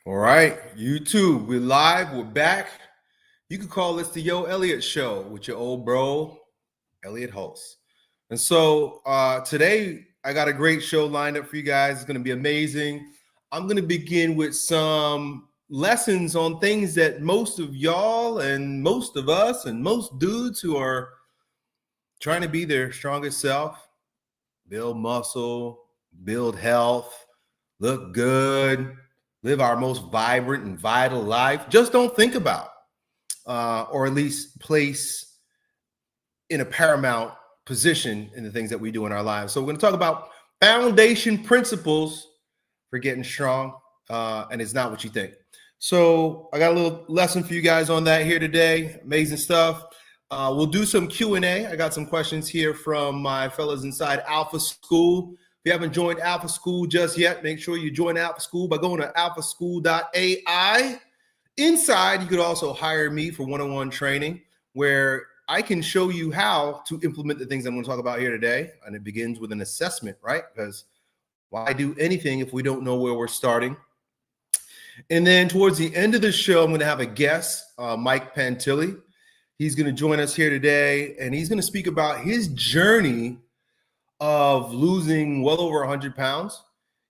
All right, YouTube, we're live, we're back. You could call this the Yo Elliott Show with your old bro, Elliott Hulse. And so today I got a great show lined up for you guys. It's going to be amazing. I'm going to begin with some lessons on things that most of y'all and most of us and most dudes who are trying to be their strongest self, build muscle, build health, look good, live our most vibrant and vital life, just don't think about, or at least place in a paramount position in the things that we do in our lives. So we're going to talk about foundation principles for getting strong, and it's not what you think. So I got a little lesson for you guys on that here today. Amazing stuff. We'll do some Q&A. I got some questions here from my fellows inside Alpha School. If you haven't joined Alpha School just yet, make sure you join Alpha School by going to alphaschool.ai. Inside, you could also hire me for one-on-one training where I can show you how to implement the things I'm going to talk about here today. And it begins with an assessment, right? Because why do anything if we don't know where we're starting? And then towards the end of the show, I'm going to have a guest, Mike Pantilli. He's going to join us here today, and he's going to speak about his journey of losing well over 100 pounds.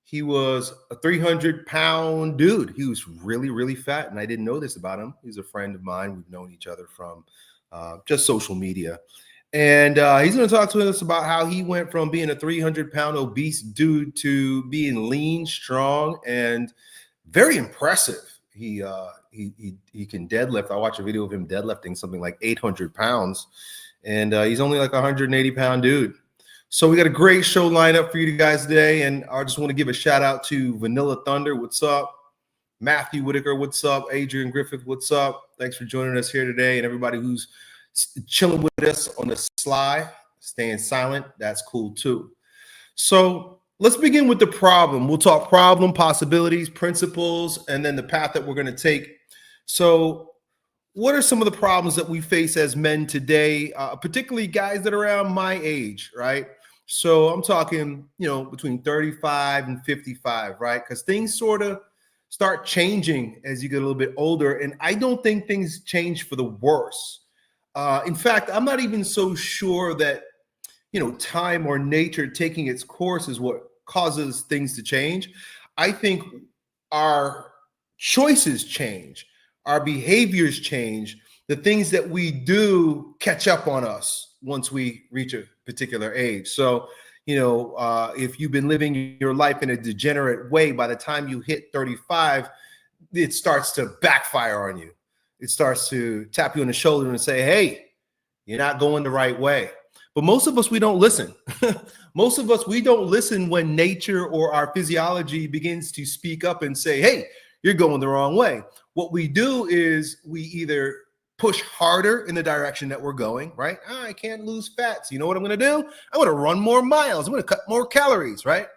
He was a 300-pound dude. He was really, really fat, and I didn't know this about him. He's a friend of mine. We've known each other from just social media. And he's going to talk to us about how he went from being a 300-pound obese dude to being lean, strong, and very impressive. He can deadlift. I watched a video of him deadlifting something like 800 pounds, and he's only like a 180-pound dude. So we got a great show lined up for you guys today, and I just want to give a shout out to Vanilla Thunder. What's up? Matthew Whitaker, what's up? Adrian Griffith, what's up? Thanks for joining us here today, and everybody who's chilling with us on the sly, staying silent, that's cool too. So let's begin with the problem. We'll talk problem, possibilities, principles, and then the path that we're going to take. So what are some of the problems that we face as men today, particularly guys that are around my age, right? So I'm talking, between 35 and 55, right? Because things sort of start changing as you get a little bit older. And I don't think things change for the worse. In fact, I'm not even so sure that, time or nature taking its course is what causes things to change. I think our choices change, our behaviors change, the things that we do catch up on us once we reach a particular age. So, if you've been living your life in a degenerate way, by the time you hit 35, it starts to backfire on you. It starts to tap you on the shoulder and say, hey, you're not going the right way. But most of us, we don't listen. Most of us, we don't listen when nature or our physiology begins to speak up and say, hey, you're going the wrong way. What we do is we either push harder in the direction that we're going, right? I can't lose fat. So you know what I'm going to do? I'm going to run more miles. I'm going to cut more calories, right?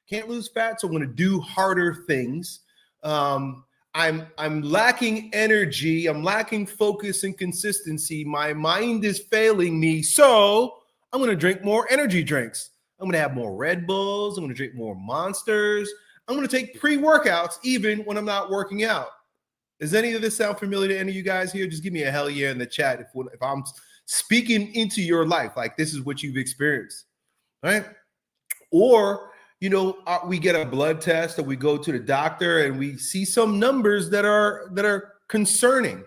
Can't lose fat, so I'm going to do harder things. I'm lacking energy. I'm lacking focus and consistency. My mind is failing me. So I'm going to drink more energy drinks. I'm going to have more Red Bulls. I'm going to drink more Monsters. I'm going to take pre-workouts even when I'm not working out. Does any of this sound familiar to any of you guys here? Just give me a hell yeah in the chat if I'm speaking into your life, like this is what you've experienced, right? Or, we get a blood test or we go to the doctor and we see some numbers that are concerning,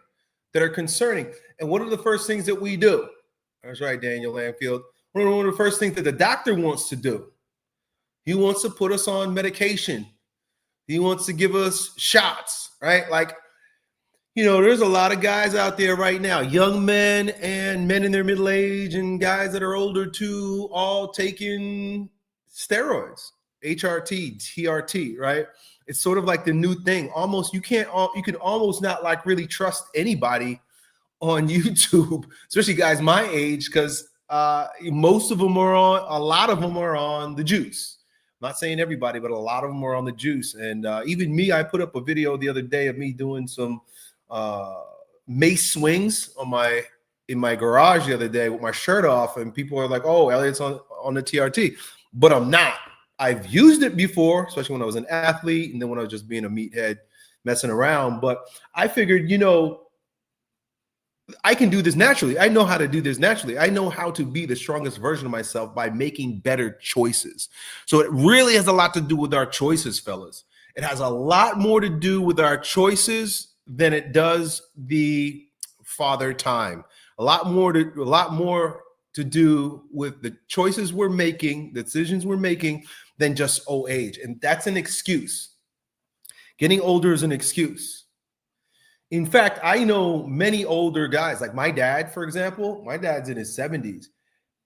And what are the first things that we do? That's right, Daniel Lanfield. One of the first things that the doctor wants to do. He wants to put us on medication. He wants to give us shots, right? Like, there's a lot of guys out there right now, young men and men in their middle age and guys that are older too, all taking steroids, HRT, TRT, right? It's sort of like the new thing. Almost you can almost not like really trust anybody on YouTube, especially guys my age, because a lot of them are on the juice. I'm not saying everybody, but a lot of them are on the juice. And even me, I put up a video the other day of me doing some mace swings in my garage the other day with my shirt off, and people are like, oh, Elliott's on the TRT, but I'm not. I've used it before, especially when I was an athlete, and then when I was just being a meathead messing around. But I figured, I can do this naturally. I know how to do this naturally. I know how to be the strongest version of myself by making better choices. So it really has a lot to do with our choices, fellas. It has a lot more to do with our choices than it does the father time. A lot more to do with the choices we're making, the decisions we're making, than just old age. And that's an excuse. Getting older is an excuse. In fact, I know many older guys, like my dad, for example. My dad's in his 70s.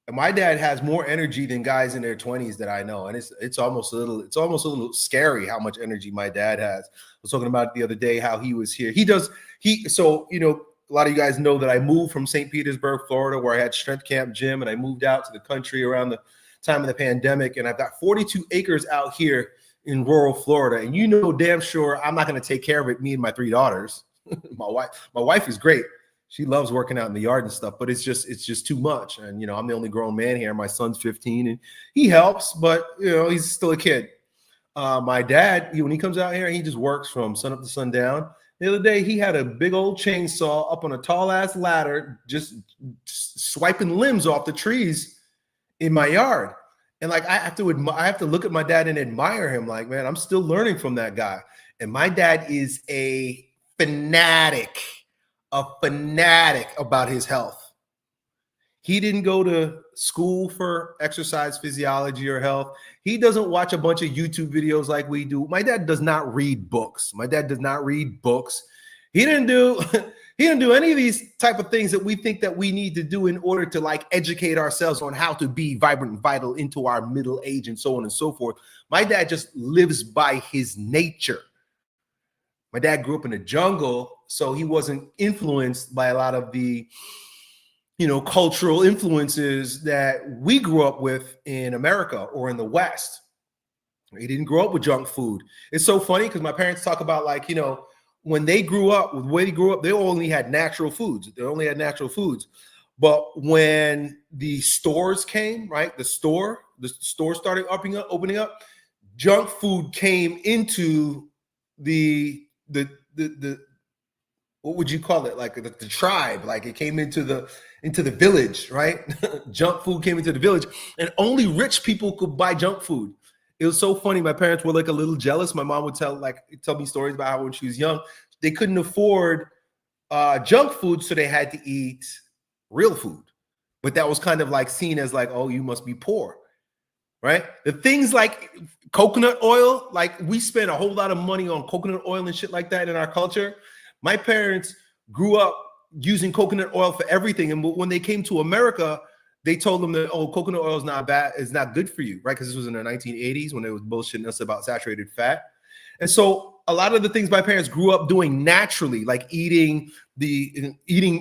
And my dad has more energy than guys in their 20s that I know. And it's almost a little scary how much energy my dad has. I was talking about it the other day, how he was here. A lot of you guys know that I moved from St. Petersburg, Florida, where I had Strength Camp Gym, and I moved out to the country around the time of the pandemic. And I've got 42 acres out here in rural Florida. And damn sure I'm not going to take care of it, me and my 3 daughters. My wife is great. She loves working out in the yard and stuff, but it's just too much. And, I'm the only grown man here. My son's 15 and he helps, but he's still a kid. My dad, when he comes out here, he just works from sun up to sundown. The other day, he had a big old chainsaw up on a tall ass ladder, just swiping limbs off the trees in my yard. And like, I have to look at my dad and admire him. Like, man, I'm still learning from that guy. And my dad is a fanatic about his health. He didn't go to school for exercise physiology or health. He doesn't watch a bunch of YouTube videos like we do. My dad does not read books. He didn't do any of these type of things that we think that we need to do in order to like educate ourselves on how to be vibrant and vital into our middle age and so on and so forth. My dad just lives by his nature. My dad grew up in the jungle, so he wasn't influenced by a lot of the, cultural influences that we grew up with in America or in the West. He didn't grow up with junk food. It's so funny because my parents talk about when they grew up, the way they grew up, they only had natural foods. But when the stores came, right, the store started opening up, junk food came into the what would you call it? Like the tribe, like it came into the village, right? Junk food came into the village, and only rich people could buy junk food. It was so funny. My parents were like a little jealous. My mom would tell me stories about how when she was young, they couldn't afford junk food, so they had to eat real food. But that was kind of like seen as like, oh, you must be poor, right? The things like coconut oil, like we spend a whole lot of money on coconut oil and shit like that in our culture. My parents grew up using coconut oil for everything. And when they came to America, they told them that, oh, coconut oil is not bad. It's not good for you, right? Because this was in the 1980s when they was bullshitting us about saturated fat. And so a lot of the things my parents grew up doing naturally, like eating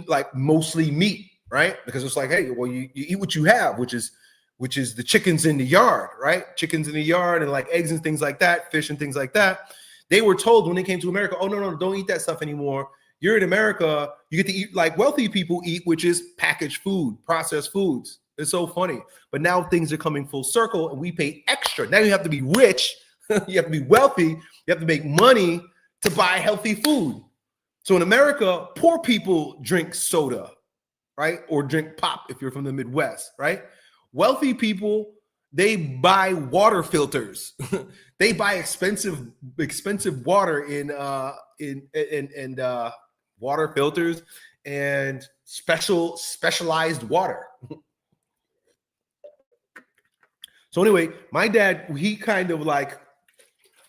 like mostly meat, right? Because it's like, hey, well, you eat what you have, which is the chickens in the yard, right? Chickens in the yard and like eggs and things like that, fish and things like that. They were told when they came to America, oh, no, don't eat that stuff anymore. You're in America, you get to eat like wealthy people eat, which is packaged food, processed foods. It's so funny. But now things are coming full circle and we pay extra. Now you have to be rich, you have to be wealthy, you have to make money to buy healthy food. So in America, poor people drink soda, right? Or drink pop if you're from the Midwest, right? Wealthy people, they buy water filters. They buy expensive water in water filters and specialized water. So anyway, my dad, he kind of like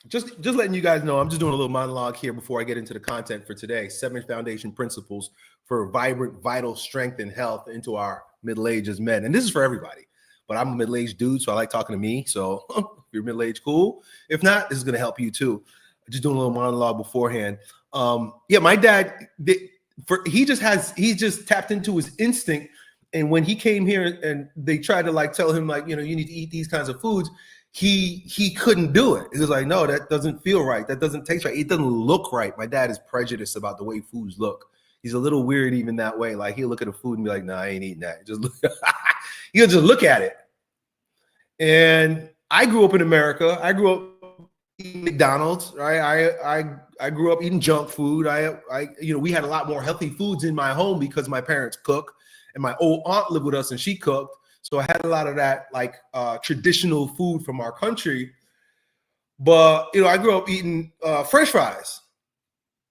just letting you guys know, I'm just doing a little monologue here before I get into the content for today. 7 foundation principles for vibrant, vital strength and health into our middle age as men. And this is for everybody. But I'm a middle-aged dude, so I like talking to me. So if you're middle-aged, cool. If not, this is going to help you too. Just doing a little monologue beforehand. My dad, he just tapped into his instinct. And when he came here and they tried to like tell him like, you need to eat these kinds of foods, he couldn't do it. He was like, no, that doesn't feel right. That doesn't taste right. It doesn't look right. My dad is prejudiced about the way foods look. He's a little weird even that way. Like he'll look at a food and be like, nah, I ain't eating that. He'll just look at it. And I grew up in America. I grew up eating McDonald's, right? I grew up eating junk food. We had a lot more healthy foods in my home because my parents cook, and my old aunt lived with us and she cooked. So I had a lot of that like traditional food from our country. But I grew up eating French fries.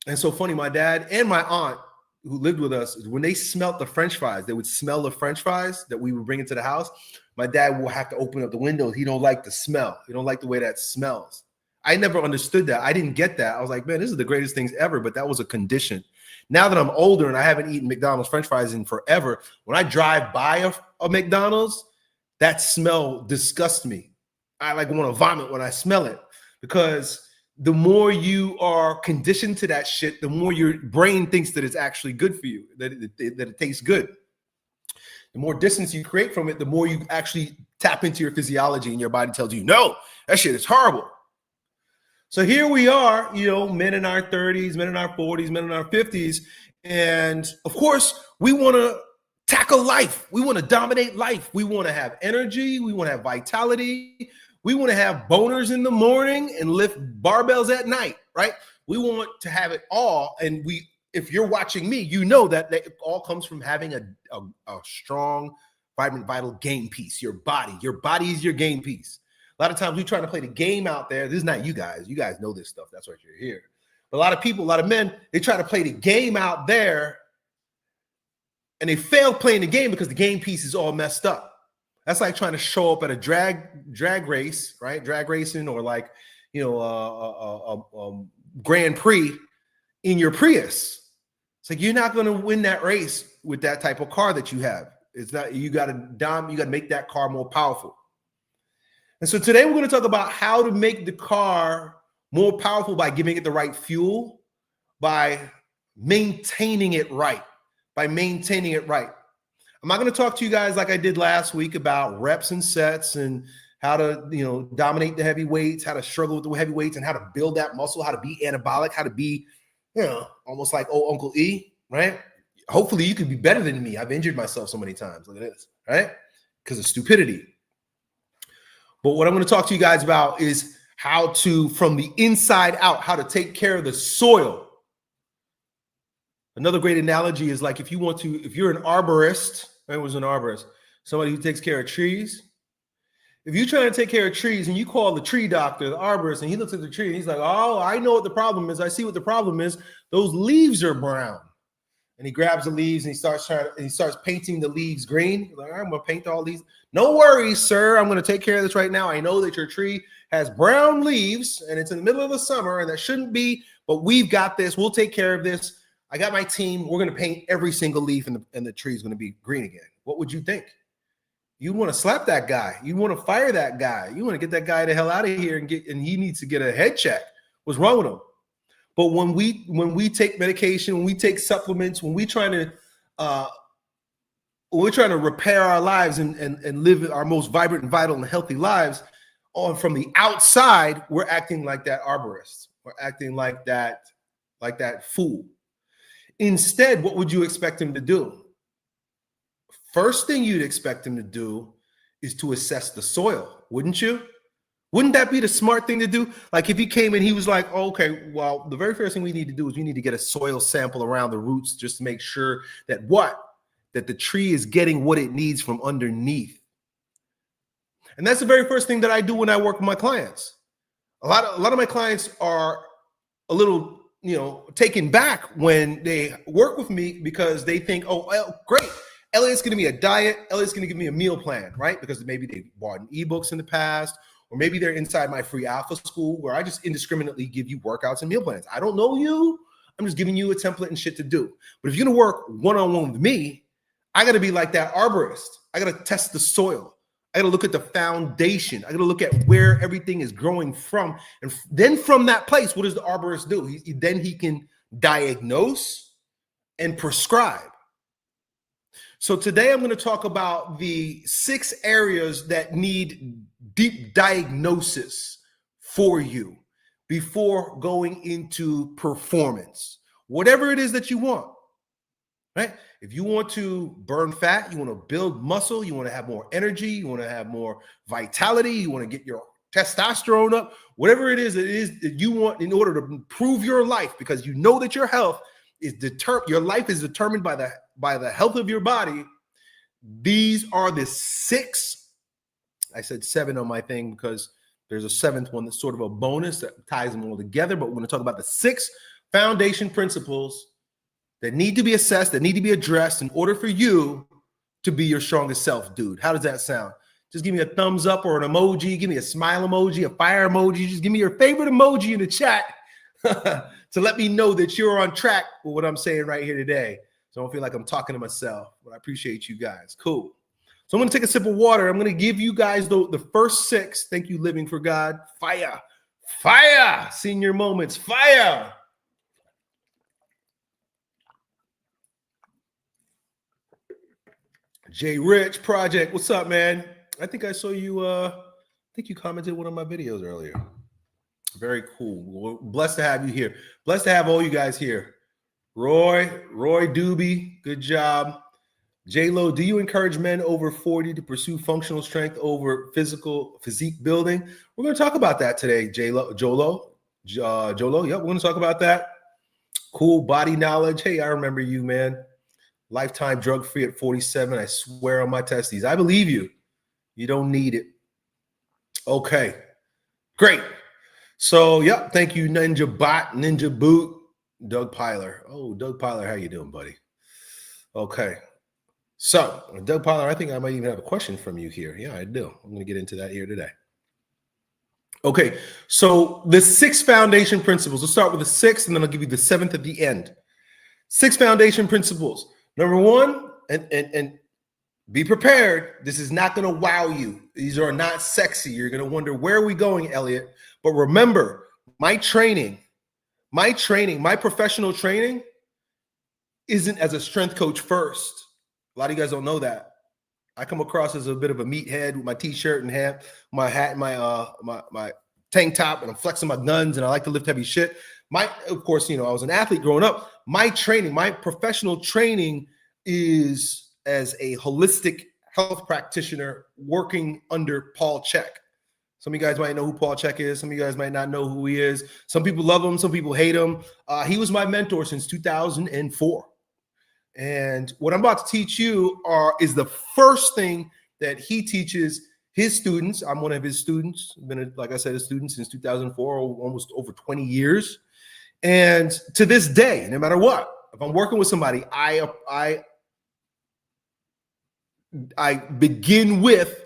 And so funny, my dad and my aunt who lived with us, when they smelt the French fries, they would smell the French fries that we would bring into the house. My dad will have to open up the windows. He don't like the smell. He don't like the way that smells. I never understood that. I didn't get that. I was like, man, this is the greatest things ever. But that was a condition. Now that I'm older and I haven't eaten McDonald's French fries in forever, when I drive by a McDonald's, that smell disgusts me. I like want to vomit when I smell it, because the more you are conditioned to that shit, the more your brain thinks that it's actually good for you, that it tastes good. The more distance you create from it, the more you actually tap into your physiology, and your body tells you, no, that shit is horrible. So here we are, men in our 30s, men in our 40s, men in our 50s. And of course, we want to tackle life. We want to dominate life. We want to have energy. We want to have vitality. We want to have boners in the morning and lift barbells at night, right? We want to have it all. And if you're watching me, you know that it all comes from having a strong, vibrant, vital game piece. Your body is your game piece. A lot of times we're trying to play the game out there. This is not you guys. You guys know this stuff. That's why you're here. But a lot of people, a lot of men, they try to play the game out there, and they fail playing the game because the game piece is all messed up. That's like trying to show up at a drag race, right? Drag racing, or like, Grand Prix in your Prius. It's like, you're not going to win that race with that type of car that you have. It's not, you got to make that car more powerful. And so today we're going to talk about how to make the car more powerful by giving it the right fuel, by maintaining it right, I'm not going to talk to you guys like I did last week about reps and sets and how to, dominate the heavy weights, how to struggle with the heavy weights, and how to build that muscle, how to be anabolic, how to be, almost like old Uncle E, right? Hopefully you can be better than me. I've injured myself so many times. Look at this, right? Because of stupidity. But what I'm going to talk to you guys about is how to, from the inside out, how to take care of the soil. Another great analogy is like if you're an arborist, right? Was an arborist, somebody who takes care of trees. If you're trying to take care of trees and you call the tree doctor, the arborist, and he looks at the tree and he's like, oh, I know what the problem is. I see what the problem is. Those leaves are brown. And he grabs the leaves and he starts painting the leaves green. He's like, I'm going to paint all these. No worries, sir. I'm going to take care of this right now. I know that your tree has brown leaves and it's in the middle of the summer and that shouldn't be, but we've got this. We'll take care of this. I got my team. We're going to paint every single leaf and the tree is going to be green again. What would you think? You want to slap that guy. You want to fire that guy. You want to get that guy the hell out of here and he needs to get a head check. What's wrong with him? But when we take medication, when we take supplements, when we're trying to repair our lives and live our most vibrant and vital and healthy lives, from the outside, we're acting like that arborist. We're acting like that fool. Instead, what would you expect him to do? First thing you'd expect him to do is to assess the soil, wouldn't you? Wouldn't that be the smart thing to do? Like if he came and he was like, oh, okay, well, the very first thing we need to do is we need to get a soil sample around the roots just to make sure that the tree is getting what it needs from underneath. And that's the very first thing that I do when I work with my clients. A lot of my clients are a little, taken back when they work with me because they think, oh, well, great. Elliot's going to be a diet. Elliot's going to give me a meal plan, right? Because maybe they bought ebooks in the past, or maybe they're inside my free alpha school where I just indiscriminately give you workouts and meal plans. I don't know you. I'm just giving you a template and shit to do. But if you're going to work one-on-one with me, I got to be like that arborist. I got to test the soil. I got to look at the foundation. I got to look at where everything is growing from. And then from that place, what does the arborist do? Then he can diagnose and prescribe. So today I'm going to talk about the 6 areas that need deep diagnosis for you before going into performance. Whatever it is that you want, right? If you want to burn fat, you want to build muscle, you want to have more energy, you want to have more vitality, you want to get your testosterone up, whatever it is that you want in order to improve your life, because you know that your health is your life is determined by the health of your body. These are the 6. I said 7 on my thing because there's a 7th one that's sort of a bonus that ties them all together. But we're going to talk about the 6 foundation principles that need to be assessed, that need to be addressed in order for you to be your strongest self, dude. How does that sound? Just give me a thumbs up or an emoji. Give me a smile emoji, a fire emoji. Just give me your favorite emoji in the chat to let me know that you're on track with what I'm saying right here today. So I don't feel like I'm talking to myself, but I appreciate you guys. Cool. So I'm going to take a sip of water. I'm going to give you guys the first 6. Thank you, Living for God. Fire. Fire. Senior moments. Fire. Jay Rich Project. What's up, man? I think I saw you. I think you commented one of my videos earlier. Very cool. We're blessed to have you here. Blessed to have all you guys here. Roy Doobie, good job. J-Lo, do you encourage men over 40 to pursue functional strength over physique building? We're going to talk about that today, Jolo. Yep, we're going to talk about that. Cool body knowledge. Hey, I remember you, man. Lifetime drug-free at 47. I swear on my testes. I believe you. You don't need it. Okay, great. So, yep, thank you, Ninja Bot, Ninja Boot, Doug Piler. Oh, Doug Piler, how you doing, buddy? Okay. So, Doug Piler, I think I might even have a question from you here. Yeah, I do. I'm going to get into that here today. Okay, so the 6 foundation principles. Let's start with the 6th, and then I'll give you the 7th at the end. 6 foundation principles. Number 1, and be prepared. This is not going to wow you. These are not sexy. You're going to wonder, where are we going, Elliot? But remember, my professional training isn't as a strength coach first. A lot of you guys don't know that. I come across as a bit of a meathead with my t-shirt and my hat and my tank top, and I'm flexing my guns, and I like to lift heavy shit. Of course, I was an athlete growing up. My professional training is as a holistic health practitioner working under Paul Chek. Some of you guys might know who Paul Chek is. Some of you guys might not know who he is. Some people love him. Some people hate him. He was my mentor since 2004. And what I'm about to teach you is the first thing that he teaches his students. I'm one of his students. I've been, like I said, a student since 2004, almost over 20 years. And to this day, no matter what, if I'm working with somebody, I begin with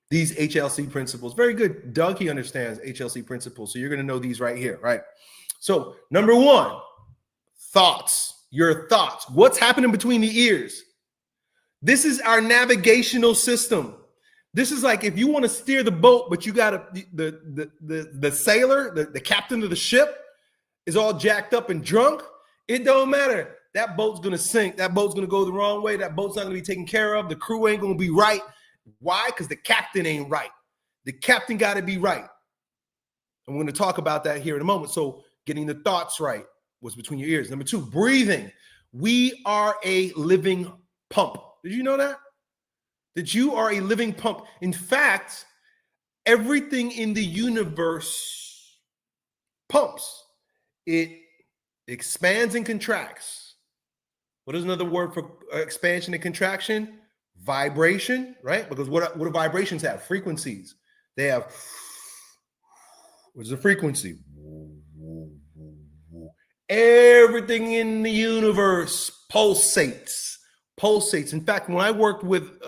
these HLC principles. Very good. Doug, he understands HLC principles. So you're going to know these right here, right? So number 1, thoughts. Your thoughts. What's happening between the ears? This is our navigational system. This is like if you want to steer the boat, but you got the sailor, the captain of the ship is all jacked up and drunk. It don't matter. That boat's going to sink. That boat's going to go the wrong way. That boat's not going to be taken care of. The crew ain't going to be right. Why? Because the captain ain't right. The captain got to be right. And we're going to talk about that here in a moment. So getting the thoughts right was between your ears. Number 2, breathing. We are a living pump. Did you know that? That you are a living pump. In fact, everything in the universe pumps. It expands and contracts. What is another word for expansion and contraction? Vibration, right? Because what do vibrations have? Frequencies. They have, what's the frequency? Everything in the universe pulsates. In fact, when I worked with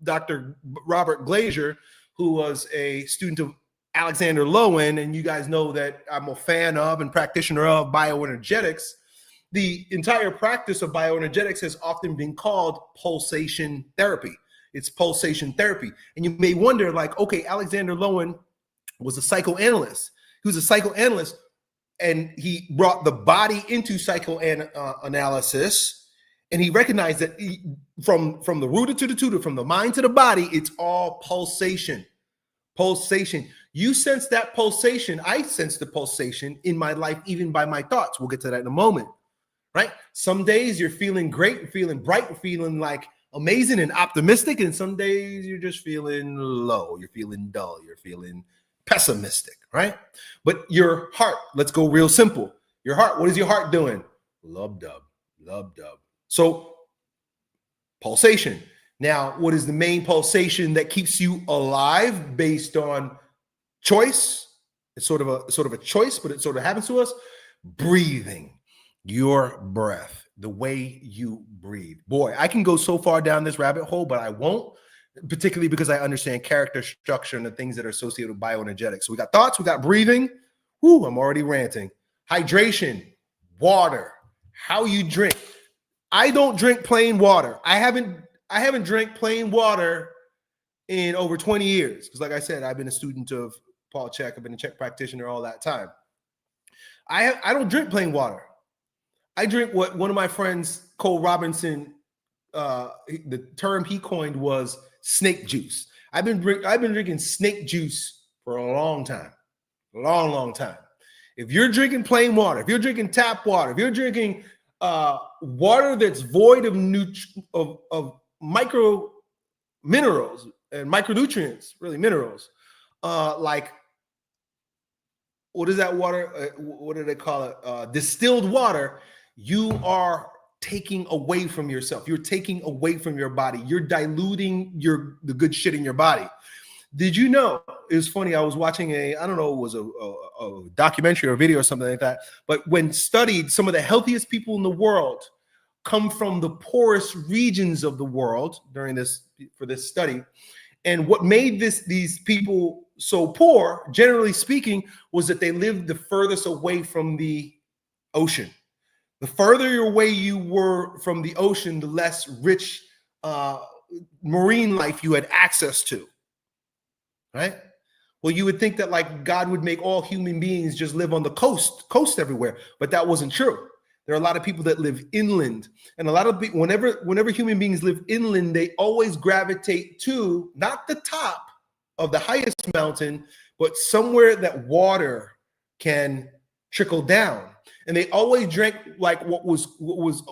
Dr. Robert Glazier, who was a student of Alexander Lowen, and you guys know that I'm a fan of and practitioner of bioenergetics, the entire practice of bioenergetics has often been called pulsation therapy. It's pulsation therapy. And you may wonder, like, okay, Alexander Lowen was a psychoanalyst. He was a psychoanalyst, and he brought the body into psychoanalysis. And he recognized that from the rooter to the tutor, from the mind to the body, it's all pulsation. Pulsation. You sense that pulsation. I sense the pulsation in my life, even by my thoughts. We'll get to that in a moment, right? Some days you're feeling great, you're feeling bright, you're feeling like amazing and optimistic. And some days you're just feeling low. You're feeling dull. You're feeling pessimistic, right? But your heart, let's go real simple. Your heart, what is your heart doing? Love dub, love dub. So pulsation. Now, what is the main pulsation that keeps you alive based on choice? It's sort of a choice, but it sort of happens to us. Breathing, your breath, the way you breathe. Boy, I can go so far down this rabbit hole, but I won't, particularly because I understand character structure and the things that are associated with bioenergetics. So we got thoughts, we got breathing. Whoo, I'm already ranting. Hydration, water, how you drink. I don't drink plain water. I haven't drank plain water in over 20 years. Because like I said, I've been a student of Paul Chek. I've been a Chek practitioner all that time. I don't drink plain water. I drink what one of my friends, Cole Robinson, the term he coined was snake juice. I've been drinking snake juice for a long time, long time. If you're drinking plain water, if you're drinking tap water, if you're drinking water that's void of micro minerals and micronutrients, really minerals, like what is that water? What do they call it? Distilled water. You are taking away from yourself. You're taking away from your body. You're diluting the good shit in your body. Did you know? It was funny. I was watching I don't know, it was a documentary or a video or something like that. But when studied, some of the healthiest people in the world come from the poorest regions of the world for this study. And what made these people so poor, generally speaking, was that they lived the furthest away from the ocean. The further away you were from the ocean, the less rich marine life you had access to, right? Well, you would think that like God would make all human beings just live on the coast everywhere, but that wasn't true. There are a lot of people that live inland, and a lot of people, whenever human beings live inland, they always gravitate to not the top of the highest mountain, but somewhere that water can trickle down. And they always drank like what was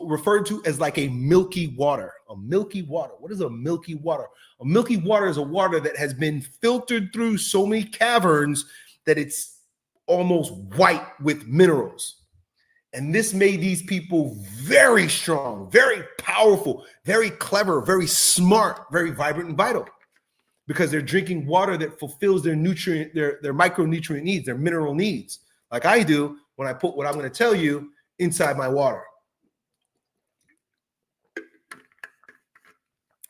referred to as like a milky water. A milky water. What is a milky water? A milky water is a water that has been filtered through so many caverns that it's almost white with minerals. And this made these people very strong, very powerful, very clever, very smart, very vibrant and vital, because they're drinking water that fulfills their micronutrient needs, their mineral needs, like I do when I put what I'm going to tell you inside my water.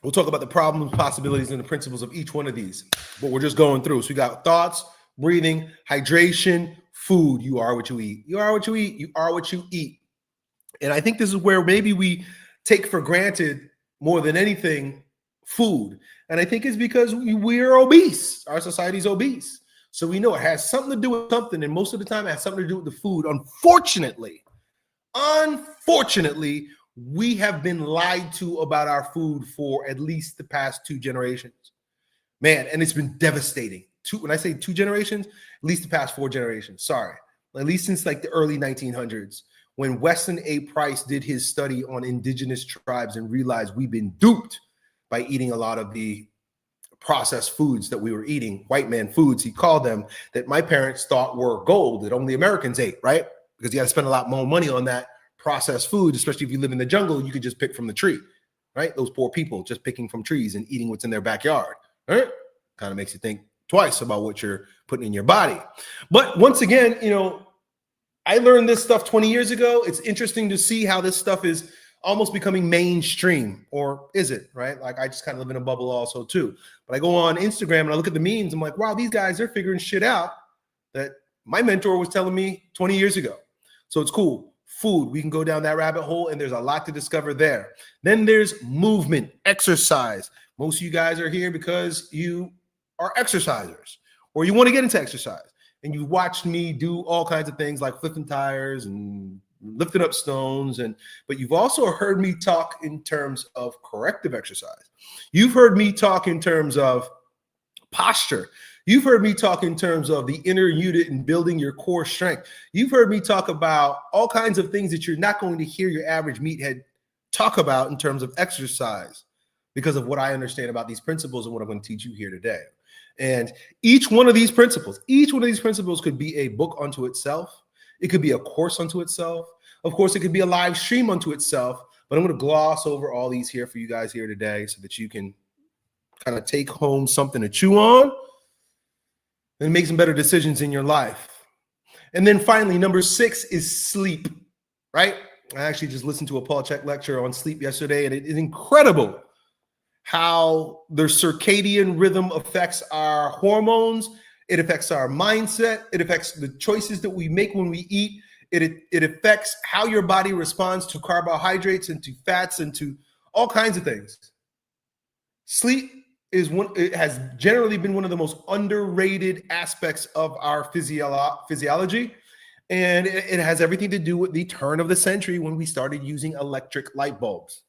We'll talk about the problems, possibilities, and the principles of each one of these, but we're just going through. So we got thoughts, breathing, hydration, food. You are what you eat. You are what you eat. You are what you eat. And I think this is where maybe we take for granted more than anything food. And I think it's because we're obese. Our society's obese. So we know it has something to do with something. And most of the time it has something to do with the food. Unfortunately, we have been lied to about our food for at least the past 2 generations. Man, and it's been devastating. When I say 2 generations, at least the past 4 generations. Sorry. At least since like the early 1900s, when Weston A. Price did his study on indigenous tribes and realized we've been duped by eating a lot of the processed foods that we were eating, white man foods, he called them, that my parents thought were gold that only Americans ate, right? Because you got to spend a lot more money on that processed food, especially if you live in the jungle, you could just pick from the tree, right? Those poor people just picking from trees and eating what's in their backyard, right? Kind of makes you think twice about what you're putting in your body. But once again, I learned this stuff 20 years ago. It's interesting to see how this stuff is almost becoming mainstream, or is it, right? Like I just kind of live in a bubble also too. But I go on Instagram and I look at the memes. I'm like, wow, these guys, they're figuring shit out that my mentor was telling me 20 years ago. So it's cool. Food, we can go down that rabbit hole and there's a lot to discover there. Then there's movement, exercise. Most of you guys are here because you are exercisers or you want to get into exercise. And you watched me do all kinds of things like flipping tires and lifting up stones, but you've also heard me talk in terms of corrective exercise. You've heard me talk in terms of posture. You've heard me talk in terms of the inner unit and building your core strength. You've heard me talk about all kinds of things that you're not going to hear your average meathead talk about in terms of exercise, because of what I understand about these principles and what I'm going to teach you here today. And each one of these principles could be a book unto itself. It could be a course unto itself. Of course, it could be a live stream unto itself, but I'm going to gloss over all these here for you guys here today so that you can kind of take home something to chew on and make some better decisions in your life. And then finally, number 6 is sleep, right? I actually just listened to a Paul Chek lecture on sleep yesterday, and it is incredible how the circadian rhythm affects our hormones. It affects our mindset. It affects the choices that we make when we eat. It affects how your body responds to carbohydrates and to fats and to all kinds of things. Sleep it has generally been one of the most underrated aspects of our physiology. And it has everything to do with the turn of the century when we started using electric light bulbs.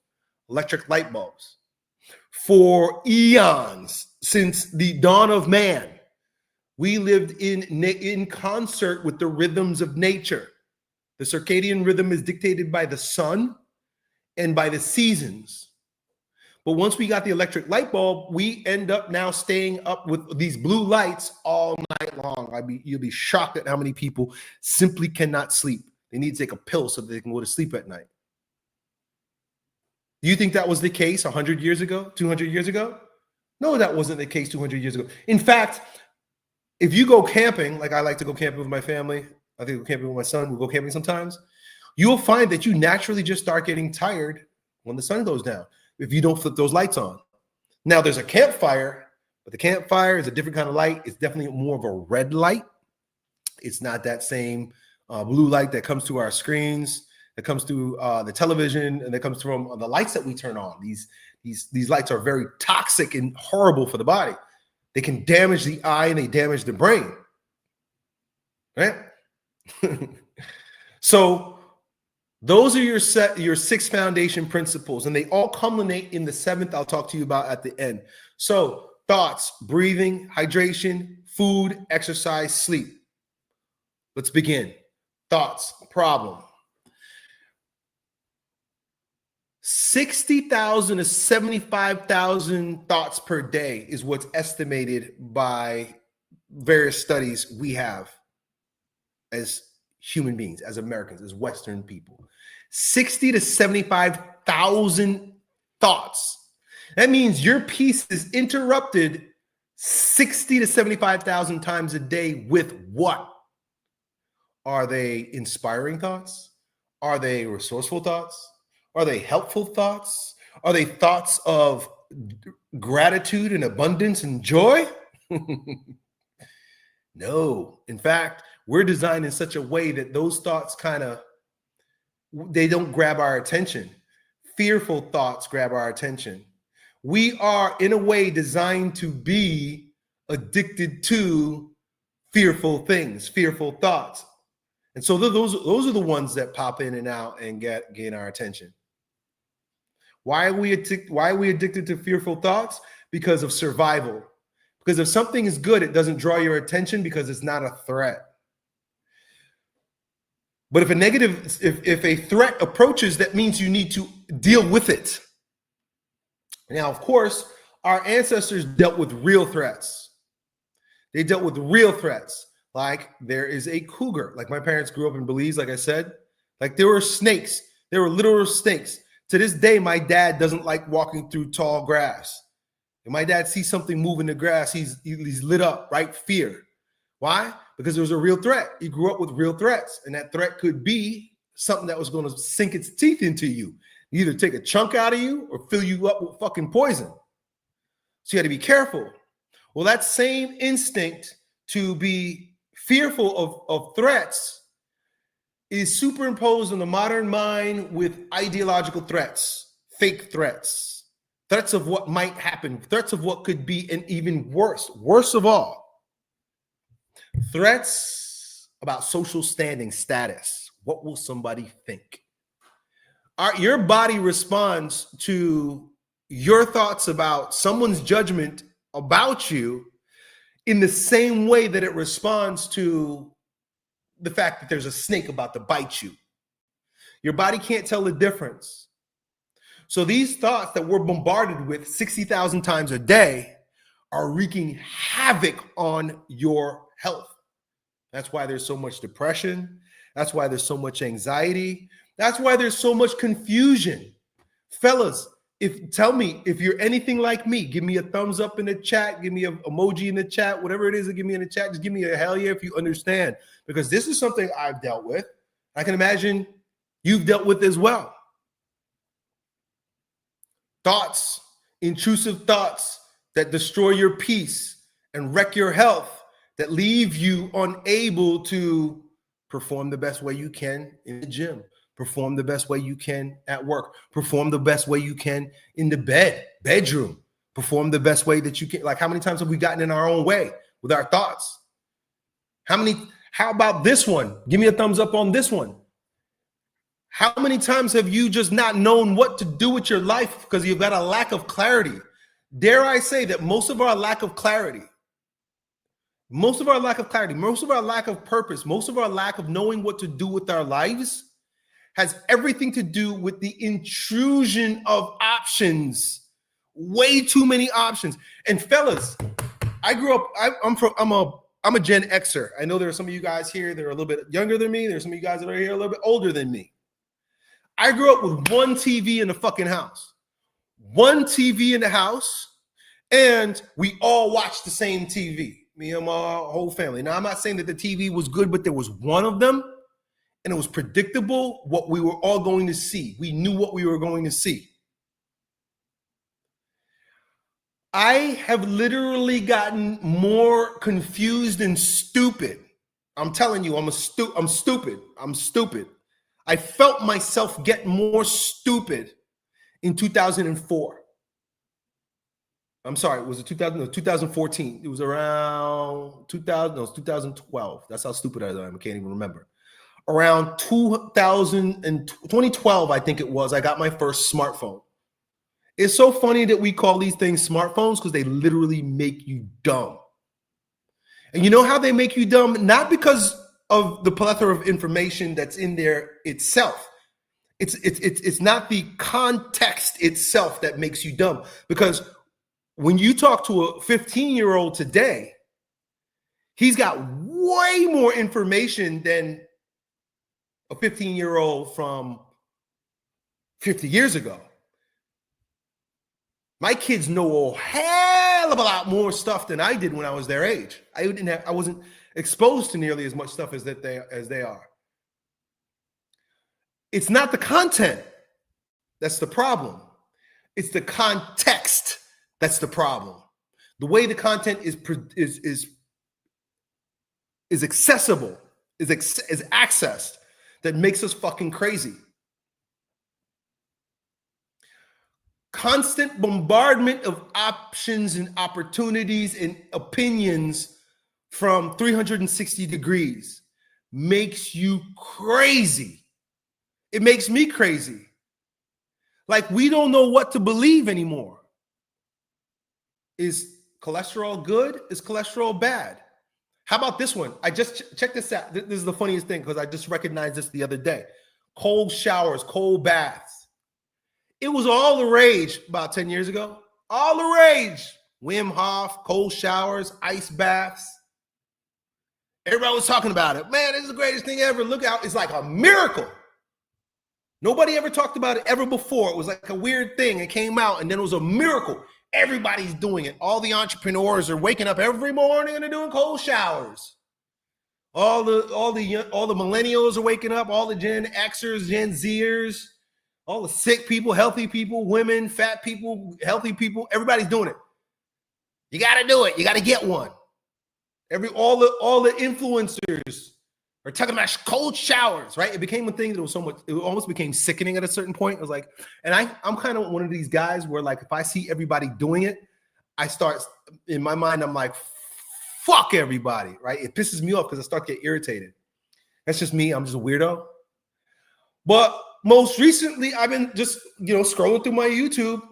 For eons, since the dawn of man, we lived in concert with the rhythms of nature. The circadian rhythm is dictated by the sun and by the seasons. But once we got the electric light bulb, we end up now staying up with these blue lights all night long. You'll be shocked at how many people simply cannot sleep. They need to take a pill so that they can go to sleep at night. Do you think that was the case 100 years ago, 200 years ago? No, that wasn't the case 200 years ago. In fact, if you go camping, like I like to go camping with my family, I think go camping with my son, we'll go camping sometimes, you'll find that you naturally just start getting tired when the sun goes down if you don't flip those lights on. Now, there's a campfire, but the campfire is a different kind of light. It's definitely more of a red light. It's not that same blue light that comes to our screens, that comes through the television, and that comes from the lights that we turn on. These lights are very toxic and horrible for the body. They can damage the eye and they damage the brain, right? So those are your 6 foundation principles, and they all culminate in the 7th I'll talk to you about at the end. So thoughts, breathing, hydration, food, exercise, sleep. Let's begin. Thoughts, problem. 60,000 to 75,000 thoughts per day is what's estimated by various studies we have as human beings, as Americans, as Western people. 60 to 75,000 thoughts. That means your piece is interrupted 60 to 75,000 times a day with what? Are they inspiring thoughts? Are they resourceful thoughts? Are they helpful thoughts? Are they thoughts of gratitude and abundance and joy? No. In fact, we're designed in such a way that those thoughts they don't grab our attention. Fearful thoughts grab our attention. We are, in a way, designed to be addicted to fearful things, fearful thoughts. And so those are the ones that pop in and out and gain our attention. Why are we addicted to fearful thoughts? Because of survival. Because if something is good, it doesn't draw your attention because it's not a threat. But if a threat approaches, that means you need to deal with it. Now, of course, our ancestors dealt with real threats. They dealt with real threats. Like there is a cougar. Like my parents grew up in Belize, like I said. Like there were snakes. There were literal snakes. To this day, my dad doesn't like walking through tall grass. If my dad sees something move in the grass, he's lit up, right? Fear. Why? Because there was a real threat. He grew up with real threats. And that threat could be something that was going to sink its teeth into you. Either take a chunk out of you or fill you up with fucking poison. So you had to be careful. Well, that same instinct to be fearful of threats is superimposed on the modern mind with ideological threats, fake threats, threats of what might happen, threats of what could be, and even worst of all, threats about social standing, status. What will somebody think? Your body responds to your thoughts about someone's judgment about you in the same way that it responds to the fact that there's a snake about to bite you. Your body can't tell the difference. So these thoughts that we're bombarded with 60,000 times a day are wreaking havoc on your health. That's why there's so much depression. That's why there's so much anxiety. That's why there's so much confusion. Fellas, tell me if you're anything like me. Give me a thumbs up in the chat. Give me an emoji in the chat. Whatever it is that give me in the chat, just give me a hell yeah if you understand. Because this is something I've dealt with. I can imagine you've dealt with as well. Thoughts, intrusive thoughts that destroy your peace and wreck your health, that leave you unable to perform the best way you can in the gym, perform the best way you can at work, perform the best way you can in the bedroom, perform the best way that you can. Like, how many times have we gotten in our own way with our thoughts? How about this one? Give me a thumbs up on this one. How many times have you just not known what to do with your life because you've got a lack of clarity? Dare I say that most of our lack of clarity, most of our lack of purpose, most of our lack of knowing what to do with our lives has everything to do with the intrusion of options. Way too many options. And fellas, I grew up, I'm a Gen Xer. I know there are some of you guys here that are a little bit younger than me. There's some of you guys that are here a little bit older than me. I grew up with one TV in the fucking house. One TV in the house, and we all watched the same TV. Me and my whole family. Now, I'm not saying that the TV was good, but there was one of them, and it was predictable what we were all going to see. We knew what we were going to see. I have literally gotten more confused and stupid. I'm telling you, I'm stupid. I'm stupid. I felt myself get more stupid in 2004. I'm sorry, was it 2014? It was around 2012. That's how stupid I am. I can't even remember. Around 2012, I think it was, I got my first smartphone. It's so funny that we call these things smartphones because they literally make you dumb. And you know how they make you dumb? Not because of the plethora of information that's in there itself. It's not the context itself that makes you dumb. Because when you talk to a 15-year-old today, he's got way more information than a 15-year-old from 50 years ago. My kids know a hell of a lot more stuff than I did when I was their age. I wasn't exposed to nearly as much stuff as they are. It's not the content that's the problem. It's the context that's the problem. The way the content is accessible, is accessed, that makes us fucking crazy. Constant bombardment of options and opportunities and opinions from 360 degrees makes you crazy. It makes me crazy. Like, we don't know what to believe anymore. Is cholesterol good? Is cholesterol bad? How about this one? I just check this out. This is the funniest thing because I just recognized this the other day. Cold showers, cold baths. It was all the rage about 10 years ago. All the rage. Wim Hof, cold showers, ice baths. Everybody was talking about it. Man, this is the greatest thing ever. Look out. It's like a miracle. Nobody ever talked about it ever before. It was like a weird thing. It came out and then it was a miracle. Everybody's doing it. All the entrepreneurs are waking up every morning and they're doing cold showers. All the millennials are waking up. All the Gen Xers, Gen Zers, all the sick people, healthy people, women, fat people, healthy people. Everybody's doing it. You got to do it. You got to get one. All the influencers are talking about cold showers, right? It became a thing that was so much, it almost became sickening at a certain point. It was like, and I'm kind of one of these guys where, like, if I see everybody doing it, I start, in my mind, I'm like, fuck everybody, right? It pisses me off because I start to get irritated. That's just me. I'm just a weirdo. But most recently, I've been just, scrolling through my YouTube,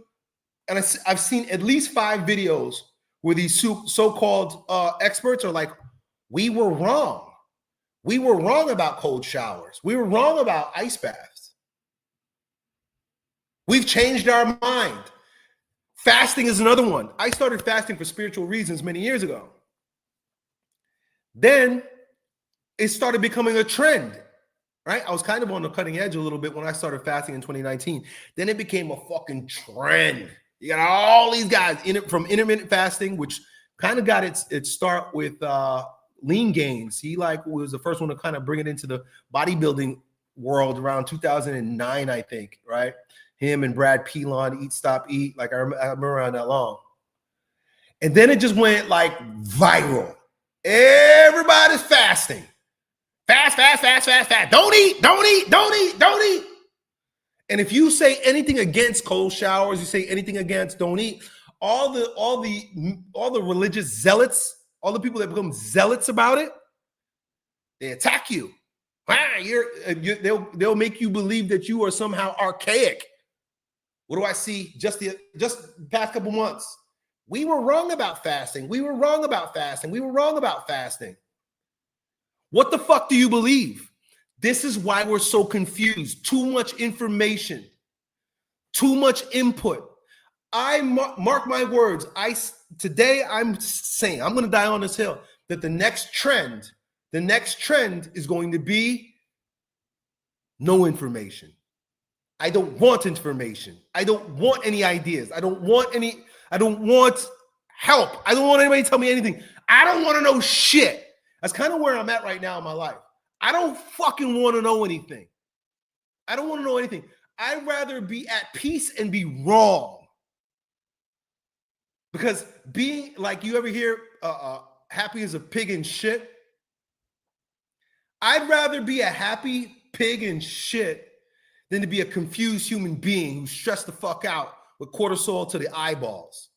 and I've seen at least 5 videos where these so-called experts are like, we were wrong. We were wrong about cold showers. We were wrong about ice baths. We've changed our mind. Fasting is another one. I started fasting for spiritual reasons many years ago. Then it started becoming a trend, right? I was kind of on the cutting edge a little bit when I started fasting in 2019. Then it became a fucking trend. You got all these guys in it from intermittent fasting, which kind of got its start with Lean Gains. He was the first one to kind of bring it into the bodybuilding world around 2009, I think, right? Him and Brad Pilon, Eat Stop Eat. Like I remember around that long. And then it just went like viral. Everybody's fasting. Fast. Don't eat. And if you say anything against cold showers, you say anything against don't eat, all the religious zealots, all the people that become zealots about it, they attack you. They'll make you believe that you are somehow archaic. What do I see just the past couple months? We were wrong about fasting. We were wrong about fasting. What the fuck do you believe? This is why we're so confused. Too much information, too much input. I mark my words. Today I'm saying, I'm going to die on this hill, that the next trend is going to be no information. I don't want information. I don't want any ideas. I don't want help. I don't want anybody to tell me anything. I don't want to know shit. That's kind of where I'm at right now in my life. I don't fucking want to know anything. I don't want to know anything. I'd rather be at peace and be wrong. Because being, like, you ever hear happy as a pig in shit? I'd rather be a happy pig in shit than to be a confused human being who's stressed the fuck out with cortisol to the eyeballs.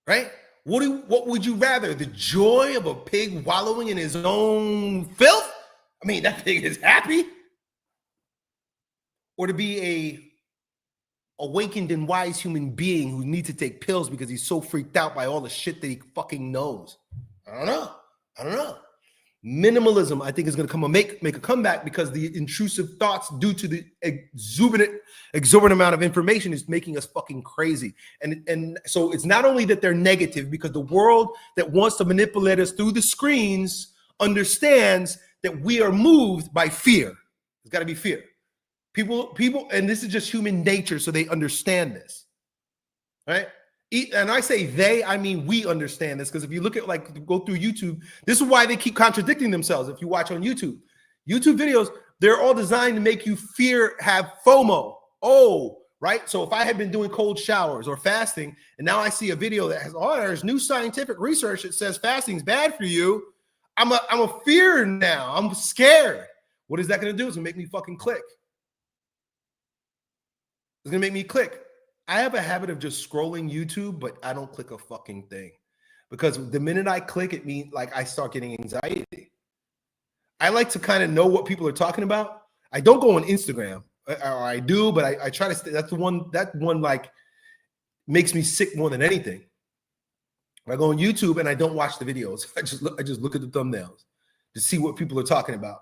Right? What would you rather? The joy of a pig wallowing in his own filth? I mean, that pig is happy. Or to be a awakened and wise human being who needs to take pills because he's so freaked out by all the shit that he fucking knows. I don't know. Minimalism, I think, is going to make a comeback because the intrusive thoughts due to the exorbitant amount of information is making us fucking crazy. And so it's not only that they're negative, because the world that wants to manipulate us through the screens understands that we are moved by fear. There's got to be fear. People, and this is just human nature, so they understand this, right? And I say they, I mean we understand this, because if you look at, like, go through YouTube, this is why they keep contradicting themselves. If you watch on YouTube videos, they're all designed to make you have FOMO. Oh, right? So if I had been doing cold showers or fasting, and now I see a video that has, there's new scientific research that says fasting is bad for you, I'm a fear now. I'm scared. What is that going to do? It's going to make me fucking click. It's going to make me click. I have a habit of just scrolling YouTube, but I don't click a fucking thing, because the minute I click, it means, like, I start getting anxiety. I like to kind of know what people are talking about. I don't go on Instagram, or I do, but I try to stay. That one like makes me sick more than anything. I go on YouTube and I don't watch the videos. I just look at the thumbnails to see what people are talking about.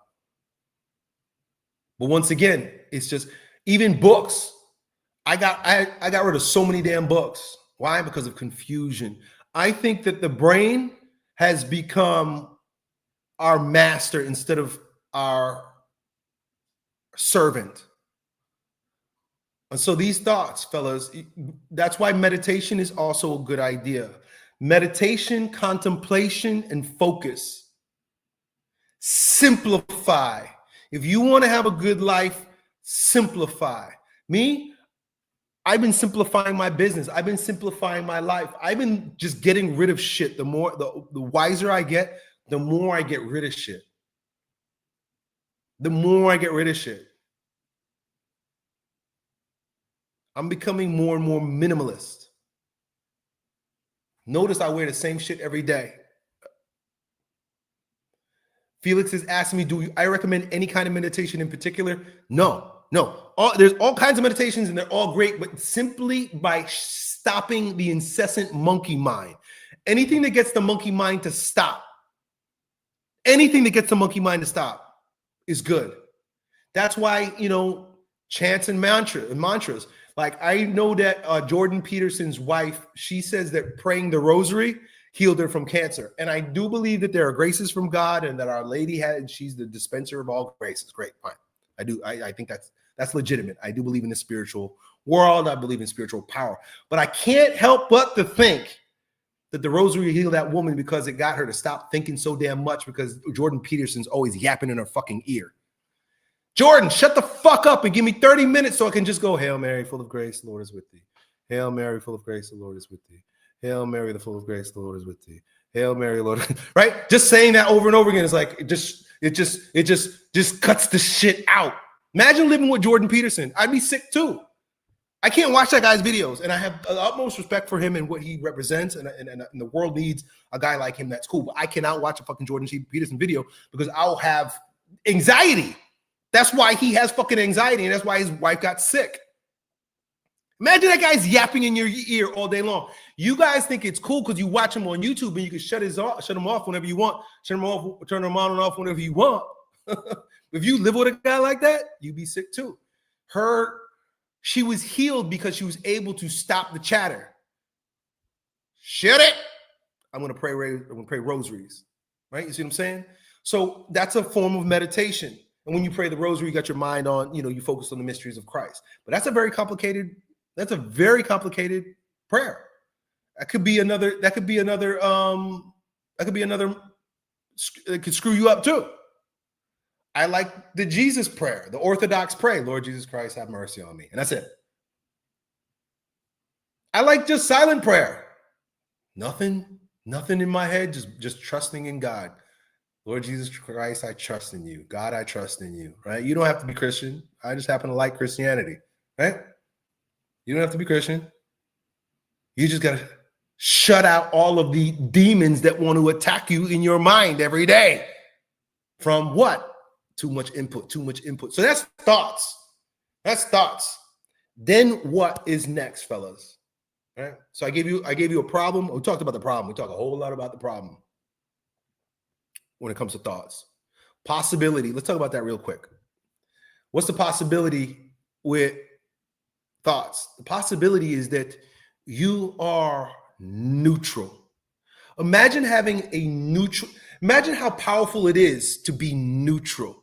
But once again, it's just, even books. I got rid of so many damn books. Why? Because of confusion. I think that the brain has become our master instead of our servant. And so these thoughts, fellas, that's why meditation is also a good idea. Meditation, contemplation, and focus. Simplify. If you want to have a good life, simplify. Me, I've been simplifying my business. I've been simplifying my life. I've been just getting rid of shit. The wiser I get, the more I get rid of shit. I'm becoming more and more minimalist. Notice I wear the same shit every day. Felix is asking me, do I recommend any kind of meditation in particular? No. There's all kinds of meditations and they're all great, but simply by stopping the incessant monkey mind. Anything that gets the monkey mind to stop, is good. That's why, chants and mantras, Like, I know that Jordan Peterson's wife, she says that praying the rosary healed her from cancer. And I do believe that there are graces from God and that Our Lady she's the dispenser of all graces. Great, fine. I think that's legitimate. I do believe in the spiritual world. I believe in spiritual power. But I can't help but to think that the rosary healed that woman because it got her to stop thinking so damn much, because Jordan Peterson's always yapping in her fucking ear. Jordan, shut the fuck up and give me 30 minutes so I can just go, Hail Mary, full of grace, the Lord is with thee. Hail Mary, full of grace, the Lord is with thee. Hail Mary, the full of grace, the Lord is with thee. Hail Mary, Lord, right? Just saying that over and over again is like, it just cuts the shit out. Imagine living with Jordan Peterson. I'd be sick too. I can't watch that guy's videos, and I have the utmost respect for him and what he represents, and the world needs a guy like him. That's cool, but I cannot watch a fucking Jordan Peterson video because I'll have anxiety. That's why he has fucking anxiety, and that's why his wife got sick. Imagine that guy's yapping in your ear all day long. You guys think it's cool because you watch him on YouTube and you can shut him off whenever you want, turn him on and off whenever you want. If you live with a guy like that, you'd be sick too. She was healed because she was able to stop the chatter. Shut it. I'm gonna pray rosaries, right? You see what I'm saying? So that's a form of meditation. And when you pray the rosary, you got your mind on, you focus on the mysteries of Christ. But that's a very complicated prayer. It could screw you up too. I like the Jesus prayer, the Orthodox prayer, Lord Jesus Christ, have mercy on me. And that's it. I like just silent prayer. Nothing in my head, just trusting in God. Lord Jesus Christ, I trust in you. God, I trust in you, right? You don't have to be Christian. I just happen to like Christianity, right? You don't have to be Christian. You just got to shut out all of the demons that want to attack you in your mind every day. From what? Too much input. So that's thoughts. Then what is next, fellas? All right. So I gave you a problem. We talked about the problem. We talked a whole lot about the problem when it comes to thoughts. Possibility. Let's talk about that real quick. What's the possibility with thoughts? The possibility is that you are neutral. Imagine how powerful it is to be neutral.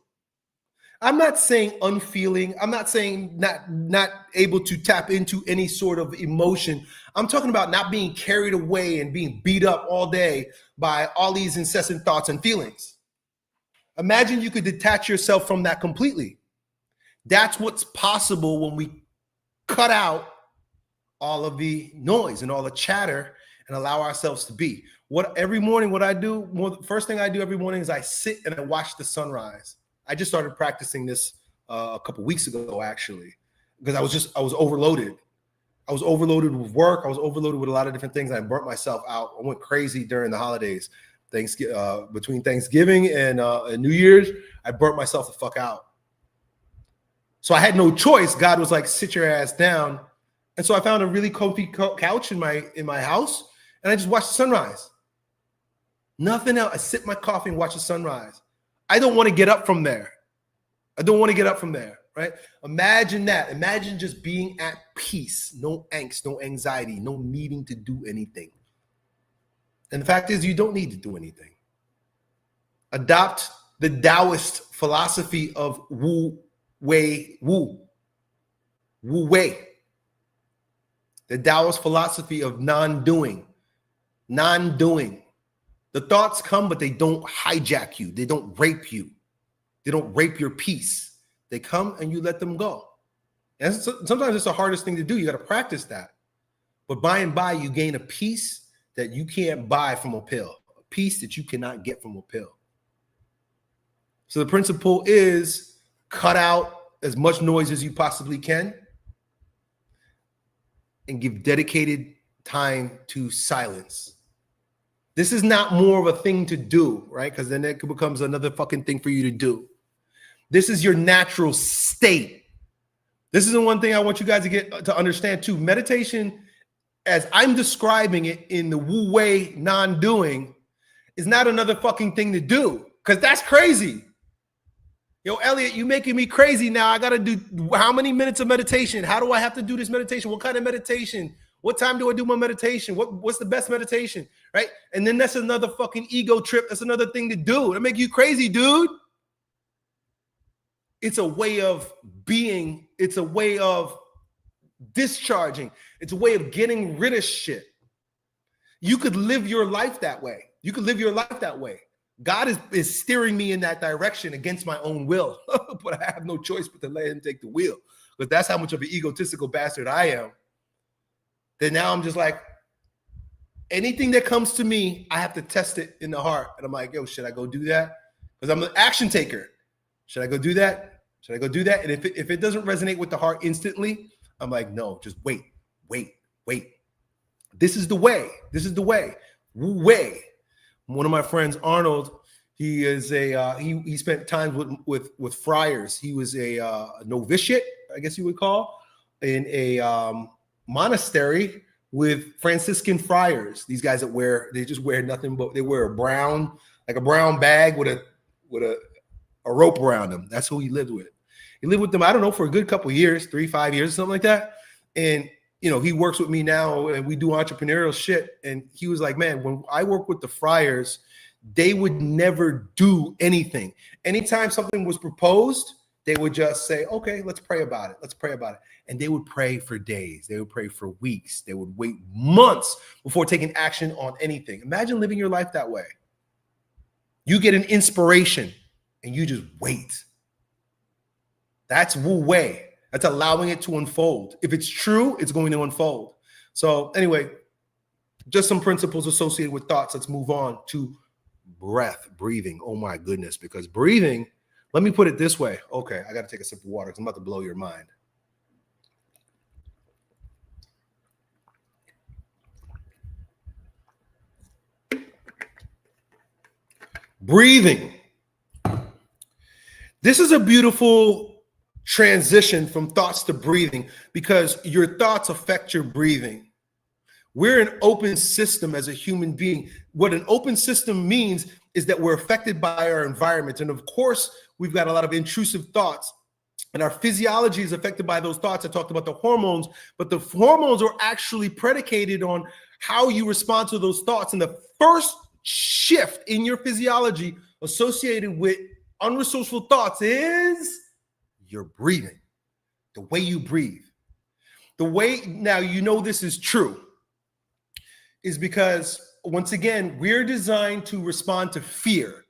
I'm not saying unfeeling. I'm not saying not able to tap into any sort of emotion. I'm talking about not being carried away and being beat up all day by all these incessant thoughts and feelings. Imagine you could detach yourself from that completely. That's what's possible when we cut out all of the noise and all the chatter and allow ourselves to be. Every morning, first thing I do every morning is I sit and I watch the sunrise. I just started practicing this a couple weeks ago, actually, because I was overloaded. I was overloaded with work. I was overloaded with a lot of different things. I burnt myself out. I went crazy during the holidays. Between Thanksgiving and New Year's, I burnt myself the fuck out. So I had no choice. God was like, sit your ass down. And so I found a really comfy couch in my house, and I just watched the sunrise. Nothing else. I sip my coffee and watch the sunrise. I don't want to get up from there. Right? Imagine that. Imagine just being at peace. No angst, no anxiety, no needing to do anything. And the fact is, you don't need to do anything. Adopt the Taoist philosophy of Wu Wei. The Taoist philosophy of non-doing. The thoughts come, but they don't hijack you. They don't rape you. They don't rape your peace. They come and you let them go. And sometimes it's the hardest thing to do. You got to practice that. But by and by, you gain a peace that you can't buy from a pill, a peace that you cannot get from a pill. So the principle is cut out as much noise as you possibly can and give dedicated time to silence. This is not more of a thing to do, right? Because then it becomes another fucking thing for you to do. This is your natural state. This is the one thing I want you guys to get to understand too. Meditation, as I'm describing it in the Wu Wei non-doing, is not another fucking thing to do, because that's crazy. Yo, Elliot, you making me crazy now. I got to do how many minutes of meditation? How do I have to do this meditation? What kind of meditation? What time do I do my meditation? What's the best meditation, right? And then that's another fucking ego trip. That's another thing to do. That make you crazy, dude. It's a way of being. It's a way of discharging. It's a way of getting rid of shit. You could live your life that way. You could live your life that way. God is steering me in that direction against my own will, but I have no choice but to let him take the wheel, because that's how much of an egotistical bastard I am. Then now I'm just like, anything that comes to me, I have to test it in the heart. And I'm like, yo, should I go do that? Because I'm an action taker. Should I go do that? Should I go do that? And if it doesn't resonate with the heart instantly, I'm like, no, just wait. This is the way. This is the way. Way. One of my friends, Arnold, he is he spent time with friars. He was a novitiate, I guess you would call, in a monastery with Franciscan friars. These guys they just wear nothing but they wear a brown bag with a rope around them. That's who he lived with. He lived with them, I don't know, for a good couple of years, 3-5 years, something like that. And you know, he works with me now and we do entrepreneurial shit. And he was like, man, when I work with the friars, they would never do anything. Anytime something was proposed, they would just say, okay, let's pray about it. Let's pray about it. And they would pray for days. They would pray for weeks. They would wait months before taking action on anything. Imagine living your life that way. You get an inspiration and you just wait. That's Wu Wei. That's allowing it to unfold. If it's true, it's going to unfold. So anyway, just some principles associated with thoughts. Let's move on to breath, breathing. Oh my goodness, because breathing, let me put it this way. Okay, I got to take a sip of water because I'm about to blow your mind. Breathing. This is a beautiful transition from thoughts to breathing, because your thoughts affect your breathing. We're an open system as a human being. What an open system means is that we're affected by our environment. And of course, we've got a lot of intrusive thoughts, and our physiology is affected by those thoughts. I talked about the hormones, but the hormones are actually predicated on how you respond to those thoughts. And the first shift in your physiology associated with unresourceful thoughts is your breathing, the way you breathe. The way, now you know this is true, is because, once again, we're designed to respond to fear.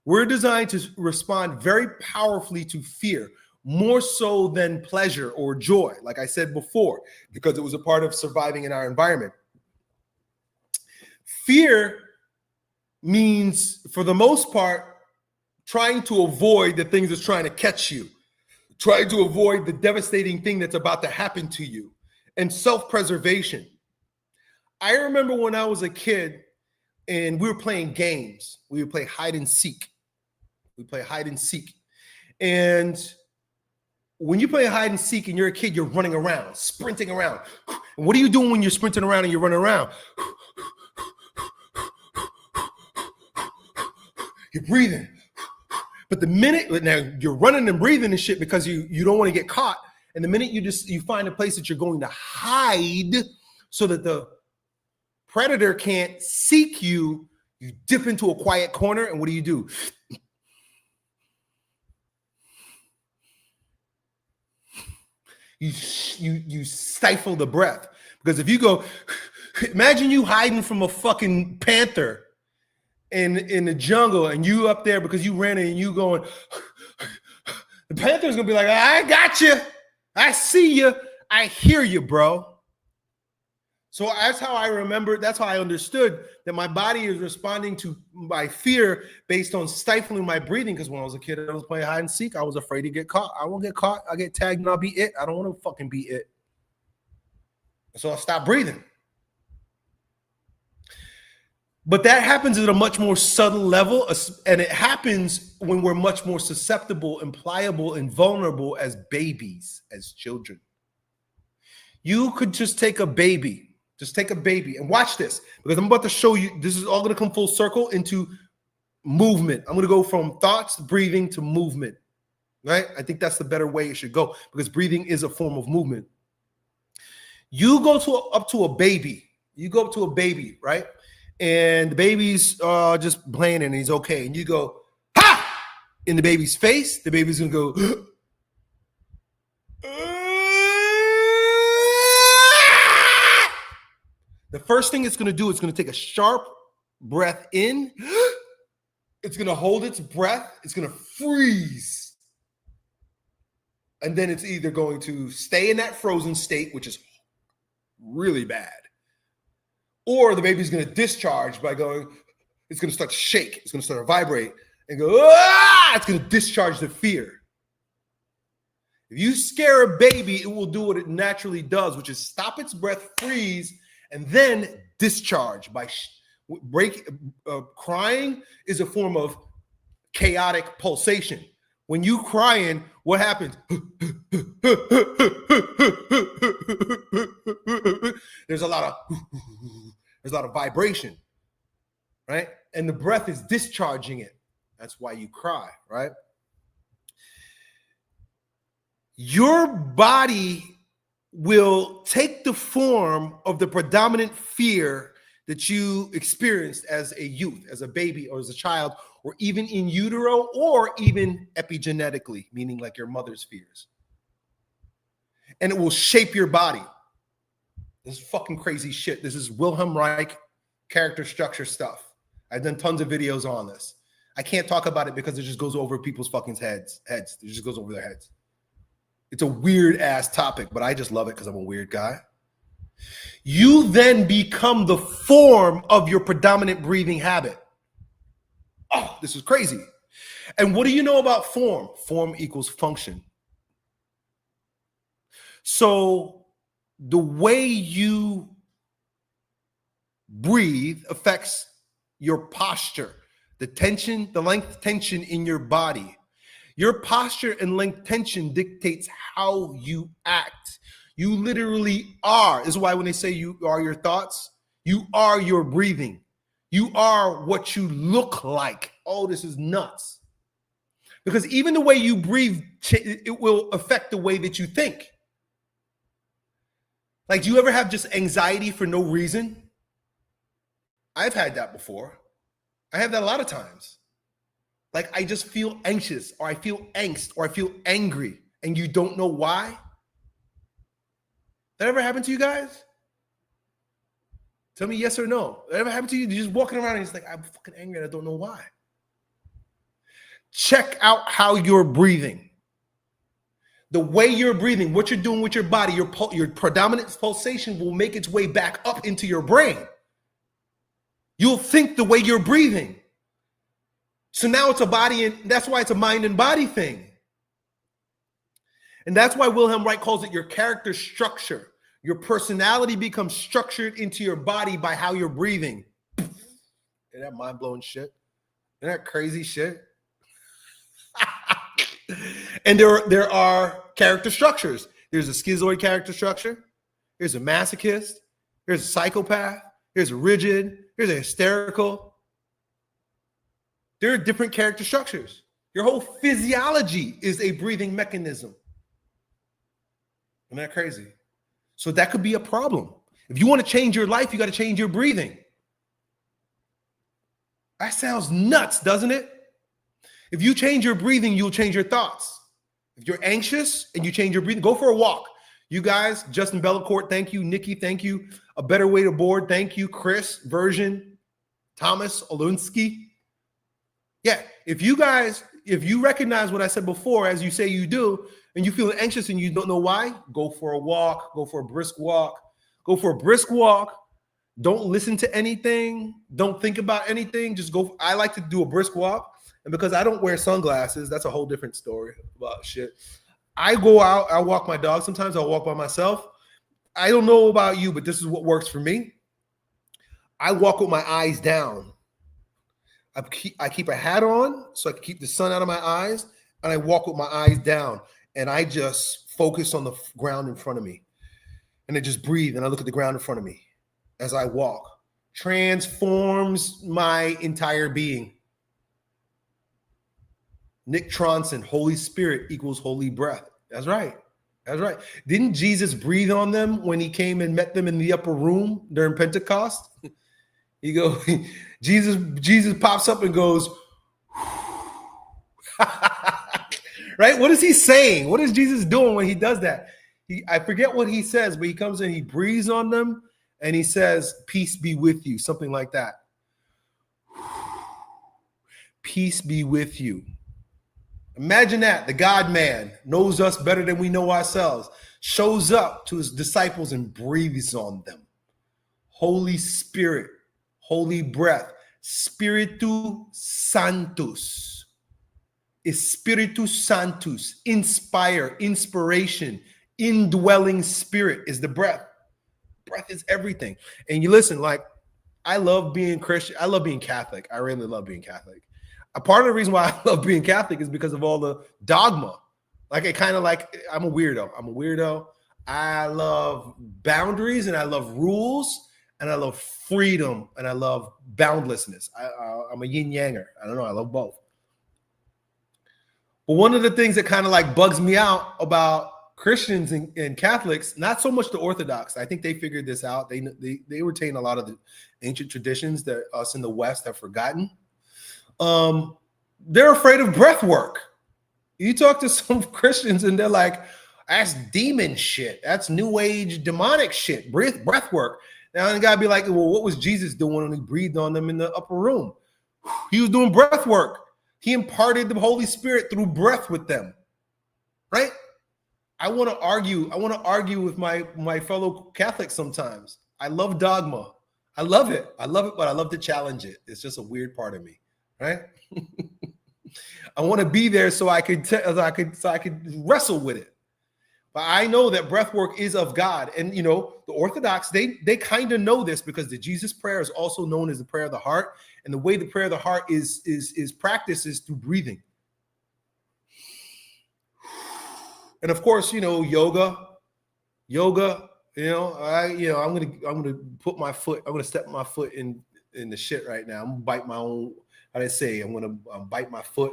We're designed to respond very powerfully to fear, more so than pleasure or joy, like I said before, because it was a part of surviving in our environment. Fear means, for the most part, trying to avoid the things that's trying to catch you, trying to avoid the devastating thing that's about to happen to you, and self-preservation. I remember when I was a kid and we were playing games. We would play hide and seek. We play hide and seek. And when you play hide and seek and you're a kid, you're running around, sprinting around. And what are you doing when you're sprinting around and you're running around? You're breathing. But the minute, now you're running and breathing and shit because you don't want to get caught. And the minute you find a place that you're going to hide so that the predator can't seek you, you dip into a quiet corner, and what do? You stifle the breath. Because if you go, imagine you hiding from a fucking panther in the jungle, and you up there because you ran in and you going, the panther's gonna be like, I got you, I see you, I hear you, bro. So that's how I remember, that's how I understood that my body is responding to my fear based on stifling my breathing. Because when I was a kid and I was playing hide and seek, I was afraid to get caught. I won't get caught, I get tagged and I'll be it. I don't want to fucking be it. So I stopped breathing. But that happens at a much more subtle level, and it happens when we're much more susceptible and pliable and vulnerable as babies, as children. You could just take a baby, and watch this, because I'm about to show you, this is all going to come full circle into movement. I'm going to go from thoughts, breathing to movement. right? I think that's the better way it should go because breathing is a form of movement. You go up to a baby. You go up to a baby, right? And the baby's just playing and he's okay. And you go, ha! In the baby's face. The baby's going to go, the first thing it's going to do is going to take a sharp breath in. It's going to hold its breath. It's going to freeze. And then it's either going to stay in that frozen state, which is really bad, or the baby's going to discharge by going, it's going to start to shake. It's going to start to vibrate and go, ah! It's going to discharge the fear. If you scare a baby, it will do what it naturally does, which is stop its breath, freeze, and then discharge by crying is a form of chaotic pulsation. When you crying, what happens? There's a lot of vibration, right? And the breath is discharging it. That's why you cry, right? Your body will take the form of the predominant fear that you experienced as a youth, as a baby, or as a child, or even in utero, or even epigenetically, meaning like your mother's fears. And it will shape your body. This is fucking crazy shit. This is Wilhelm Reich character structure stuff. I've done tons of videos on this. I can't talk about it because it just goes over people's fucking heads. It just goes over their heads. It's a weird ass topic, but I just love it because I'm a weird guy. You then become the form of your predominant breathing habit. Oh, this is crazy. And what do you know about form? Form equals function. So the way you breathe affects your posture, the tension, the length tension in your body. Your posture and length tension dictates how you act. You literally are. This is why when they say you are your thoughts, you are your breathing. You are what you look like. Oh, this is nuts. Because even the way you breathe, it will affect the way that you think. Like, do you ever have just anxiety for no reason? I've had that before. I have that a lot of times. Like, I just feel anxious, or I feel angst, or I feel angry, and you don't know why. That ever happened to you guys? Tell me yes or no. That ever happened to you? You're just walking around and it's like, I'm fucking angry and I don't know why. Check out how you're breathing. The way you're breathing, what you're doing with your body, your predominant pulsation will make its way back up into your brain. You'll think the way you're breathing. So now it's a body, and that's why it's a mind and body thing. And that's why Wilhelm Reich calls it your character structure. Your personality becomes structured into your body by how you're breathing. Isn't that mind-blowing shit? Isn't that crazy shit? And there are character structures. There's a schizoid character structure. There's a masochist. There's a psychopath. There's a rigid. There's a hysterical. There are different character structures. Your whole physiology is a breathing mechanism. Isn't that crazy? So that could be a problem. If you want to change your life, you got to change your breathing. That sounds nuts, doesn't it? If you change your breathing, you'll change your thoughts. If you're anxious and you change your breathing, go for a walk. You guys, Justin Bellacourt, thank you. Nikki, thank you. A Better Way to Board, thank you. Chris, Version, Thomas, Olunsky. Yeah, if you recognize what I said before, as you say you do, and you feel anxious and you don't know why, go for a walk, go for a brisk walk. Go for a brisk walk. Don't listen to anything. Don't think about anything. Just go. I like to do a brisk walk. And because I don't wear sunglasses, that's a whole different story about shit. I go out, I walk my dog. Sometimes I'll walk by myself. I don't know about you, but this is what works for me. I walk with my eyes down. I keep a hat on so I can keep the sun out of my eyes, and I walk with my eyes down, and I just focus on the ground in front of me, and I just breathe, and I look at the ground in front of me as I walk. Transforms my entire being. Nick Tronson, Holy Spirit equals holy breath. That's right. That's right. Didn't Jesus breathe on them when he came and met them in the upper room during Pentecost? Jesus pops up and goes, right? What is he saying? What is Jesus doing when he does that? I forget what he says, but he comes in, he breathes on them, and he says, peace be with you, something like that. Peace be with you. Imagine that. The God-man knows us better than we know ourselves, shows up to his disciples and breathes on them. Holy Spirit, holy breath, Spiritu Sanctus. Spiritus Sanctus, inspire, inspiration, indwelling spirit is the breath. Breath is everything. And you listen, like, I love being Christian. I love being Catholic. I really love being Catholic. A part of the reason why I love being Catholic is because of all the dogma. Like, it kind of like, I'm a weirdo. I love boundaries and I love rules and I love freedom and I love boundlessness. I'm a yin-yanger. I don't know. I love both. But one of the things that kind of like bugs me out about Christians and Catholics, not so much the Orthodox. I think they figured this out. They retain a lot of the ancient traditions that us in the West have forgotten. They're afraid of breath work. You talk to some Christians and they're like, that's demon shit. That's new age demonic shit. Breath work. Now you gotta be like, well, what was Jesus doing when he breathed on them in the upper room? He was doing breath work. He imparted the Holy Spirit through breath with them, right? I want to argue with my fellow Catholics sometimes. I love dogma. I love it, but I love to challenge it. It's just a weird part of me, right? I want to be there so I could wrestle with it. But I know that breath work is of God. And, you know, the Orthodox, they kind of know this because the Jesus prayer is also known as the prayer of the heart. And the way the prayer of the heart is practiced is through breathing. And of course, you know, yoga, I'm gonna put my foot, I'm gonna step my foot in the shit right now. I'm gonna bite my own, how do I say? I'm gonna bite my foot,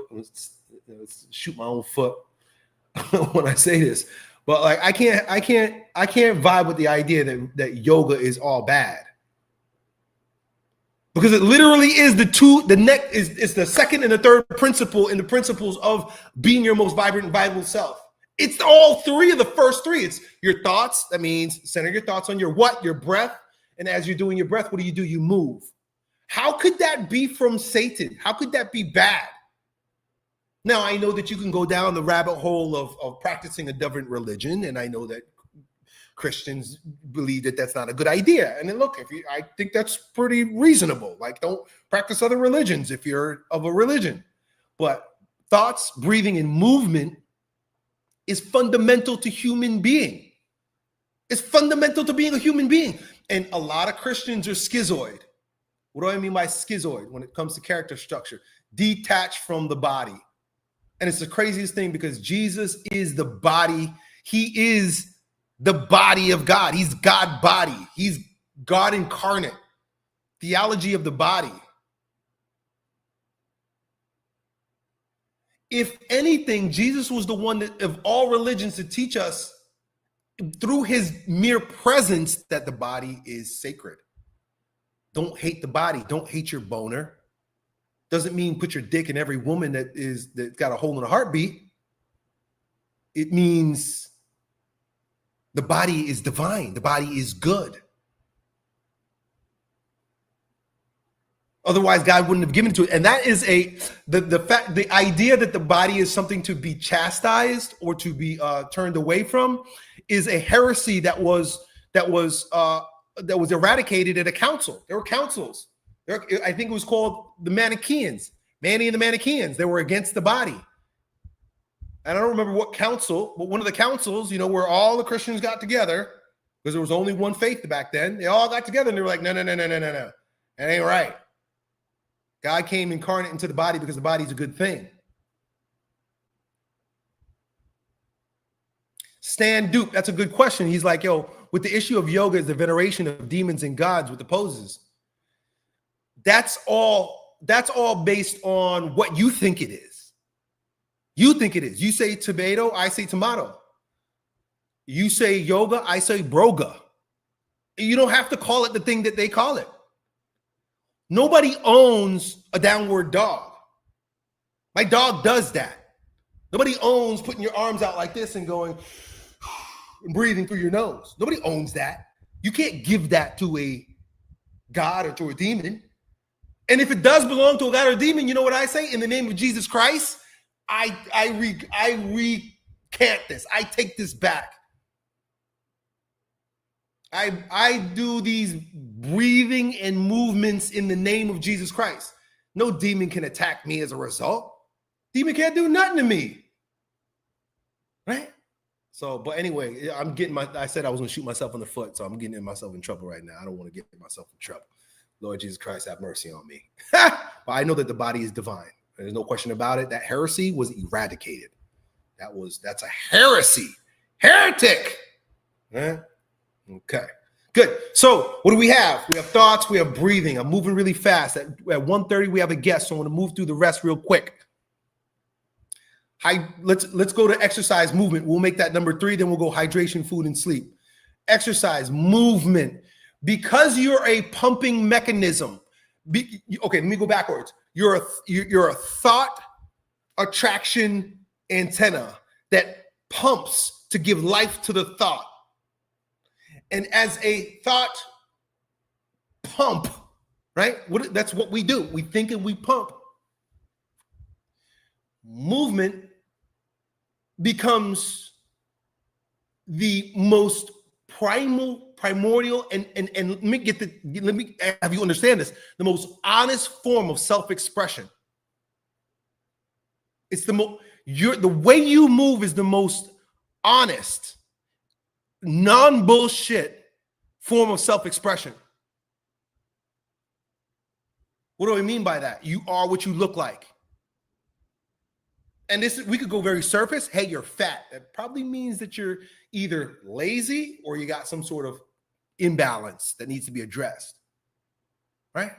shoot my own foot when I say this. But like I can't vibe with the idea that yoga is all bad. Because it literally is it's the second and the third principle in the principles of being your most vibrant and vital self. It's all three of the first three. It's your thoughts. That means center your thoughts on your breath. And as you're doing your breath, what do? You move. How could that be from Satan? How could that be bad? Now, I know that you can go down the rabbit hole of practicing a different religion. And I know that Christians believe that that's not a good idea. And then look, I think that's pretty reasonable. Like, don't practice other religions if you're of a religion. But thoughts, breathing, and movement is fundamental to human being. It's fundamental to being a human being. And a lot of Christians are schizoid. What do I mean by schizoid when it comes to character structure? Detached from the body. And it's the craziest thing because Jesus is the body. He is the body of God. He's God body. He's God incarnate. Theology of the body. If anything, Jesus was the one that, of all religions, to teach us through his mere presence that the body is sacred. Don't hate the body. Don't hate your boner. Doesn't mean put your dick in every woman that got a hole in a heartbeat. It means the body is divine. The body is good. Otherwise, God wouldn't have given it to it. And that is the idea that the body is something to be chastised or to be turned away from is a heresy that was eradicated at a council. There were councils. I think it was called the Manichaeans, Manny and the Manichaeans. They were against the body. And I don't remember what council, but one of the councils, you know, where all the Christians got together, because there was only one faith back then. They all got together and they were like, no. That ain't right. God came incarnate into the body because the body's a good thing. Stan Duke, that's a good question. He's like, yo, with the issue of yoga is the veneration of demons and gods with the poses. That's all based on what you think it is. You think it is. You say tomato, I say tomato. You say yoga, I say broga. You don't have to call it the thing that they call it. Nobody owns a downward dog. My dog does that. Nobody owns putting your arms out like this and going and breathing through your nose. Nobody owns that. You can't give that to a God or to a demon. And if it does belong to a God or a demon, you know what I say? In the name of Jesus Christ, I recant this. I take this back. I do these breathing and movements in the name of Jesus Christ. No demon can attack me as a result. Demon can't do nothing to me. Right? So, but anyway, I said I was going to shoot myself in the foot, so I'm getting myself in trouble right now. I don't want to get myself in trouble. Lord Jesus Christ, have mercy on me. But I know that the body is divine. There's no question about it. That heresy was eradicated. That's a heresy. Heretic. Right? Okay, good. So what do we have? We have thoughts. We have breathing. I'm moving really fast. At 1:30, we have a guest, so I'm going to move through the rest real quick. Let's go to exercise movement. We'll make that number 3. Then we'll go hydration, food, and sleep. Exercise movement. Because you're a pumping mechanism. Okay, let me go backwards. You're a thought attraction antenna that pumps to give life to the thought. And as a thought pump, right? That's what we do. We think and we pump. Movement becomes the most primordial, and let me have you understand this, the most honest form of self-expression. It's the way you move is the most honest, non-bullshit form of self-expression. What do I mean by that? You are what you look like. And we could go very surface. Hey, you're fat. That probably means that you're either lazy or you got some sort of imbalance that needs to be addressed. Right?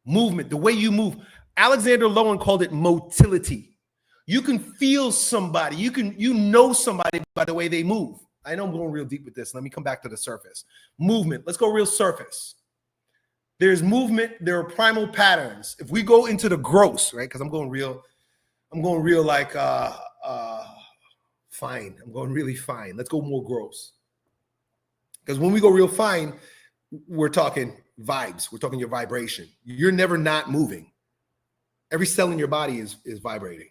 Movement, the way you move. Alexander Lowen called it motility. You can feel somebody. You know somebody by the way they move. I know I'm going real deep with this. Let me come back to the surface. Movement. Let's go real surface. There's movement. There are primal patterns. If we go into the gross, right? Because I'm going real like fine. I'm going really fine. Let's go more gross. Because when we go real fine, we're talking vibes. We're talking your vibration. You're never not moving. Every cell in your body is vibrating.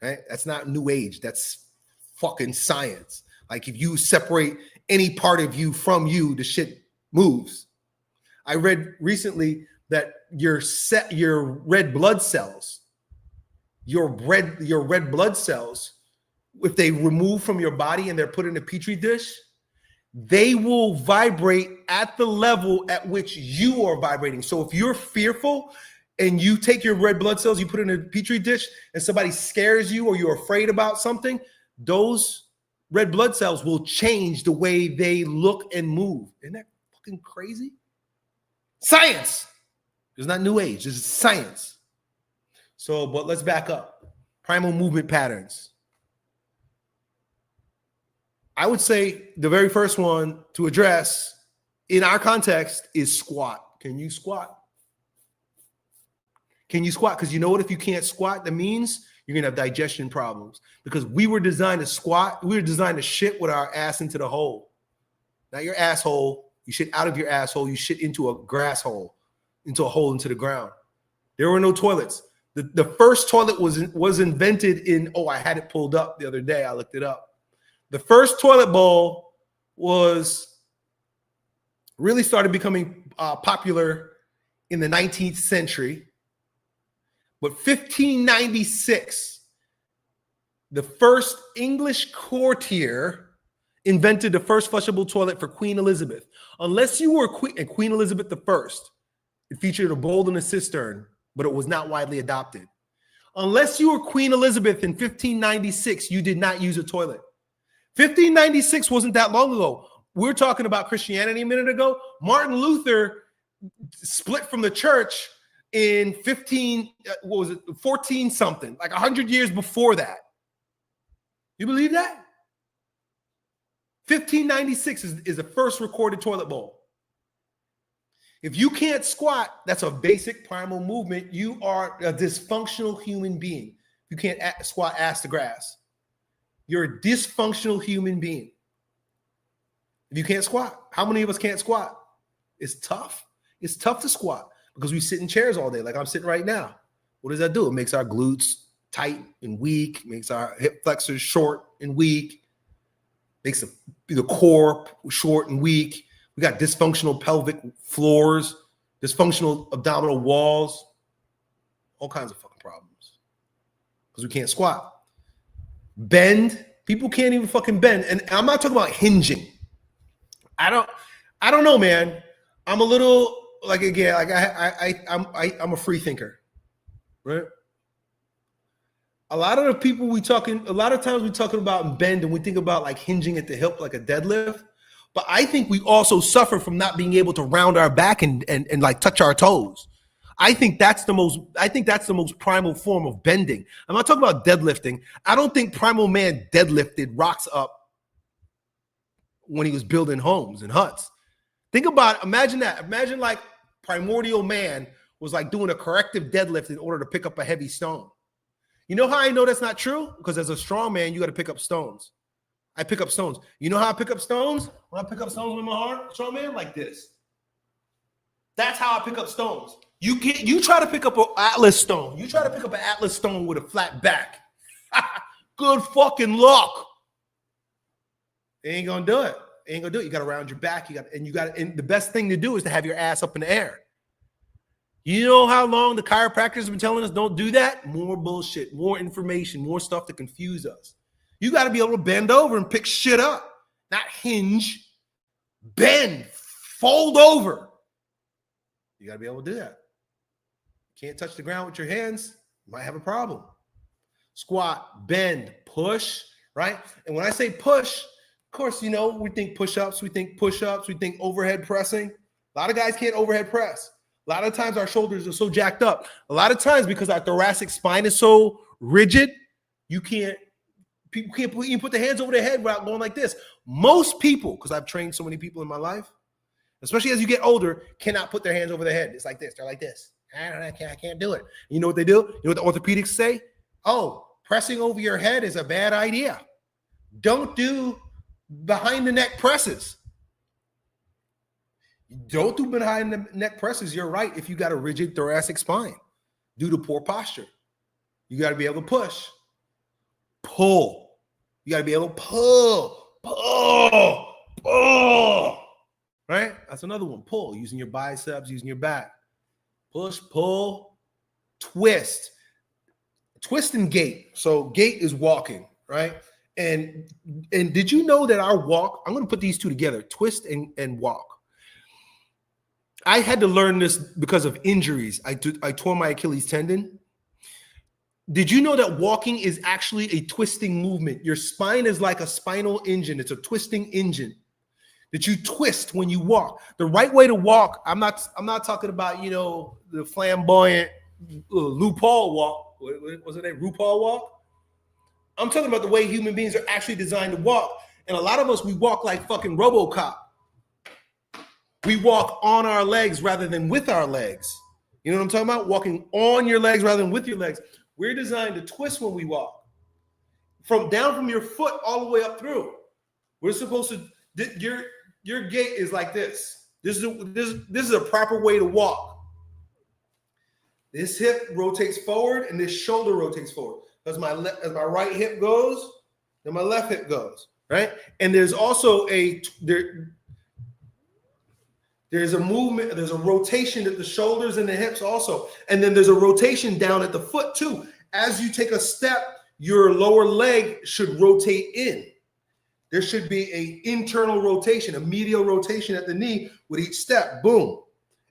Right? That's not new age. That's fucking science. Like if you separate any part of you from you, the shit moves. I read recently that your red blood cells, if they remove from your body and they're put in a petri dish, they will vibrate at the level at which you are vibrating. So if you're fearful and you take your red blood cells, you put it in a petri dish, and somebody scares you or you're afraid about something, those red blood cells will change the way they look and move. Isn't that fucking crazy? Science. It's not new age. This is science. So, but let's back up. Primal movement patterns. I would say the very first one to address in our context is squat. Can you squat? Can you squat? Because you know what? If you can't squat, that means you're going to have digestion problems. Because we were designed to squat. We were designed to shit with our ass into the hole. Not your asshole. You shit out of your asshole. You shit into a grass hole, into a hole into the ground. There were no toilets. The first toilet was invented in, I had it pulled up the other day. I looked it up. The first toilet bowl really started becoming popular in the 19th century. But 1596, the first English courtier invented the first flushable toilet for Queen Elizabeth. Unless you were Queen Elizabeth I, it featured a bowl and a cistern, but it was not widely adopted. Unless you were Queen Elizabeth in 1596, you did not use a toilet. 1596 wasn't that long ago. We were talking about Christianity a minute ago. Martin Luther split from the church in 14 something, like 100 years before that. You believe that? 1596 is the first recorded toilet bowl. If you can't squat, that's a basic primal movement. You are a dysfunctional human being. You can't squat ass to grass. You're a dysfunctional human being. If you can't squat, how many of us can't squat? It's tough. It's tough to squat because we sit in chairs all day, like I'm sitting right now. What does that do? It makes our glutes tight and weak, makes our hip flexors short and weak, makes the core short and weak. We got dysfunctional pelvic floors, dysfunctional abdominal walls, all kinds of fucking problems because we can't squat. Bend. People can't even fucking bend. And I'm not talking about hinging. I don't know, man. I'm a little like, again, like I'm a free thinker, right? A lot of the people a lot of times we talking about bend and we think about like hinging at the hip, like a deadlift. But I think we also suffer from not being able to round our back and like touch our toes. I think that's the most primal form of bending. I'm not talking about deadlifting. I don't think primal man deadlifted rocks up when he was building homes and huts. Think about it. Imagine that. Imagine like primordial man was like doing a corrective deadlift in order to pick up a heavy stone. You know how I know that's not true? Because as a strong man, you got to pick up stones. I pick up stones. You know how I pick up stones? When I pick up stones with my heart, strong man, like this. That's how I pick up stones. You try to pick up an Atlas stone. You try to pick up an Atlas stone with a flat back. Good fucking luck. It ain't gonna do it. It ain't gonna do it. You gotta round your back. And the best thing to do is to have your ass up in the air. You know how long the chiropractors have been telling us don't do that? More bullshit, more information, more stuff to confuse us. You got to be able to bend over and pick shit up, not hinge, bend, fold over. You got to be able to do that. Can't touch the ground with your hands, you might have a problem. Squat, bend, push, right? And when I say push, of course, you know, we think push-ups, we think push-ups, we think overhead pressing. A lot of guys can't overhead press. A lot of times our shoulders are so jacked up. A lot of times because our thoracic spine is so rigid, people can't even put their hands over their head without going like this. Most people, because I've trained so many people in my life, especially as you get older, cannot put their hands over their head. It's like this. They're like this. I can't do it. You know what they do? You know what the orthopedics say? Oh, pressing over your head is a bad idea. Don't do behind the neck presses. Don't do behind the neck presses. You're right. If you got a rigid thoracic spine due to poor posture, you got to be able to push, pull. You got to be able to pull. Right? That's another one. Pull, using your biceps, using your back. Push, pull, twist. Twist and gait. So gait is walking, right? And did you know that our walk, I'm going to put these two together, twist and walk. I had to learn this because of injuries. I tore my Achilles tendon. Did you know that walking is actually a twisting movement? Your spine is like a spinal engine. It's a twisting engine that you twist when you walk. The right way to walk, I'm not talking about, you know, the flamboyant Lou Paul walk. What was it name? RuPaul walk? I'm talking about the way human beings are actually designed to walk. And a lot of us, we walk like fucking RoboCop. We walk on our legs rather than with our legs. You know what I'm talking about? Walking on your legs rather than with your legs. We're designed to twist when we walk. Down from your foot all the way up through. We're supposed to, your gait is like this. This is a proper way to walk. This hip rotates forward and this shoulder rotates forward. As my right hip goes, then my left hip goes, right? And there's also there's a movement, there's a rotation at the shoulders and the hips also. And then there's a rotation down at the foot too. As you take a step, your lower leg should rotate in. There should be an internal rotation, a medial rotation at the knee with each step, boom.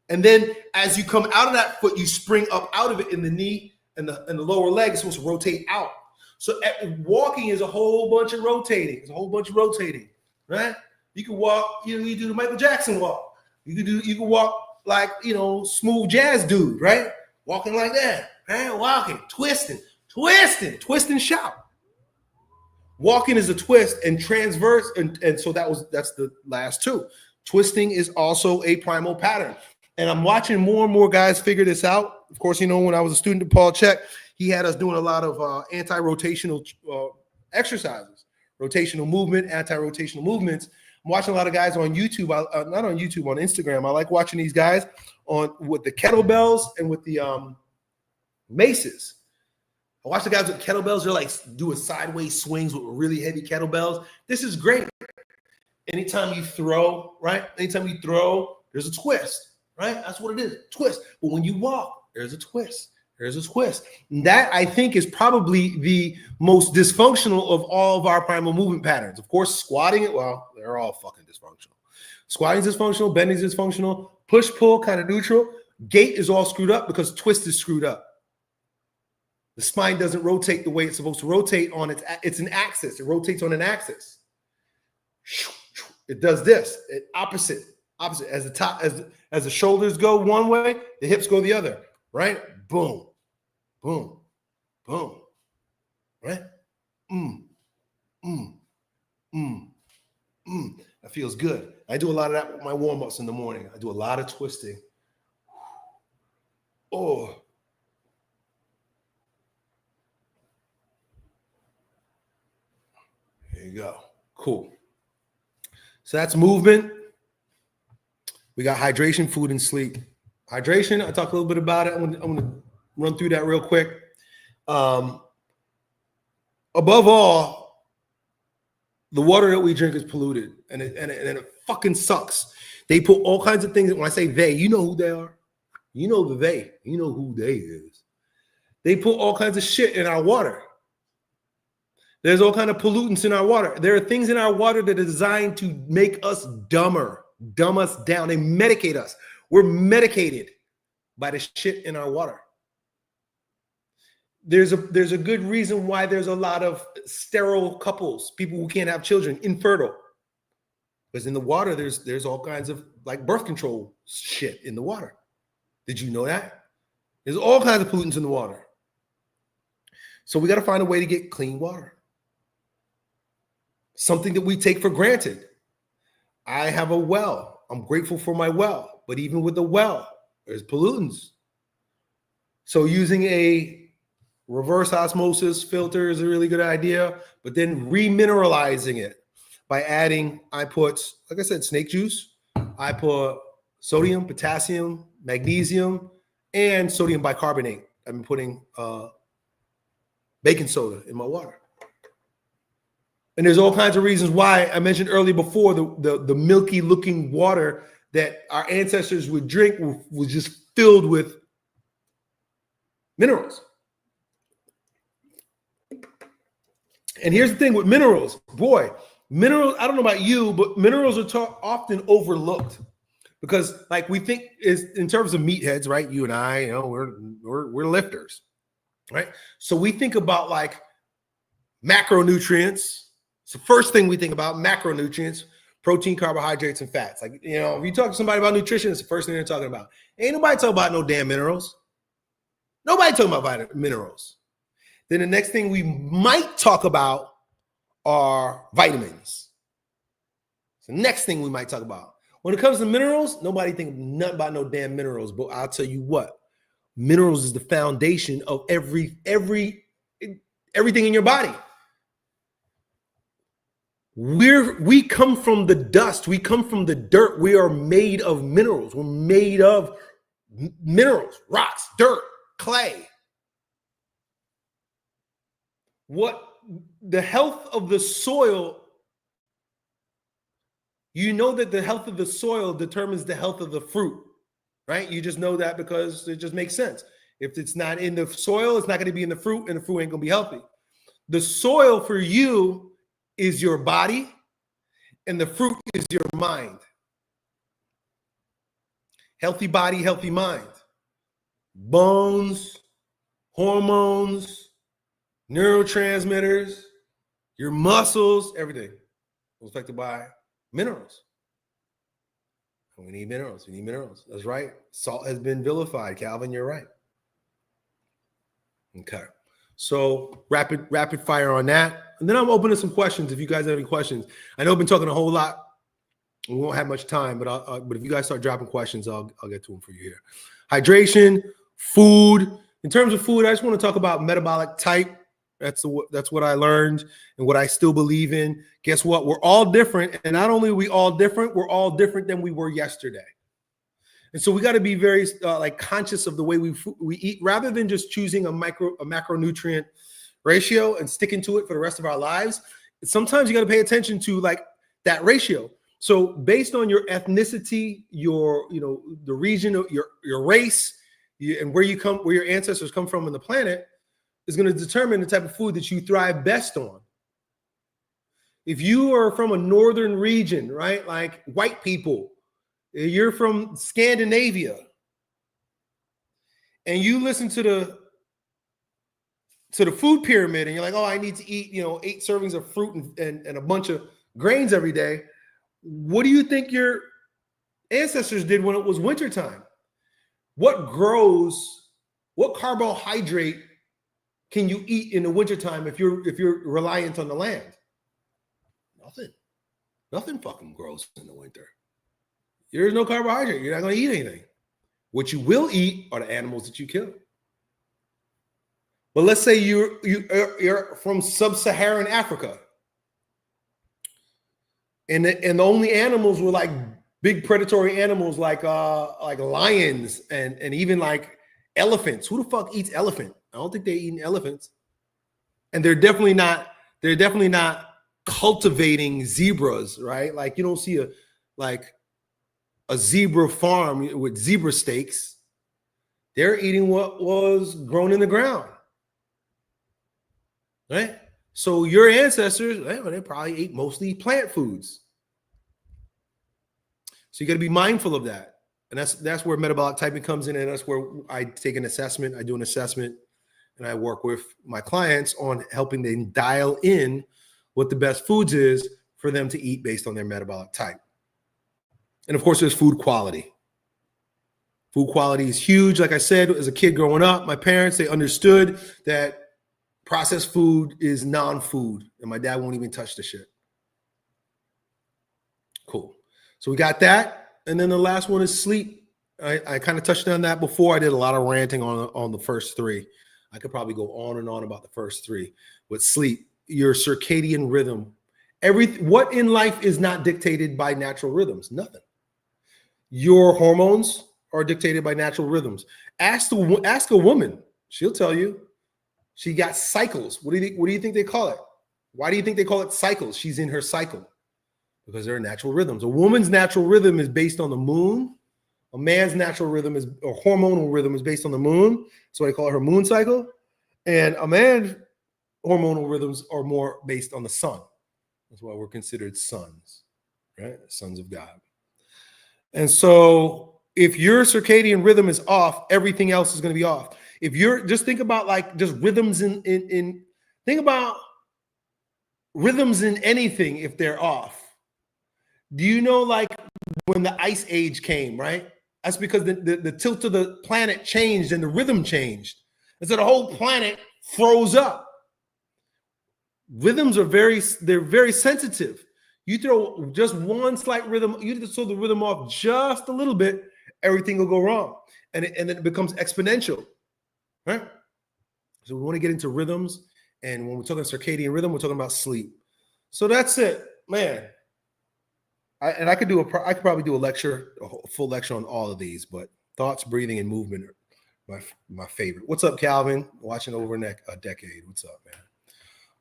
And then as you come out of that foot, you spring up out of it in the knee and the lower leg is supposed to rotate out. So walking is a whole bunch of rotating. It's a whole bunch of rotating, right? You can walk, you do the Michael Jackson walk. You can walk like, you know, smooth jazz dude, right? Walking like that, right? Walking, twisting, shout. Walking is a twist, and transverse, and so that's the last two. Twisting is also a primal pattern. And I'm watching more and more guys figure this out. Of course, when I was a student of Paul Chek, he had us doing a lot of anti-rotational exercises, rotational movement, anti-rotational movements. I'm watching a lot of guys on YouTube, not on YouTube, on Instagram. I like watching these guys with the kettlebells and with the maces. I watch the guys with kettlebells. They're like doing sideways swings with really heavy kettlebells. This is great. Anytime you throw, right? Anytime you throw, there's a twist, right? That's what it is, twist. But when you walk, there's a twist. There's a twist. And that, I think, is probably the most dysfunctional of all of our primal movement patterns. Of course, squatting, well, they're all fucking dysfunctional. Squatting is dysfunctional, bending is dysfunctional, push-pull, kind of neutral. Gait is all screwed up because twist is screwed up. The spine doesn't rotate the way it's supposed to rotate on it's an axis. It rotates on an axis. It does this. Opposite. As the top, as the shoulders go one way, the hips go the other. Right? Boom, boom, boom. Right? That feels good. I do a lot of that with my warm-ups in the morning. I do a lot of twisting. Oh. There you go. Cool. So that's movement. We got hydration, food, and sleep. Hydration, I talked a little bit about it. I'm going to run through that real quick. Above all, the water that we drink is polluted, and it fucking sucks. They put all kinds of things. When I say they, you know who they are. You know the they. You know who they is. They put all kinds of shit in our water. There's all kinds of pollutants in our water. There are things in our water that are designed to make us dumber, dumb us down. They medicate us. We're medicated by the shit in our water. There's a good reason why there's a lot of sterile couples, people who can't have children, infertile. Because in the water, there's all kinds of like birth control shit in the water. Did you know that? There's all kinds of pollutants in the water. So we got to find a way to get clean water. Something that we take for granted. I have a well. I'm grateful for my well. But even with the well, there's pollutants. So using a reverse osmosis filter is a really good idea. But then remineralizing it by adding, I put, like I said, snake juice. I put sodium, potassium, magnesium, and sodium bicarbonate. I've been putting baking soda in my water. And there's all kinds of reasons why. I mentioned earlier before the milky looking water that our ancestors would drink was just filled with minerals. And here's the thing with minerals, boy, minerals, I don't know about you, but minerals are often overlooked because like we think is in terms of meatheads, right? You and I, we're lifters, right? So we think about like macronutrients. It's the first thing we think about, macronutrients, protein, carbohydrates, and fats. Like, if you talk to somebody about nutrition, it's the first thing they're talking about. Ain't nobody talking about no damn minerals. Nobody talking about minerals. Then the next thing we might talk about are vitamins. It's the next thing we might talk about. When it comes to minerals, nobody think nothing about no damn minerals. But I'll tell you what, minerals is the foundation of everything in your body. We come from the dust. We come from the dirt. We are made of minerals. We're made of minerals, rocks, dirt, clay. What the health of the soil, you know that the health of the soil determines the health of the fruit, right? You just know that because it just makes sense. If it's not in the soil, it's not going to be in the fruit, and the fruit ain't going to be healthy. The soil for you is your body, and the fruit is your mind. Healthy body, healthy mind. Bones, hormones, neurotransmitters, your muscles, everything is affected by minerals. And we need minerals. We need minerals. That's right. Salt has been vilified. Calvin, you're right. Okay. So rapid fire on that. And then I'm open to some questions if you guys have any questions. I know I've been talking a whole lot. We won't have much time, but if you guys start dropping questions, I'll get to them for you here. Hydration, food. In terms of food, I just want to talk about metabolic type. That's what I learned and what I still believe in. Guess what? We're all different, and not only are we all different, we're all different than we were yesterday. And so we got to be very conscious of the way we eat, rather than just choosing a macronutrient ratio and sticking to it for the rest of our lives. Sometimes you got to pay attention to like that ratio. So based on your ethnicity, the region, your race, and where your ancestors come from on the planet is going to determine the type of food that you thrive best on. If you are from a northern region, right, like white people, you're from Scandinavia, and you listen to the food pyramid, and you're like, oh, I need to eat 8 servings of fruit and a bunch of grains every day. What do you think your ancestors did when it was wintertime? What grows? What carbohydrate can you eat in the wintertime if you're reliant on the land? Nothing fucking grows in the winter. There's no carbohydrate. You're not going to eat anything. What you will eat are the animals that you kill. But let's say you're from sub-Saharan Africa, and the only animals were like big predatory animals like lions and even like elephants. Who the fuck eats elephant? I don't think they're eating elephants. And they're definitely not cultivating zebras, right? Like you don't see a zebra farm with zebra steaks. They're eating what was grown in the ground, right? So your ancestors, they probably ate mostly plant foods. So you got to be mindful of that. And that's where metabolic typing comes in. And that's where I take an assessment. I do an assessment and I work with my clients on helping them dial in what the best foods is for them to eat based on their metabolic type. And of course, there's food quality. Food quality is huge. Like I said, as a kid growing up, my parents, they understood that processed food is non-food, and my dad won't even touch the shit. Cool. So we got that. And then the last one is sleep. I kind of touched on that before. I did a lot of ranting on the first 3. I could probably go on and on about the first 3. But sleep, your circadian rhythm, what in life is not dictated by natural rhythms? Nothing. Your hormones are dictated by natural rhythms. Ask a woman. She'll tell you. She got cycles. What do you think they call it? Why do you think they call it cycles? She's in her cycle because there are natural rhythms. A woman's natural rhythm is based on the moon. A man's natural rhythm or hormonal rhythm is based on the moon. So they call it her moon cycle. And a man's hormonal rhythms are more based on the sun. That's why we're considered sons, right? Sons of God. And so if your circadian rhythm is off, everything else is going to be off. If you're just think about just rhythms think about rhythms in anything if they're off. Do you know when the ice age came, right? That's because the tilt of the planet changed and the rhythm changed. And so the whole planet froze up. Rhythms are very sensitive. You throw just one slight rhythm, you just throw the rhythm off just a little bit, everything will go wrong. And then it becomes exponential. Right? So we want to get into rhythms. And when we're talking circadian rhythm, we're talking about sleep. So that's it, man. I could probably do a full lecture on all of these, but thoughts, breathing, and movement are my favorite. What's up, Calvin? Watching over a decade. What's up, man?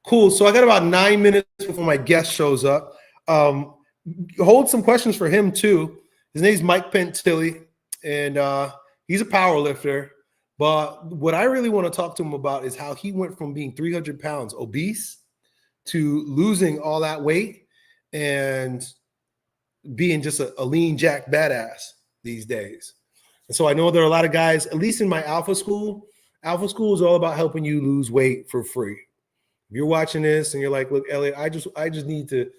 Cool. So I got about 9 minutes before my guest shows up. Hold some questions for him too. His name's Mike Pentilly, and he's a power lifter. But what I really want to talk to him about is how he went from being 300 pounds obese to losing all that weight and being just a lean jack badass these days. And so I know there are a lot of guys, at least in my Alpha School is all about helping you lose weight for free. If you're watching this and you're like, look, Elliot, I just need to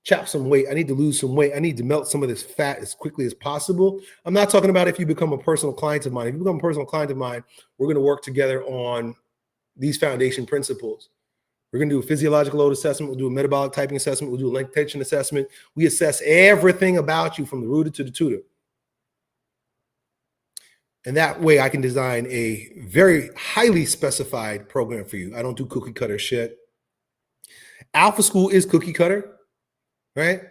chop some weight. I need to lose some weight. I need to melt some of this fat as quickly as possible. I'm not talking about if you become a personal client of mine. If you become a personal client of mine, we're going to work together on these foundation principles. We're going to do a physiological load assessment. We'll do a metabolic typing assessment. We'll do a length tension assessment. We assess everything about you from the rooter to the tutor. And that way I can design a very highly specified program for you. I don't do cookie cutter shit. Alpha School is cookie cutter, right?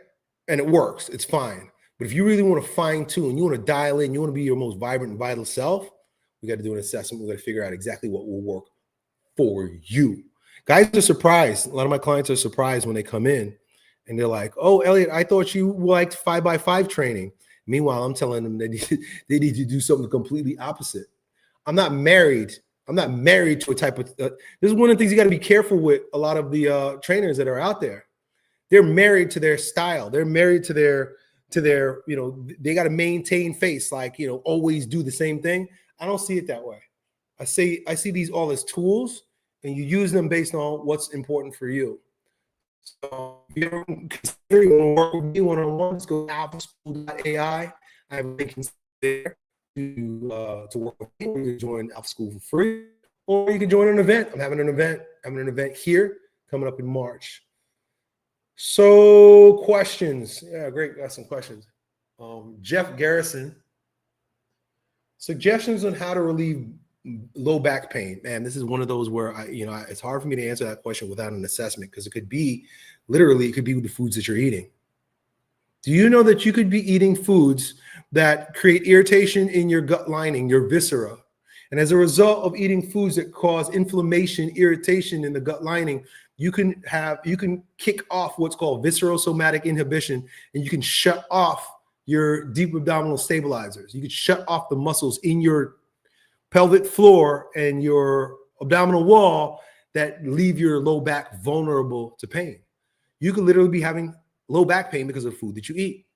And it works. It's fine. But if you really want to fine tune, you want to dial in, you want to be your most vibrant and vital self, we got to do an assessment. We got to figure out exactly what will work for you. Guys are surprised. A lot of my clients are surprised when they come in and they're like, oh, Elliot, I thought you liked 5x5 training. Meanwhile, I'm telling them they need to do something completely opposite. I'm not married. I'm not married to a type of, this is one of the things you got to be careful with a lot of the trainers that are out there. They're married to their style. They're married to their, they got to maintain face, like, always do the same thing. I don't see it that way. I see these all as tools, and you use them based on what's important for you. So if you consider you want to work with me one-on-one, go to alphaschool.ai. I have a link there to work with me. You can join Alpha School for free, or you can join an event. I'm having an event here coming up in March. So questions. Yeah, great. Got some questions. Jeff Garrison. Suggestions on how to relieve low back pain. Man, this is one of those where it's hard for me to answer that question without an assessment, because it could be with the foods that you're eating. Do you know that you could be eating foods that create irritation in your gut lining, your viscera? And as a result of eating foods that cause inflammation, irritation in the gut lining, you can kick off what's called viscerosomatic inhibition, and you can shut off your deep abdominal stabilizers. You can shut off the muscles in your pelvic floor and your abdominal wall that leave your low back vulnerable to pain. You could literally be having low back pain because of the food that you eat.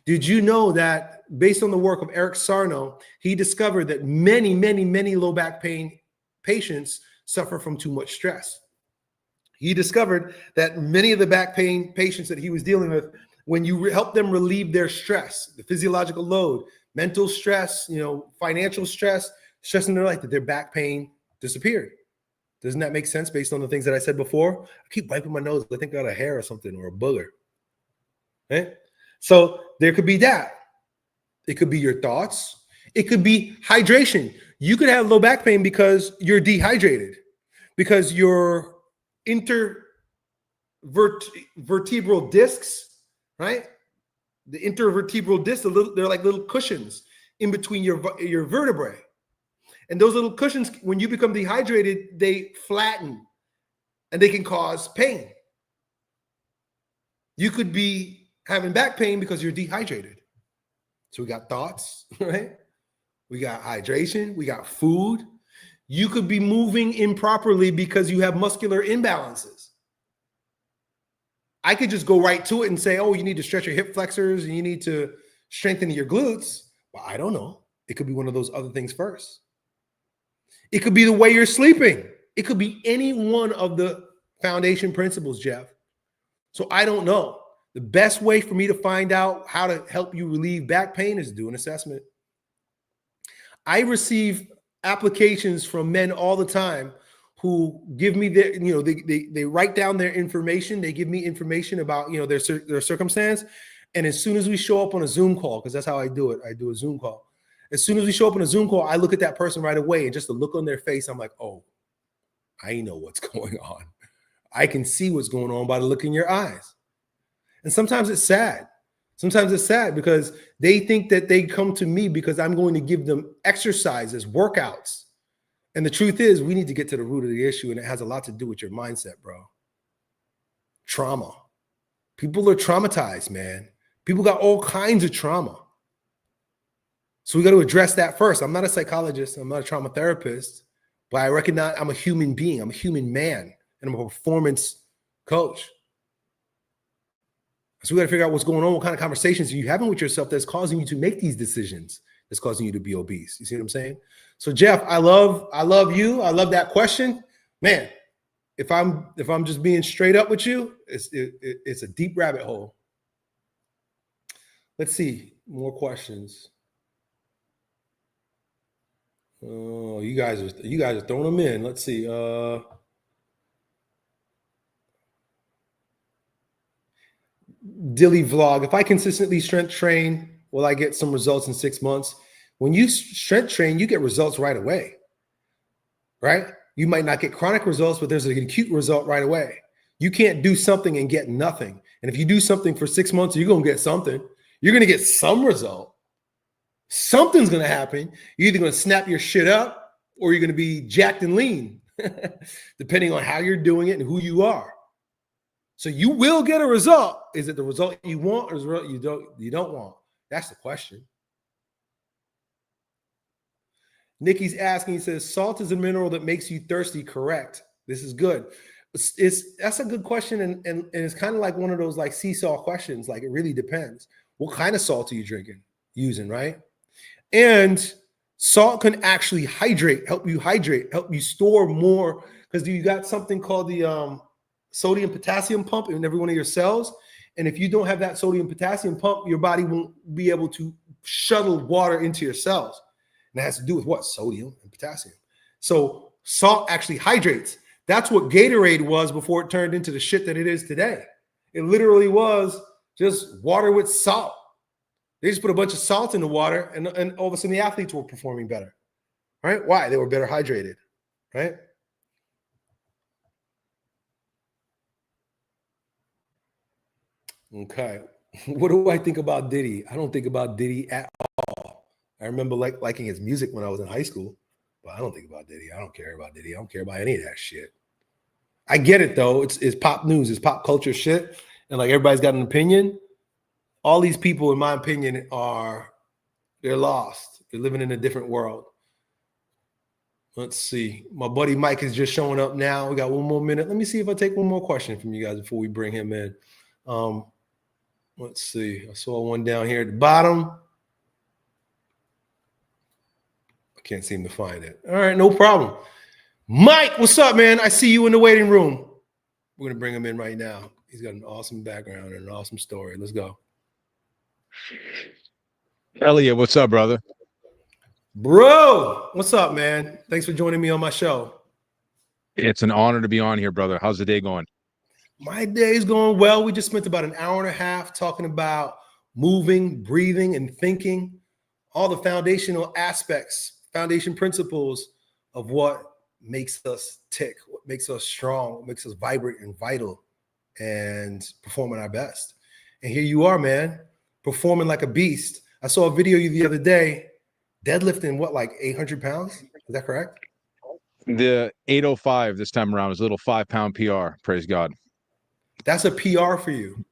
Did you know that based on the work of Eric Sarno, he discovered that many, many, many low back pain patients suffer from too much stress? He discovered that many of the back pain patients that he was dealing with, when you help them relieve their stress, the physiological load, mental stress, financial stress in their life, that their back pain disappeared. Doesn't that make sense based on the things that I said before? I keep wiping my nose. I think I got a hair or something, or a booger. Right? So there could be that. It could be your thoughts. It could be hydration. You could have low back pain because you're dehydrated, because your intervertebral discs, right? The intervertebral discs, they're like little cushions in between your vertebrae. And those little cushions, when you become dehydrated, they flatten and they can cause pain. You could be having back pain because you're dehydrated. So we got thoughts, right? We got hydration, we got food. You could be moving improperly because you have muscular imbalances. I could just go right to it and say, oh, you need to stretch your hip flexors and you need to strengthen your glutes. Well, I don't know. It could be one of those other things first. It could be the way you're sleeping. It could be any one of the foundation principles, Jeff. So I don't know. The best way for me to find out how to help you relieve back pain is to do an assessment. I receive applications from men all the time who give me their, they write down their information. They give me information about, their circumstance. And as soon as we show up on a Zoom call, because that's how I do it, I do a Zoom call. As soon as we show up on a Zoom call, I look at that person right away, and just the look on their face, I'm like, oh, I know what's going on. I can see what's going on by the look in your eyes. And sometimes it's sad. Sometimes it's sad because they think that they come to me because I'm going to give them exercises, workouts. And the truth is, we need to get to the root of the issue, and it has a lot to do with your mindset, bro. Trauma. People are traumatized, man. People got all kinds of trauma. So we got to address that first. I'm not a psychologist. I'm not a trauma therapist, but I recognize I'm a human being. I'm a human man, and I'm a performance coach. So we got to figure out what's going on. What kind of conversations are you having with yourself that's causing you to make these decisions, that's causing you to be obese? You see what I'm saying? So Jeff, I love you. I love that question, man. If I'm just being straight up with you, it's a deep rabbit hole. Let's see more questions. Oh, you guys are throwing them in. Let's see. Dilly vlog. If I consistently strength train, will I get some results in 6 months? When you strength train, you get results right away, right? You might not get chronic results, but there's an acute result right away. You can't do something and get nothing. And if you do something for 6 months, you're going to get something. You're going to get some result. Something's going to happen. You're either going to snap your shit up or you're going to be jacked and lean, depending on how you're doing it and who you are. So you will get a result. Is it the result you want or the result you don't want? That's the question. Nikki's asking, he says, salt is a mineral that makes you thirsty, correct? This is good. That's a good question, and it's kind of like one of those like seesaw questions. Like it really depends. What kind of salt are you using, right? And salt can actually help you store more, because you got something called the sodium potassium pump in every one of your cells. And if you don't have that sodium potassium pump, your body won't be able to shuttle water into your cells. And it has to do with what? Sodium and potassium. So salt actually hydrates. That's what Gatorade was before it turned into the shit that it is today. It literally was just water with salt. They just put a bunch of salt in the water, and all of a sudden the athletes were performing better, right? Why? They were better hydrated, right? Okay. What do I think about Diddy? I don't think about Diddy at all. I remember liking his music when I was in high school, but I don't think about Diddy. I don't care about Diddy. I don't care about any of that shit. I get it though. It's pop news. It's pop culture shit. And like everybody's got an opinion. All these people, in my opinion, they're lost. They're living in a different world. Let's see. My buddy Mike is just showing up now. We got one more minute. Let me see if I take one more question from you guys before we bring him in. Let's see. I saw one down here at the bottom. I can't seem to find it. All right, no problem. Mike, what's up, man? I see you in the waiting room. We're going to bring him in right now. He's got an awesome background and an awesome story. Let's go. Elliot, what's up, brother? Bro, what's up, man? Thanks for joining me on my show. It's an honor to be on here, brother. How's the day going? My day's going well. We just spent about an hour and a half talking about moving, breathing, and thinking, all the foundational aspects, foundation principles of what makes us tick, what makes us strong, what makes us vibrant and vital and performing our best. And here you are, man, performing like a beast. I saw a video of you the other day, deadlifting what, like 800 pounds? Is that correct? The 805 this time around was a little 5-pound PR. Praise God. That's a PR for you.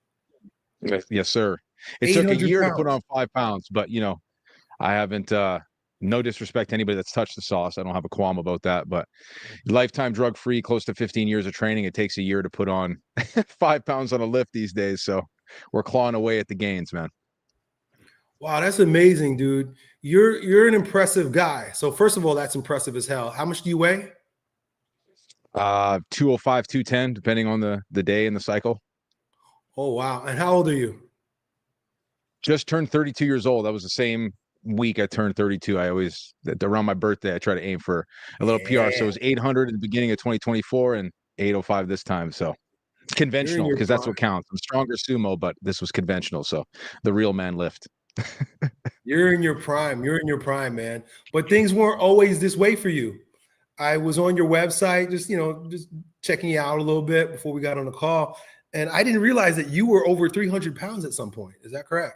Yes, sir. It took a year to put on 5 pounds, but you know, I haven't no disrespect to anybody that's touched the sauce. I don't have a qualm about that, but lifetime drug free, close to 15 years of training. It takes a year to put on 5 pounds on a lift these days. So we're clawing away at the gains, man. Wow, that's amazing, dude. You're an impressive guy. So first of all, that's impressive as hell. How much do you weigh? 205, 210, depending on the day and the cycle. Oh, wow. And how old are you? Just turned 32 years old. That was the same week I turned 32. I always, around my birthday, I try to aim for a little PR. So it was 800 at the beginning of 2024 and 805 this time. So conventional, because that's what counts. I'm stronger sumo, but this was conventional. So the real man lift. You're in your prime. You're in your prime, man. But things weren't always this way for you. I was on your website, just checking you out a little bit before we got on the call. And I didn't realize that you were over 300 pounds at some point. Is that correct?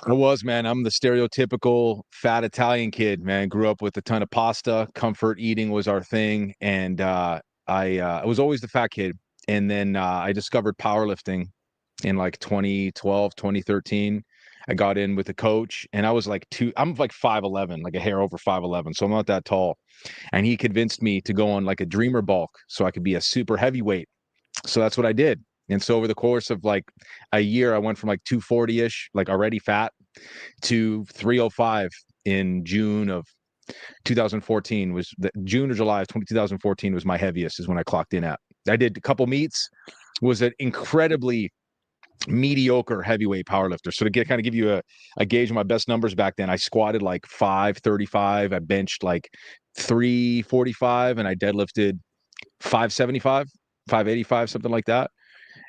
I was, man. I'm the stereotypical fat Italian kid, man. Grew up with a ton of pasta. Comfort eating was our thing. And I was always the fat kid. And then I discovered powerlifting in like 2012, 2013. I got in with a coach and I was like I'm like 5'11", like a hair over 5'11". So I'm not that tall. And he convinced me to go on like a dreamer bulk so I could be a super heavyweight. So that's what I did. And so over the course of like a year, I went from like 240-ish, like already fat, to 305 in June of 2014. Was the June or July of 2014 was my heaviest, is when I clocked in at. I did a couple meets, was an incredibly mediocre heavyweight powerlifter. So to kind of give you a gauge of my best numbers back then, I squatted like 535, I benched like 345, and I deadlifted 575, 585, something like that.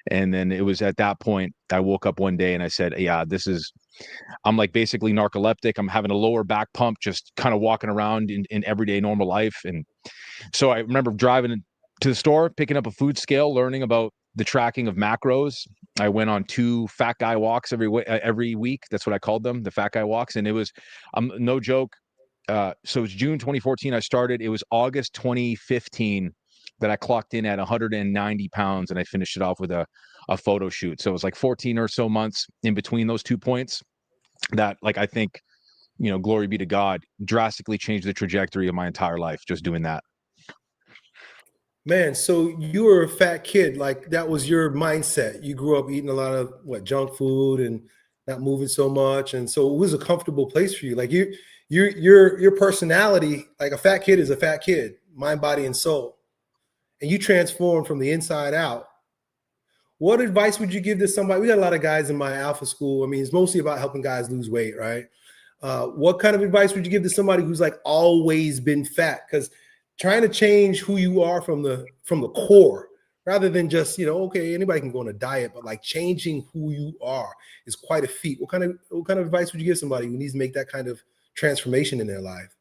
And then it was at that point I woke up one day and I said, yeah, I'm like basically narcoleptic. I'm having a lower back pump, just kind of walking around in everyday normal life. And so I remember driving to the store, picking up a food scale, learning about the tracking of macros. I went on 2 fat guy walks every week. That's what I called them, the fat guy walks. And it was no joke. So it was June 2014 I started. It was August 2015 that I clocked in at 190 pounds, and I finished it off with a photo shoot. So it was like 14 or so months in between those 2 points that, like, I think, glory be to God, drastically changed the trajectory of my entire life just doing that. Man, so you were a fat kid, like that was your mindset. You grew up eating a lot of junk food and not moving so much, and so it was a comfortable place for you. Like your personality, like a fat kid is a fat kid, mind, body, and soul, and you transformed from the inside out. What advice would you give to somebody? We got a lot of guys in my alpha school. I mean, it's mostly about helping guys lose weight, right? What kind of advice would you give to somebody who's like always been fat? Because trying to change who you are from the core, rather than just, okay, anybody can go on a diet, but like changing who you are is quite a feat. What kind of advice would you give somebody who needs to make that kind of transformation in their life?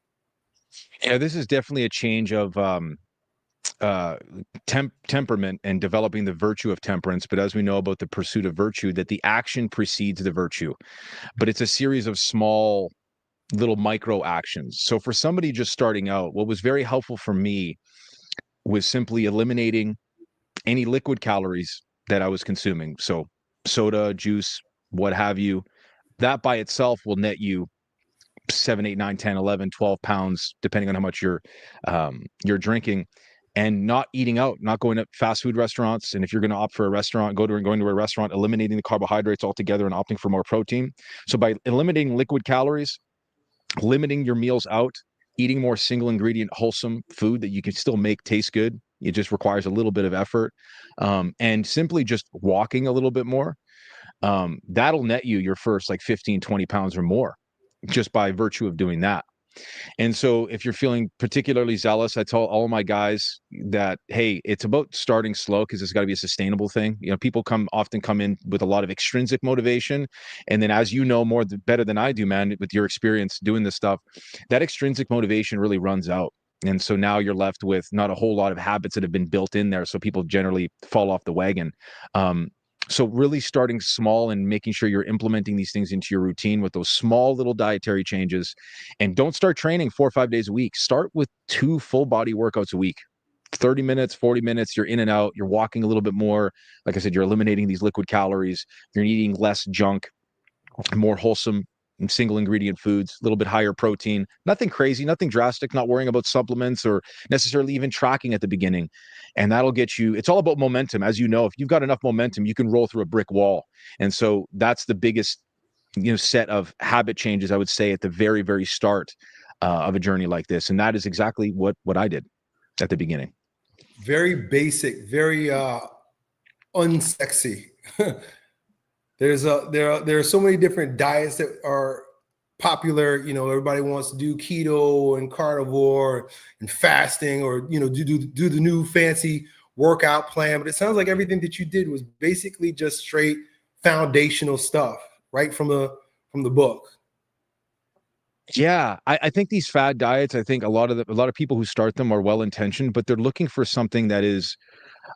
Yeah, this is definitely a change of temperament and developing the virtue of temperance. But as we know about the pursuit of virtue, that the action precedes the virtue, but it's a series of small little micro actions. So for somebody just starting out, what was very helpful for me was simply eliminating any liquid calories that I was consuming. So soda, juice, what have you. That by itself will net you 7, 8, 9, 10, 11, 12 pounds, depending on how much you're drinking. And not eating out, not going to fast food restaurants. And if you're going to opt for a restaurant, going to a restaurant, eliminating the carbohydrates altogether and opting for more protein. So by eliminating liquid calories, limiting your meals out, eating more single ingredient, wholesome food that you can still make taste good. It just requires a little bit of effort. And simply just walking a little bit more. That'll net you your first like 15, 20 pounds or more just by virtue of doing that. And so if you're feeling particularly zealous, I tell all of my guys that, hey, it's about starting slow because it's got to be a sustainable thing. People often come in with a lot of extrinsic motivation. And then, as you know better than I do, man, with your experience doing this stuff, that extrinsic motivation really runs out. And so now you're left with not a whole lot of habits that have been built in there. So people generally fall off the wagon. So really starting small and making sure you're implementing these things into your routine with those small little dietary changes. And don't start training 4 or 5 days a week. Start with 2 full body workouts a week. 30 minutes, 40 minutes, you're in and out, you're walking a little bit more. Like I said, you're eliminating these liquid calories, you're eating less junk, more wholesome and single ingredient foods, a little bit higher protein, nothing crazy, nothing drastic, not worrying about supplements or necessarily even tracking at the beginning. And that'll get you, it's all about momentum. As you know, if you've got enough momentum, you can roll through a brick wall. And so that's the biggest, set of habit changes, I would say, at the very, very start of a journey like this. And that is exactly what I did at the beginning. Very basic, very unsexy. There are so many different diets that are popular. Everybody wants to do keto and carnivore and fasting, or do the new fancy workout plan. But it sounds like everything that you did was basically just straight foundational stuff, right from the book. Yeah, I think these fad diets, I think a lot of people who start them are well intentioned, but they're looking for something that is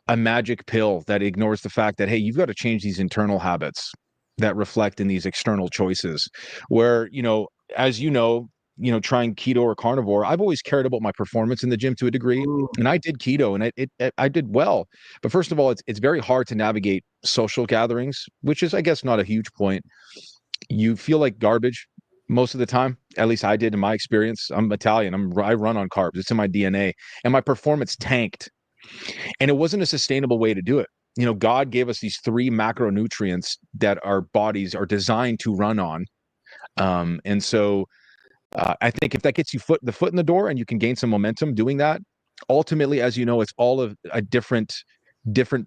a magic pill that ignores the fact that, hey, you've got to change these internal habits that reflect in these external choices. Where, as trying keto or carnivore, I've always cared about my performance in the gym to a degree, and I did keto and I did well. But first of all, it's very hard to navigate social gatherings, which is, I guess, not a huge point. You feel like garbage most of the time. At least I did in my experience. I'm Italian. I run on carbs. It's in my DNA, and my performance tanked. And it wasn't a sustainable way to do it. God gave us these 3 macronutrients that our bodies are designed to run on. And so I think if that gets you the foot in the door and you can gain some momentum doing that, ultimately, as you know, it's all of a different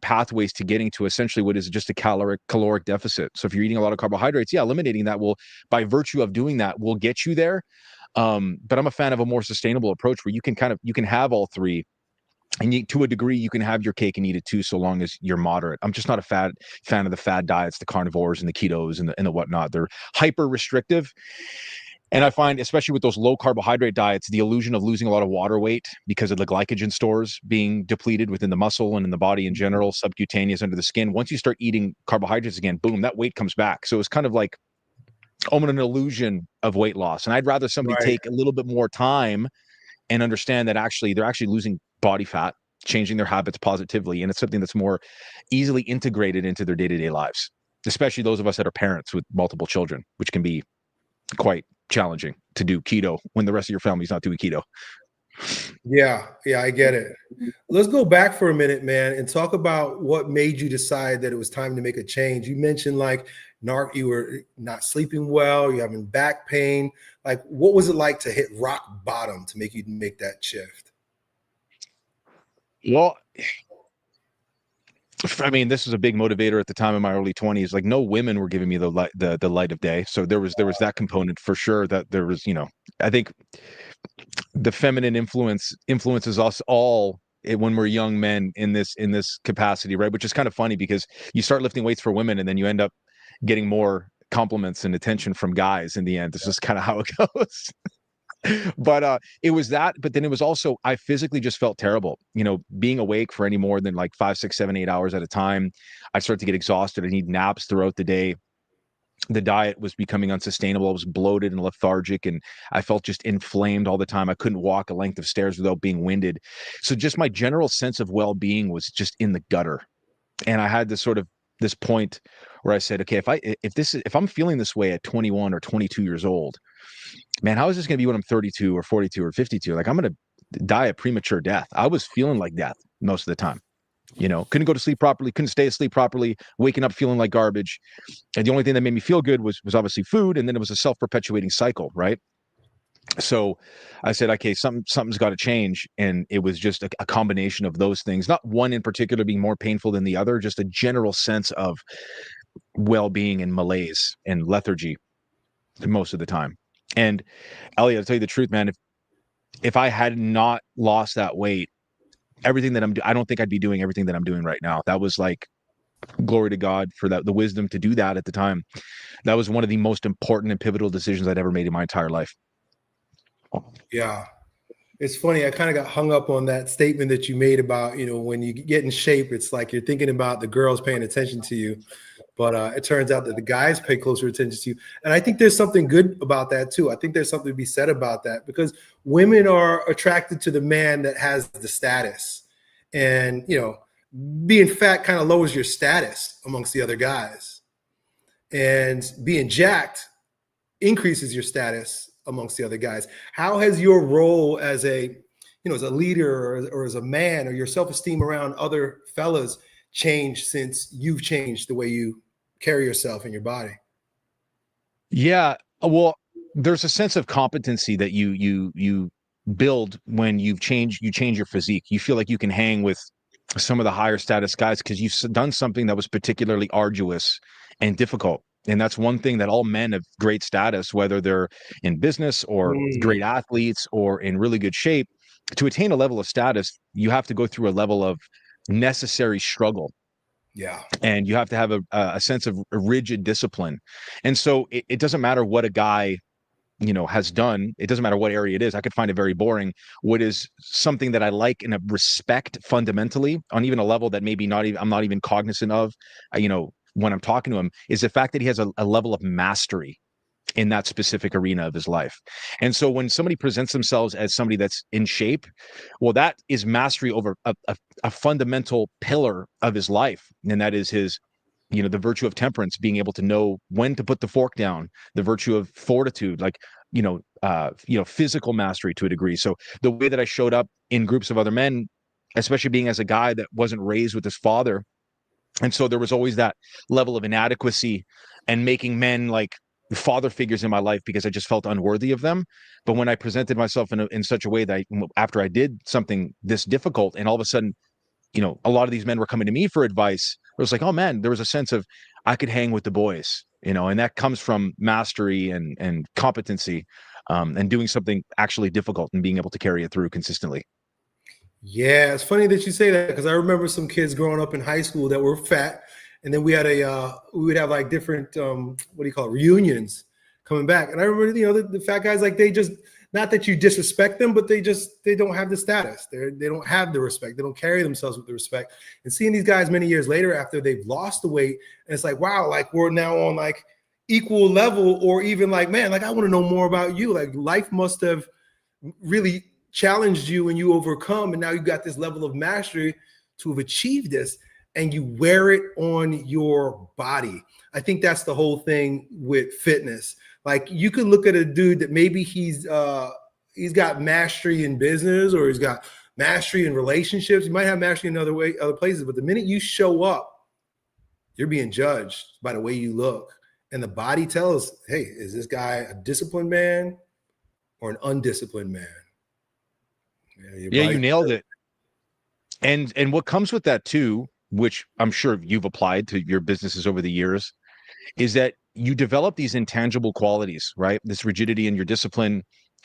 pathways to getting to essentially what is just a caloric deficit. So if you're eating a lot of carbohydrates, eliminating that will, by virtue of doing that, will get you there. But I'm a fan of a more sustainable approach where you can have all 3 And to a degree, you can have your cake and eat it too, so long as you're moderate. I'm just not a fan of the fad diets, the carnivores and the ketos and the whatnot. They're hyper restrictive. And I find, especially with those low carbohydrate diets, the illusion of losing a lot of water weight because of the glycogen stores being depleted within the muscle and in the body in general, subcutaneous under the skin. Once you start eating carbohydrates again, boom, that weight comes back. So it's kind of like almost an illusion of weight loss. And I'd rather somebody Right. take a little bit more time and understand that actually they're actually losing body fat, changing their habits positively. And it's something that's more easily integrated into their day-to-day lives, especially those of us that are parents with multiple children, which can be quite challenging to do keto when the rest of your family's not doing keto. Yeah, I get it. Let's go back for a minute, man, and talk about what made you decide that it was time to make a change. You mentioned like you were not sleeping well, you're having back pain. Like, what was it like to hit rock bottom to make you make that shift? Well, I mean, this was a big motivator at the time in my early 20s. Like, no women were giving me the light of day. So there was that component for sure. That there was, I think the feminine influences us all when we're young men in this capacity, right? Which is kind of funny because you start lifting weights for women and then you end up getting more compliments and attention from guys in the end. This is kind of how it goes. But it was that, but then it was also, I physically just felt terrible, being awake for any more than like 5, 6, 7, 8 hours at a time. I started to get exhausted. I need naps throughout the day. The diet was becoming unsustainable. I was bloated and lethargic, and I felt just inflamed all the time. I couldn't walk a length of stairs without being winded. So just my general sense of well-being was just in the gutter. And I had this point where I said, okay, if I'm feeling this way at 21 or 22 years old, man, how is this going to be when I'm 32 or 42 or 52? Like, I'm going to die a premature death. I was feeling like death most of the time. Couldn't go to sleep properly, couldn't stay asleep properly, waking up feeling like garbage. And the only thing that made me feel good was obviously food. And then it was a self-perpetuating cycle, right? So I said, okay, something's got to change. And it was just a combination of those things, not one in particular being more painful than the other, just a general sense of well-being and malaise and lethargy most of the time. And Elliot, I'll tell you the truth, man, if I had not lost that weight, everything that I don't think I'd be doing everything that I'm doing right now. That was like, glory to God for that, the wisdom to do that at the time. That was one of the most important and pivotal decisions I'd ever made in my entire life. Yeah. It's funny. I kind of got hung up on that statement that you made about, when you get in shape, it's like you're thinking about the girls paying attention to you. But it turns out that the guys pay closer attention to you. And I think there's something good about that, too. I think there's something to be said about that because women are attracted to the man that has the status. And, being fat kind of lowers your status amongst the other guys. And being jacked increases your status amongst the other guys. How has your role as a leader or as a man or your self-esteem around other fellas changed since you've changed the way you carry yourself and your body? Yeah, well, there's a sense of competency that you build when you change your physique. You feel like you can hang with some of the higher status guys because you've done something that was particularly arduous and difficult. And that's one thing that all men of great status, whether they're in business or great athletes or in really good shape, to attain a level of status, you have to go through a level of necessary struggle. Yeah. And you have to have a sense of rigid discipline. And so it doesn't matter what a guy has done. It doesn't matter what area it is. I could find it very boring. What is something that I like and respect fundamentally on even a level that maybe I'm not even cognizant of, when I'm talking to him, is the fact that he has a level of mastery in that specific arena of his life. And so when somebody presents themselves as somebody that's in shape, well, that is mastery over a fundamental pillar of his life. And that is his, the virtue of temperance, being able to know when to put the fork down, the virtue of fortitude, like, physical mastery to a degree. So the way that I showed up in groups of other men, especially being as a guy that wasn't raised with his father. And so there was always that level of inadequacy and making men like father figures in my life because I just felt unworthy of them. But when I presented myself in such a way that after I did something this difficult and all of a sudden, a lot of these men were coming to me for advice, it was like, oh man, there was a sense of I could hang with the boys, and that comes from mastery and competency, and doing something actually difficult and being able to carry it through consistently. Yeah, it's funny that you say that because I remember some kids growing up in high school that were fat, and then we would have like different what do you call it, reunions coming back, and I remember the fat guys, like, they just, not that you disrespect them, but they don't have the status, they don't have the respect, they don't carry themselves with the respect, and seeing these guys many years later after they've lost the weight, and it's like, wow, like we're now on like equal level, or even like, man, like I want to know more about you, like life must have really challenged you and you overcome, and now you got this level of mastery to have achieved this, and you wear it on your body. I think that's the whole thing with fitness. Like, you could look at a dude that maybe he's got mastery in business, or he's got mastery in relationships, he might have mastery in other places, but the minute you show up, you're being judged by the way you look, and the body tells, hey, is this guy a disciplined man or an undisciplined man? Yeah, you nailed it. And what comes with that too, which I'm sure you've applied to your businesses over the years, is that you develop these intangible qualities, right? This rigidity in your discipline,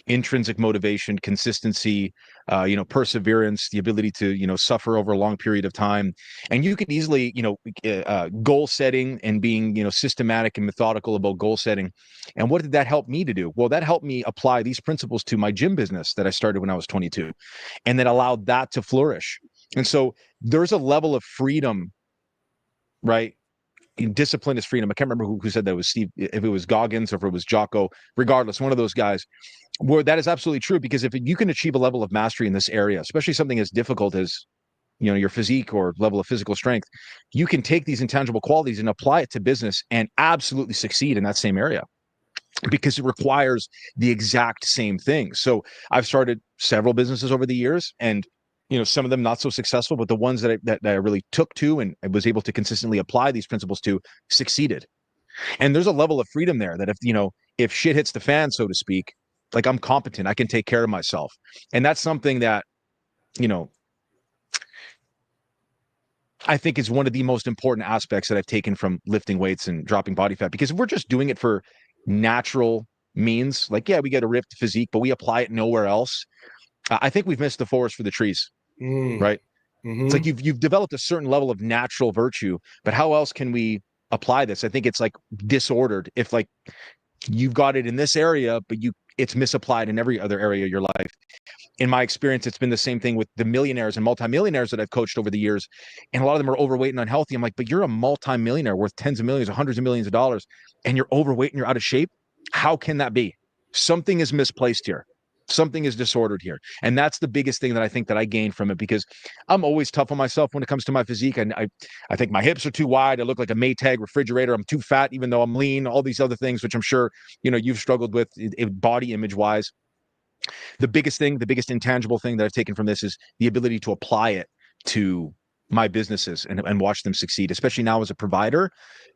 intrinsic motivation, consistency, perseverance, the ability to, suffer over a long period of time. And you can easily, goal setting and being, systematic and methodical about goal setting. And what did that help me to do? Well, that helped me apply these principles to my gym business that I started when I was 22, and that allowed that to flourish. And so there's a level of freedom, right? Discipline is freedom. I can't remember who said that. It was Steve, if it was Goggins or if it was Jocko, regardless, one of those guys, where that is absolutely true. Because if you can achieve a level of mastery in this area, especially something as difficult as, your physique or level of physical strength, you can take these intangible qualities and apply it to business and absolutely succeed in that same area, because it requires the exact same thing. So I've started several businesses over the years, and some of them not so successful, but the ones that I really took to and I was able to consistently apply these principles to succeeded. And there's a level of freedom there that if shit hits the fan, so to speak, like, I'm competent, I can take care of myself. And that's something that, I think is one of the most important aspects that I've taken from lifting weights and dropping body fat. Because if we're just doing it for natural means, like, yeah, we get a ripped physique, but we apply it nowhere else, I think we've missed the forest for the trees, right? Mm-hmm. It's like you've developed a certain level of natural virtue, but how else can we apply this? I think it's like disordered if, like, you've got it in this area, but it's misapplied in every other area of your life. In my experience, it's been the same thing with the millionaires and multimillionaires that I've coached over the years. And a lot of them are overweight and unhealthy. I'm like, but you're a multimillionaire worth tens of millions or hundreds of millions of dollars, and you're overweight and you're out of shape. How can that be? Something is misplaced here. Something is disordered here. And that's the biggest thing that I think that I gained from it, because I'm always tough on myself when it comes to my physique. And I think my hips are too wide. I look like a Maytag refrigerator. I'm too fat, even though I'm lean, all these other things, which I'm sure, you've struggled with body image wise. The biggest intangible thing that I've taken from this is the ability to apply it to my businesses and watch them succeed, especially now as a provider,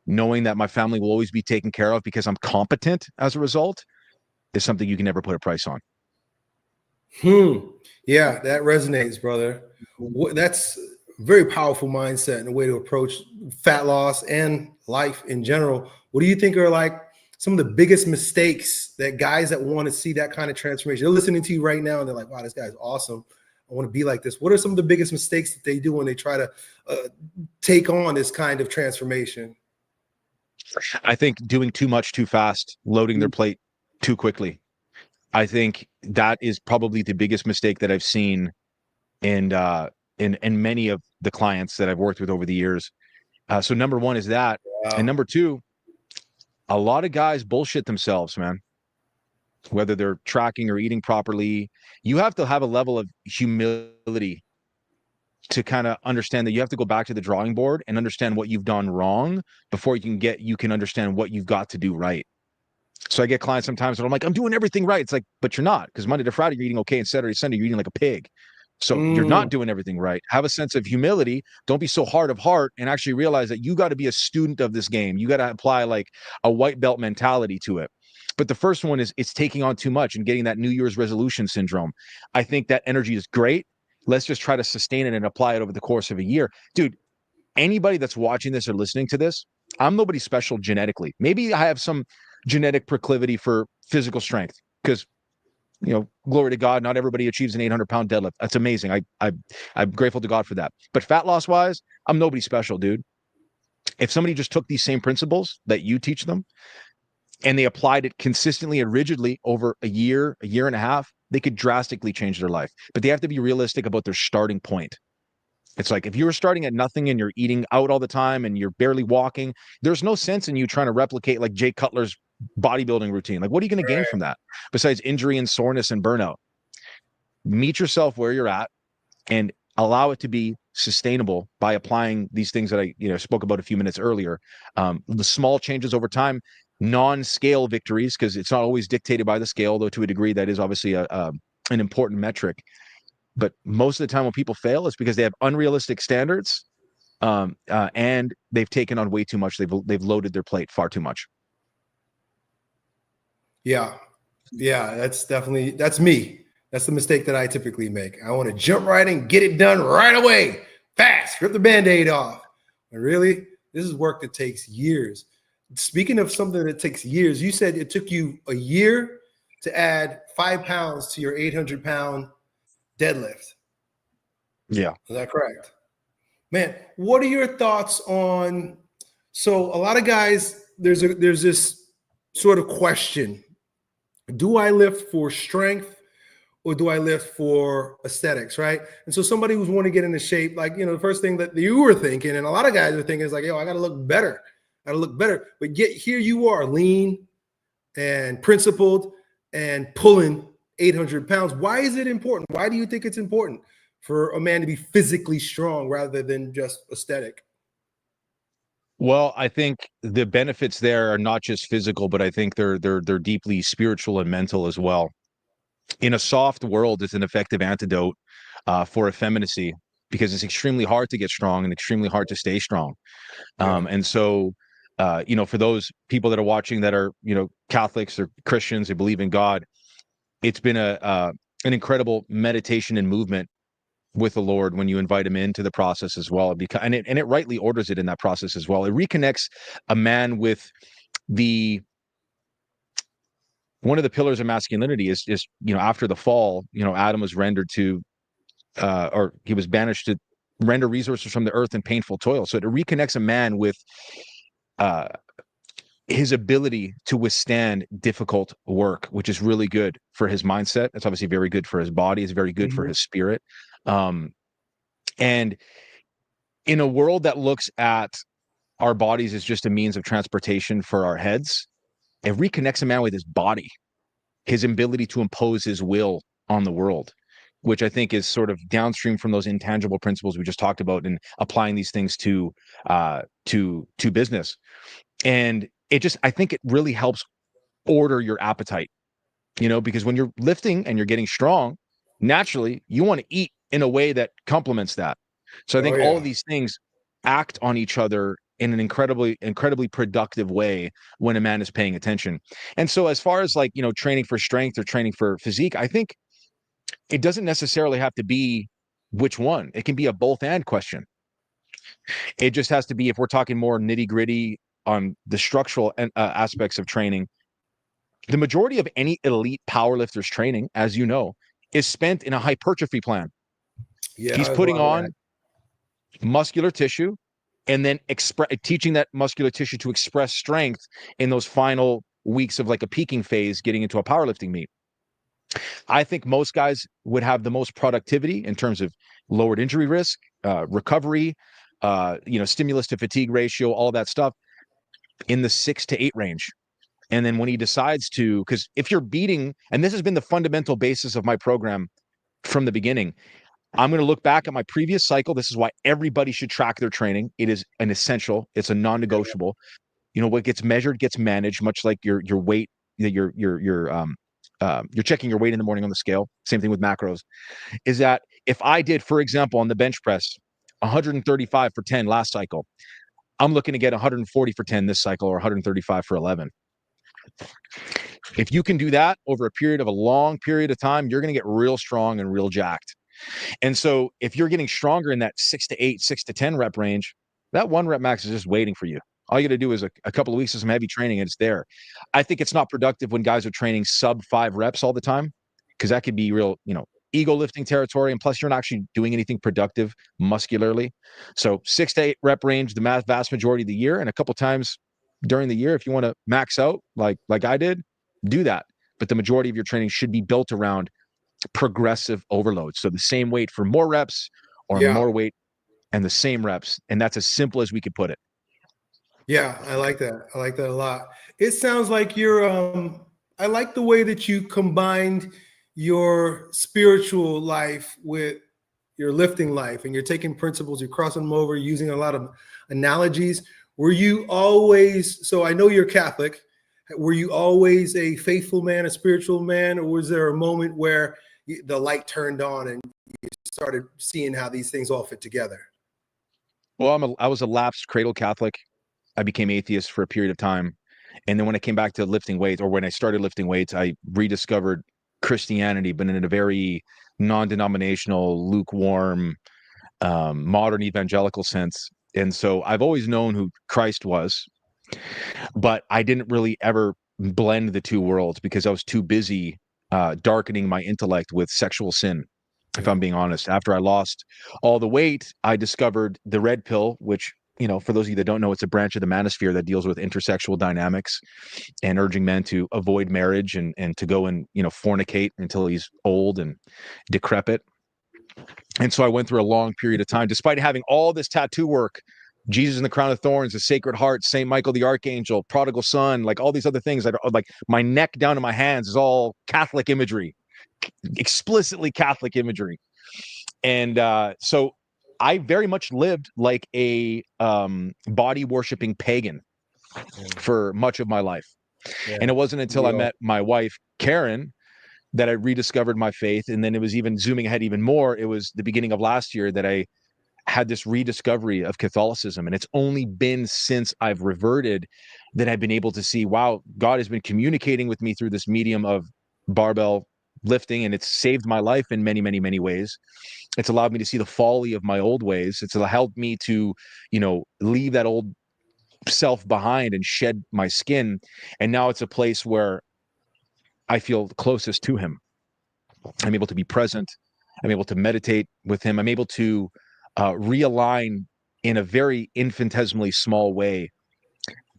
knowing that my family will always be taken care of because I'm competent as a result, is something you can never put a price on. Yeah, that resonates, brother. That's a very powerful mindset and a way to approach fat loss and life in general. What do you think are like some of the biggest mistakes that guys that want to see that kind of transformation, they're listening to you right now and they're like, wow, this guy's awesome, I want to be like this. What are some of the biggest mistakes that they do when they try to take on this kind of transformation? I think doing too much too fast, loading their plate too quickly. I think that is probably the biggest mistake that I've seen in many of the clients that I've worked with over the years. So number one is that. Wow. And number two, a lot of guys bullshit themselves, man. Whether they're tracking or eating properly, you have to have a level of humility to kind of understand that you have to go back to the drawing board and understand what you've done wrong before you can understand what you've got to do right. So I get clients sometimes that I'm like, I'm doing everything right. It's like, but you're not, because Monday to Friday you're eating okay, and Saturday, Sunday you're eating like a pig. So you're not doing everything right. Have a sense of humility. Don't be so hard of heart, and actually realize that you got to be a student of this game. You got to apply like a white belt mentality to it. But the first one is it's taking on too much and getting that New Year's resolution syndrome. I think that energy is great. Let's just try to sustain it and apply it over the course of a year. Dude, anybody that's watching this or listening to this, I'm nobody special genetically. Maybe I have some genetic proclivity for physical strength, because glory to God, not everybody achieves an 800-pound deadlift. That's amazing. I'm grateful to God for that. But fat loss wise, I'm nobody special, dude. If somebody just took these same principles that you teach them and they applied it consistently and rigidly over a year and a half, they could drastically change their life. But they have to be realistic about their starting point. It's like if you were starting at nothing and you're eating out all the time and you're barely walking, there's no sense in you trying to replicate like Jay Cutler's bodybuilding routine. Like, what are you going to gain from that besides injury and soreness and burnout? Meet yourself where you're at and allow it to be sustainable by applying these things that I spoke about a few minutes earlier. The small changes over time, non-scale victories, because it's not always dictated by the scale, though to a degree that is obviously an important metric. But most of the time when people fail, it's because they have unrealistic standards and they've taken on way too much. They've loaded their plate far too much. Yeah. That's me. That's the mistake that I typically make. I want to jump right in, get it done right away, fast, rip the Band-Aid off. And really, this is work that takes years. Speaking of something that takes years, you said it took you a year to add 5 pounds to your 800-pound deadlift. Yeah. Is that correct? Man, what are your thoughts on, so a lot of guys, there's this sort of question. Do I lift for strength or do I lift for aesthetics, right? And so somebody who's wanting to get into shape, like, the first thing that you were thinking, and a lot of guys are thinking is like, I got to look better. But yet here you are, lean and principled and pulling 800 pounds. Why is it important? Why do you think it's important for a man to be physically strong rather than just aesthetic? Well, I think the benefits there are not just physical, but I think they're deeply spiritual and mental as well. In a soft world, it's an effective antidote for effeminacy because it's extremely hard to get strong and extremely hard to stay strong. And so, for those people that are watching that are, Catholics or Christians who believe in God, it's been an incredible meditation and movement with the Lord when you invite him into the process as well. And it rightly orders it in that process as well. It reconnects a man with one of the pillars of masculinity is after the fall, Adam was rendered to or he was banished to render resources from the earth and painful toil. So it reconnects a man with his ability to withstand difficult work, which is really good for his mindset. It's obviously very good for his body. It's very good for his spirit. And in a world that looks at our bodies as just a means of transportation for our heads, it reconnects a man with his body, his ability to impose his will on the world, which I think is sort of downstream from those intangible principles we just talked about and applying these things to business. And I think it really helps order your appetite, because when you're lifting and you're getting strong, naturally you want to eat in a way that complements that. So I think all of these things act on each other in an incredibly productive way when a man is paying attention. And so as far as training for strength or training for physique, I think it doesn't necessarily have to be which one. It can be a both and question. It just has to be, if we're talking more nitty gritty on the structural aspects of training, the majority of any elite powerlifter's training, as you know, is spent in a hypertrophy plan. Yeah, he's putting on muscular tissue and then teaching that muscular tissue to express strength in those final weeks of like a peaking phase, getting into a powerlifting meet. I think most guys would have the most productivity in terms of lowered injury risk, recovery, stimulus to fatigue ratio, all that stuff in the 6 to 8 range. And then when he decides to, because if you're beating, and this has been the fundamental basis of my program from the beginning, I'm going to look back at my previous cycle. This is why everybody should track their training. It is an essential. It's a non-negotiable. What gets measured gets managed, much like your weight. You're checking your weight in the morning on the scale. Same thing with macros. Is that if I did, for example, on the bench press, 135 for 10 last cycle, I'm looking to get 140 for 10 this cycle or 135 for 11. If you can do that over a long period of time, you're going to get real strong and real jacked. And so if you're getting stronger in that 6 to 8, 6 to 10 rep range, that 1 rep max is just waiting for you. All you got to do is a couple of weeks of some heavy training and it's there. I think it's not productive when guys are training sub 5 reps all the time, because that could be real, ego lifting territory. And plus, you're not actually doing anything productive muscularly. So 6 to 8 rep range, the vast majority of the year, and a couple times during the year, if you want to max out like I did, do that. But the majority of your training should be built around progressive overload. So the same weight for more reps or Yeah. more weight and the same reps. And that's as simple as we could put it. Yeah, I like that. I like that a lot. It sounds like you're I like the way that you combined your spiritual life with your lifting life, and you're taking principles, you're crossing them over, using a lot of analogies. Were you always, so I know you're Catholic, were you always a faithful man, a spiritual man, or was there a moment where the light turned on and you started seeing how these things all fit together? Well, I was a lapsed cradle Catholic. I became atheist for a period of time. And then when I came back to lifting weights, or when I started lifting weights, I rediscovered Christianity, but in a very non-denominational, lukewarm, modern evangelical sense. And so I've always known who Christ was, but I didn't really ever blend the two worlds because I was too busy darkening my intellect with sexual sin. If I'm being honest, after I lost all the weight, I discovered the red pill, which, for those of you that don't know, it's a branch of the manosphere that deals with intersexual dynamics and urging men to avoid marriage and to go and, fornicate until he's old and decrepit. And so I went through a long period of time, despite having all this tattoo work, Jesus in the Crown of Thorns, the Sacred Heart, Saint Michael the Archangel, Prodigal Son, like all these other things that are like my neck down to my hands is all Catholic imagery, explicitly Catholic imagery. And so I very much lived like a body worshiping pagan for much of my life. Yeah. And it wasn't until I met my wife, Karen, that I rediscovered my faith. And then it was even zooming ahead even more. It was the beginning of last year that I had this rediscovery of Catholicism. And it's only been since I've reverted that I've been able to see, wow, God has been communicating with me through this medium of barbell lifting, and it's saved my life in many, many, many ways. It's allowed me to see the folly of my old ways. It's helped me to, leave that old self behind and shed my skin. And now it's a place where I feel closest to him. I'm able to be present. I'm able to meditate with him. I'm able to realign in a very infinitesimally small way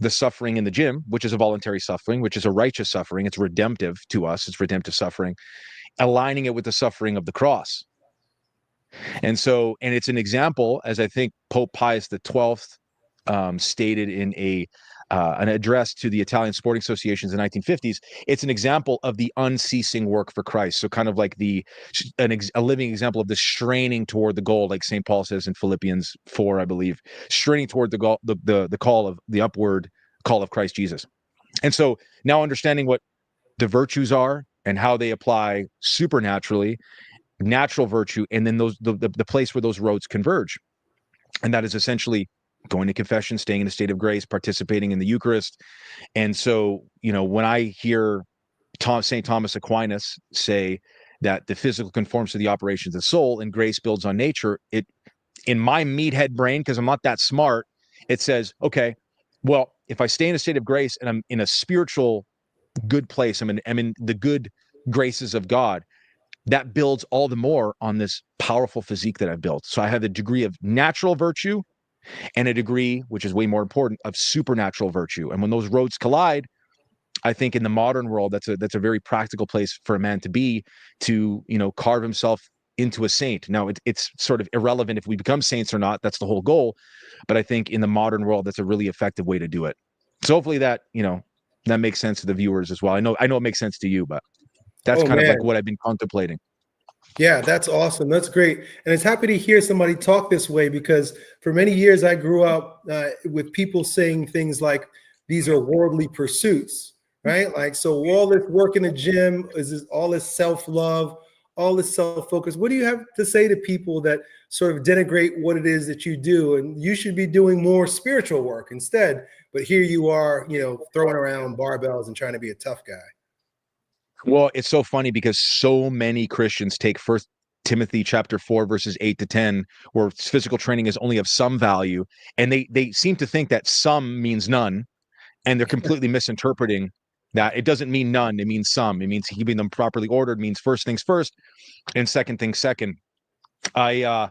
the suffering in the gym, which is a voluntary suffering, which is a righteous suffering. It's redemptive to us. It's redemptive suffering, aligning it with the suffering of the cross. And so, and it's an example, as I think Pope Pius XII stated in an address to the Italian sporting associations in the 1950s. It's an example of the unceasing work for Christ. So kind of like a living example of the straining toward the goal, like St. Paul says in Philippians 4, I believe, straining toward the goal, the call of the upward call of Christ Jesus. And so now understanding what the virtues are and how they apply supernaturally, natural virtue, and then the place where those roads converge. And that is essentially going to confession, staying in a state of grace, participating in the Eucharist. And so, when I hear St. Thomas Aquinas say that the physical conforms to the operations of the soul and grace builds on nature, it, in my meathead brain, because I'm not that smart, it says, okay, well, if I stay in a state of grace and I'm in a spiritual good place, I'm in the good graces of God, that builds all the more on this powerful physique that I've built. So I have a degree of natural virtue and a degree, which is way more important, of supernatural virtue. And when those roads collide, I think in the modern world, that's a very practical place for a man to be, to, carve himself into a saint. Now, it's sort of irrelevant if we become saints or not. That's the whole goal. But I think in the modern world, that's a really effective way to do it. So hopefully that, that makes sense to the viewers as well. I know it makes sense to you, but that's of like what I've been contemplating. Yeah, that's awesome. That's great. And it's happy to hear somebody talk this way, because for many years I grew up with people saying things like, these are worldly pursuits, right? Like, so all this work in the gym is all this self-love, all this self-focus. What do you have to say to people that sort of denigrate what it is that you do? And you should be doing more spiritual work instead. But here you are, throwing around barbells and trying to be a tough guy. Well, it's so funny because so many Christians take 1 Timothy chapter 4, verses 8 to 10, where physical training is only of some value. And they seem to think that some means none. And they're completely misinterpreting That it doesn't mean none, it means some. It means keeping them properly ordered, means first things first and second things second. I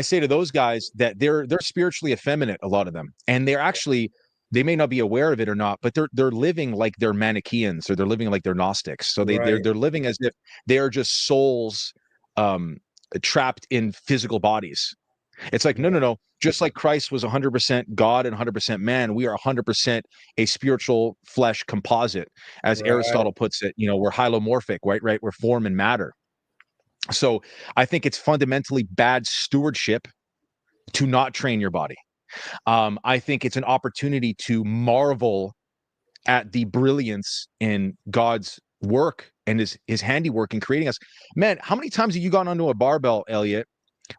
say to those guys that they're spiritually effeminate, a lot of them, and they're actually, they may not be aware of it or not, but they're living like they're Manichaeans, or they're living like they're Gnostics. So they're living as if they are just souls trapped in physical bodies. It's like, no. Just like Christ was 100% God and 100% man, we are 100% a spiritual flesh composite, as Aristotle puts it. We're hylomorphic, right? We're form and matter. So I think it's fundamentally bad stewardship to not train your body. I think it's an opportunity to marvel at the brilliance in God's work and his handiwork in creating us. Man, how many times have you gone onto a barbell, Elliot,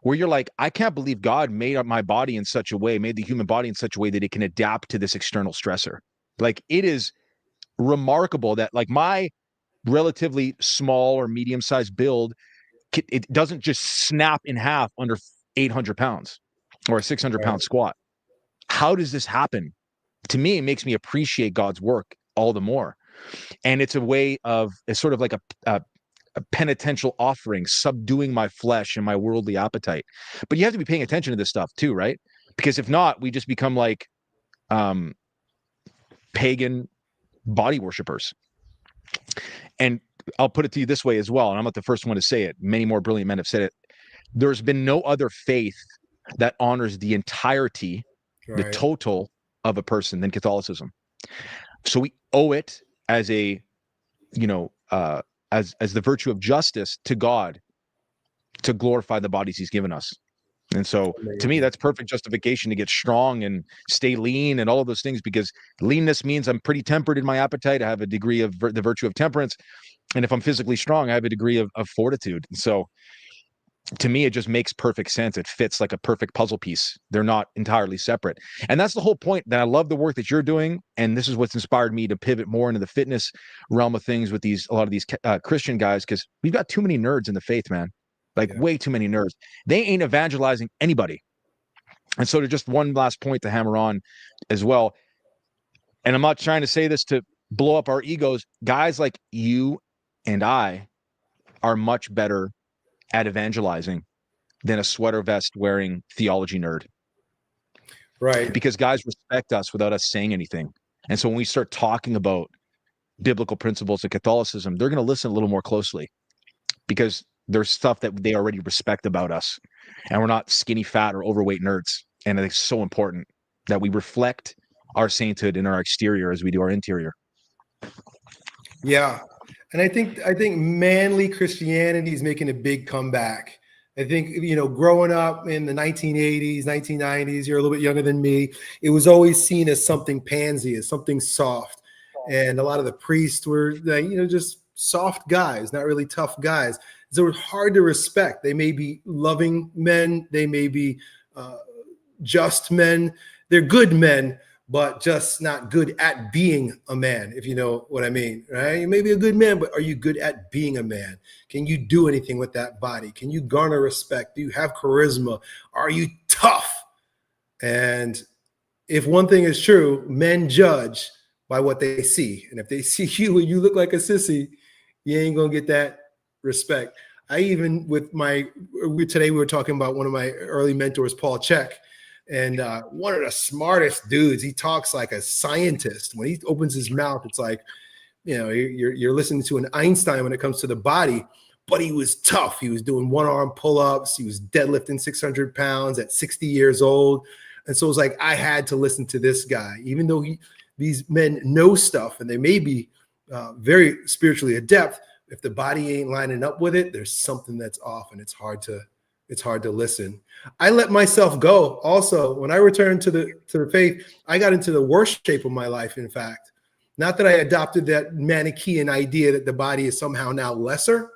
where you're like, I can't believe God made up my body in such a way, made the human body in such a way that it can adapt to this external stressor. Like, it is remarkable that, like, my relatively small or medium-sized build, it doesn't just snap in half under 800 pounds or a 600-pound squat. How does this happen? To me, it makes me appreciate God's work all the more. And it's a way of, it's sort of like a penitential offering, subduing my flesh and my worldly appetite. But you have to be paying attention to this stuff too, right? Because if not, we just become like pagan body worshipers. And I'll put it to you this way as well, and I'm not the first one to say it. Many more brilliant men have said it. There's been no other faith that honors the entirety, the total of a person than Catholicism. So we owe it as a, as the virtue of justice to God to glorify the bodies he's given us. And so to me, that's perfect justification to get strong and stay lean and all of those things, because leanness means I'm pretty tempered in my appetite. I have a degree of the virtue of temperance. And if I'm physically strong, I have a degree of fortitude. And so to me, it just makes perfect sense. It fits like a perfect puzzle piece. They're not entirely separate. And that's the whole point, that I love the work that you're doing. And this is what's inspired me to pivot more into the fitness realm of things with a lot of these Christian guys, because we've got too many nerds in the faith, man. Like way too many nerds. They ain't evangelizing anybody. And so to just one last point to hammer on as well. And I'm not trying to say this to blow up our egos. Guys like you and I are much better at evangelizing than a sweater vest wearing theology nerd. Right. Because guys respect us without us saying anything. And so when we start talking about biblical principles of Catholicism, they're going to listen a little more closely, because there's stuff that they already respect about us, and we're not skinny, fat, or overweight nerds. And it's so important that we reflect our sainthood in our exterior as we do our interior. Yeah. And I think manly Christianity is making a big comeback. I think, growing up in the 1980s, 1990s, you're a little bit younger than me, it was always seen as something pansy, as something soft. And a lot of the priests were, just soft guys, not really tough guys. So it's hard to respect. They may be loving men. They may be just men. They're good men, but just not good at being a man, if you know what I mean, right? You may be a good man, but are you good at being a man? Can you do anything with that body? Can you garner respect? Do you have charisma? Are you tough? And if one thing is true, men judge by what they see. And if they see you and you look like a sissy, you ain't gonna get that respect. Today we were talking about one of my early mentors, Paul Chek. And one of the smartest dudes, he talks like a scientist. When he opens his mouth, it's like, you're listening to an Einstein when it comes to the body. But he was tough. He was doing one-arm pull-ups. He was deadlifting 600 pounds at 60 years old. And so it was like, I had to listen to this guy, even though these men know stuff and they may be very spiritually adept. If the body ain't lining up with it, there's something that's off, and it's hard to listen. I let myself go. Also, when I returned to the faith, I got into the worst shape of my life. In fact, not that I adopted that Manichaean idea that the body is somehow now lesser,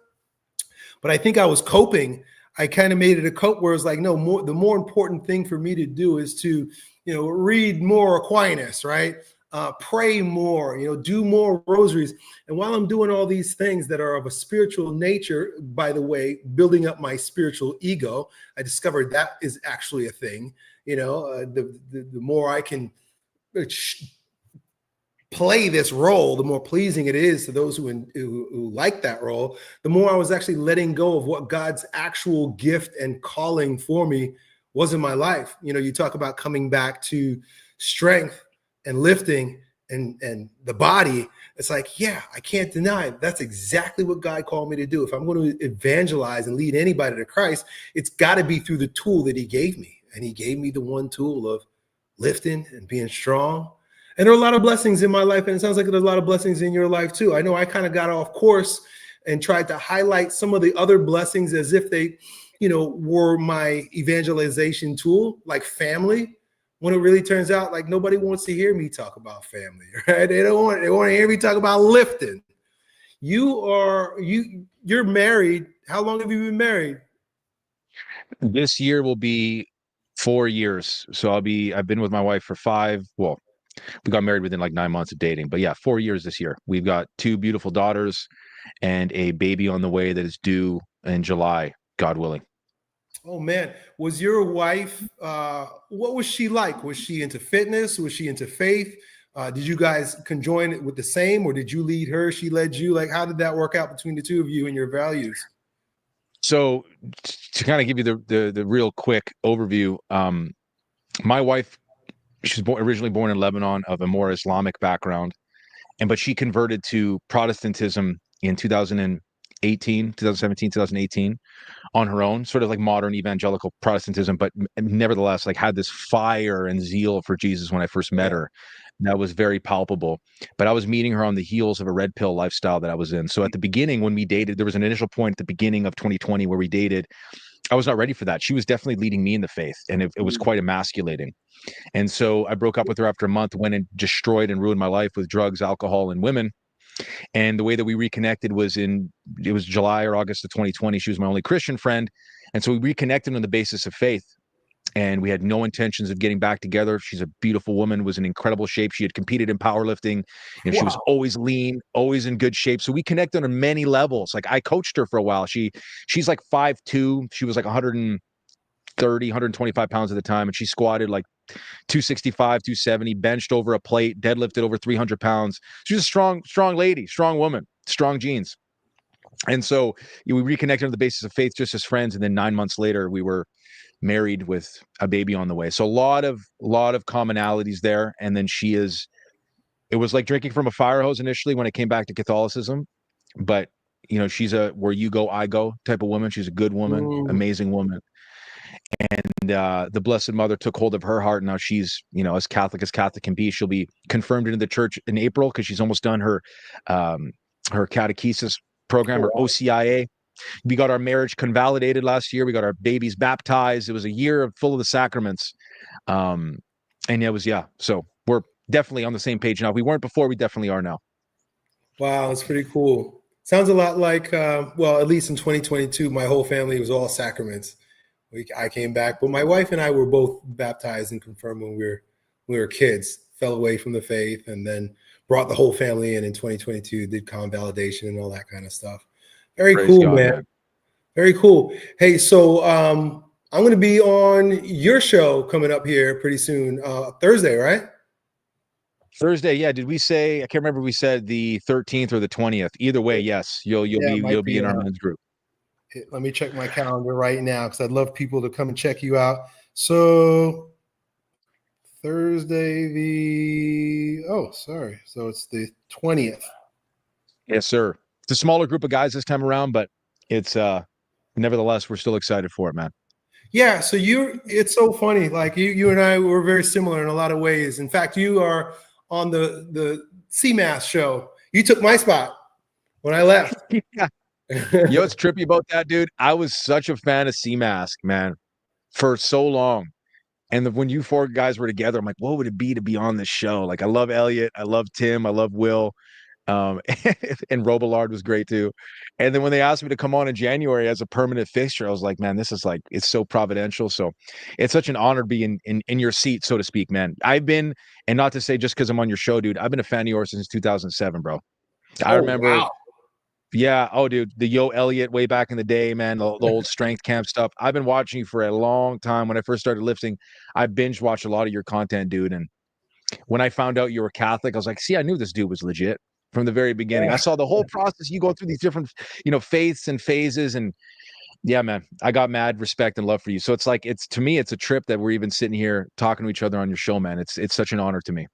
but I think I was coping. I kind of made it a cope where it's like, no, the more important thing for me to do is to, read more Aquinas, right? Pray more, do more rosaries. And while I'm doing all these things that are of a spiritual nature, by the way, building up my spiritual ego, I discovered that is actually a thing. The more I can play this role, the more pleasing it is to those who like that role, the more I was actually letting go of what God's actual gift and calling for me was in my life. You know, you talk about coming back to strength and lifting and the body. It's like, yeah, I can't deny it. That's exactly what God called me to do. If I'm going to evangelize and lead anybody to Christ, it's got to be through the tool that he gave me. And he gave me the one tool of lifting and being strong. And there are a lot of blessings in my life, and it sounds like there's a lot of blessings in your life too. I know I kind of got off course and tried to highlight some of the other blessings as if they, you know, were my evangelization tool, like family, when it really turns out like nobody wants to hear me talk about family, right? They want to hear me talk about lifting. You're married. How long have you been married? This year will be 4 years. So I've been with my wife for 5. Well, we got married within like 9 months of dating, but yeah, 4 years this year. We've got 2 beautiful daughters and a baby on the way that is due in July, God willing. Oh man, was your wife, what was she like? Was she into fitness? Was she into faith? Did you guys conjoin it with the same, or did you lead her? She led you? Like, how did that work out between the two of you and your values? So to kind of give you the real quick overview, my wife, she's originally born in Lebanon of a more Islamic background, but she converted to Protestantism in 2017, 2018 on her own, sort of like modern evangelical Protestantism, but nevertheless, like had this fire and zeal for Jesus when I first met her. That was very palpable. But I was meeting her on the heels of a red pill lifestyle that I was in. So at the beginning, when we dated, there was an initial point at the beginning of 2020 where we dated. I was not ready for that. She was definitely leading me in the faith, and it was quite emasculating. And so I broke up with her after a month, went and destroyed and ruined my life with drugs, alcohol, and women. And the way that we reconnected was it was July or August of 2020. She was my only Christian friend. And so we reconnected on the basis of faith. And we had no intentions of getting back together. She's a beautiful woman, was in incredible shape. She had competed in powerlifting. You know, she was always lean, always in good shape. So we connected on many levels. Like I coached her for a while. She's like 5'2". She was like 130, 125 pounds at the time. And she squatted like 265, 270, benched over a plate, deadlifted over 300 pounds. She's a strong lady, strong woman, strong genes. And so we reconnected on the basis of faith just as friends. And then 9 months later, we were married with a baby on the way. So a lot of commonalities there. And then it was like drinking from a fire hose initially when it came back to Catholicism. But, you know, she's a where you go, I go type of woman. She's a good woman, amazing woman. And the Blessed Mother took hold of her heart. Now she's, you know, as Catholic can be. She'll be confirmed into the church in April because she's almost done her catechesis program, or OCIA. We got our marriage convalidated last year. We got our babies baptized. It was a year full of the sacraments. And it was, yeah. So we're definitely on the same page now. We weren't before. We definitely are now. Wow, that's pretty cool. Sounds a lot like, well, at least in 2022, my whole family was all sacraments. I came back, but my wife and I were both baptized and confirmed when we were kids, fell away from the faith, and then brought the whole family in 2022, did convalidation and all that kind of stuff. Very Praise cool, God, man. Very cool. Hey, so I'm going to be on your show coming up here pretty soon, Thursday, right? Thursday, yeah. Did we say? I can't remember. If we said the 13th or the 20th. Either way, yes. You'll be in our men's group. Let me check my calendar right now because I'd love people to come and check you out. So Thursday, so it's the 20th. Yes, sir. It's a smaller group of guys this time around, but it's nevertheless, we're still excited for it, man. Yeah, so it's so funny. Like you and I were very similar in a lot of ways. In fact, you are on the CMAS show. You took my spot when I left. Yeah. You know what's trippy about that, dude? I was such a fan of Seamask, man, for so long. And when you 4 guys were together, I'm like, what would it be to be on this show? Like, I love Elliot, I love Tim, I love Will, and Robillard was great too. And then when they asked me to come on in January as a permanent fixture, I was like, man, this is like, it's so providential. So it's such an honor to be in your seat, so to speak, man. I've been, and not to say just because I'm on your show, dude, I've been a fan of yours since 2007, bro. I remember. Wow. Yeah. Oh, dude, the Yo Elliott way back in the day, man, the old strength camp stuff. I've been watching you for a long time. When I first started lifting, I binge watched a lot of your content, dude. And when I found out you were Catholic, I was like, see, I knew this dude was legit from the very beginning. I saw the whole process. You go through these different, faiths and phases, and yeah, man, I got mad respect and love for you. So it's like, to me, it's a trip that we're even sitting here talking to each other on your show, man. It's such an honor to me.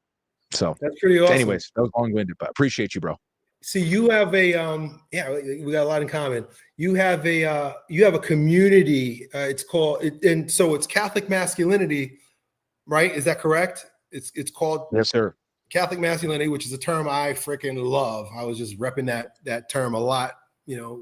So that's pretty awesome. Anyways, that was long-winded, but appreciate you, bro. See, you have a yeah, we got a lot in common. You have a community. It's called and so it's Catholic Masculinity, right? Is that correct? It's called Yes, sir. Catholic Masculinity, which is a term I freaking love. I was just repping that term a lot, a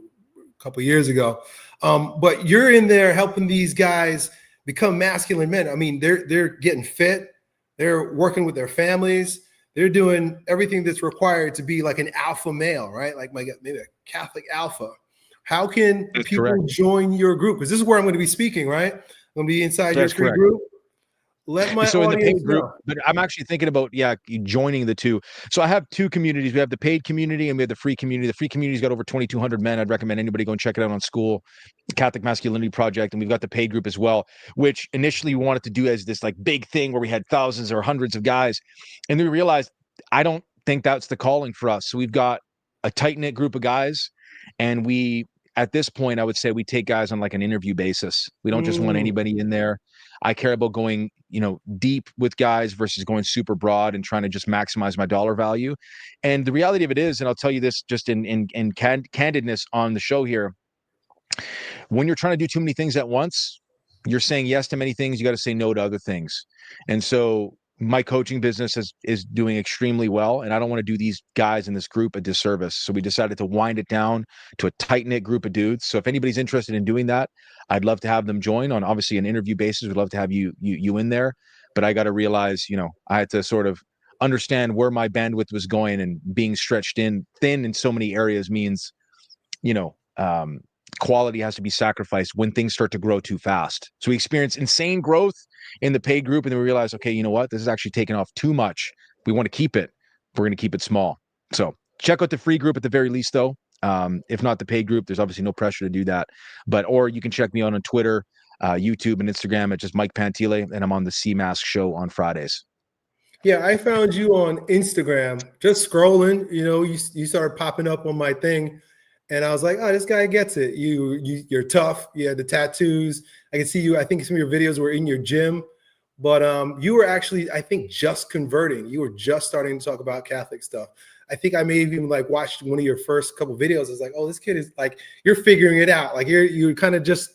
couple of years ago. But you're in there helping these guys become masculine men. I mean, they're getting fit, they're working with their families. They're doing everything that's required to be like an alpha male, right? Like maybe a Catholic alpha. How can That's people correct. join your group? Because this is where I'm going to be speaking, right? I'm going to be inside your free group. Let my so in the paid group, know. but I'm actually thinking about joining the two. So I have two communities. We have the paid community and we have the free community. The free community's got over 2,200 men. I'd recommend anybody go and check it out on School, Catholic Masculinity Project. And we've got the paid group as well, which initially we wanted to do as this like big thing where we had thousands or hundreds of guys. And then we realized, I don't think that's the calling for us. So we've got a tight knit group of guys, and at this point, I would say we take guys on like an interview basis. We don't just want anybody in there. I care about going, deep with guys versus going super broad and trying to just maximize my dollar value. And the reality of it is, and I'll tell you this just in candidness on the show here, when you're trying to do too many things at once, you're saying yes to many things. You got to say no to other things. And so my coaching business is doing extremely well, and I don't want to do these guys in this group a disservice. So we decided to wind it down to a tight-knit group of dudes. So if anybody's interested in doing that, I'd love to have them join on obviously an interview basis. We'd love to have you in there. But I got to realize, I had to sort of understand where my bandwidth was going, and being stretched thin in so many areas means, quality has to be sacrificed when things start to grow too fast. So we experienced insane growth in the paid group, and then we realized, okay, you know what? This is actually taking off too much. We want to keep it. We're going to keep it small. So check out the free group at the very least, though. If not the paid group, there's obviously no pressure to do that. Or you can check me out on Twitter, YouTube, and Instagram at just Mike Pantile, and I'm on the CMask show on Fridays. Yeah, I found you on Instagram, just scrolling. You started popping up on my thing. And I was like, oh, this guy gets it. You're tough. You had the tattoos. I can see you. I think some of your videos were in your gym, but you were actually, I think, just converting. You were just starting to talk about Catholic stuff. I think I may have even like watched one of your first couple of videos. I was like, oh, this kid is like, you're figuring it out. Like you're kind of just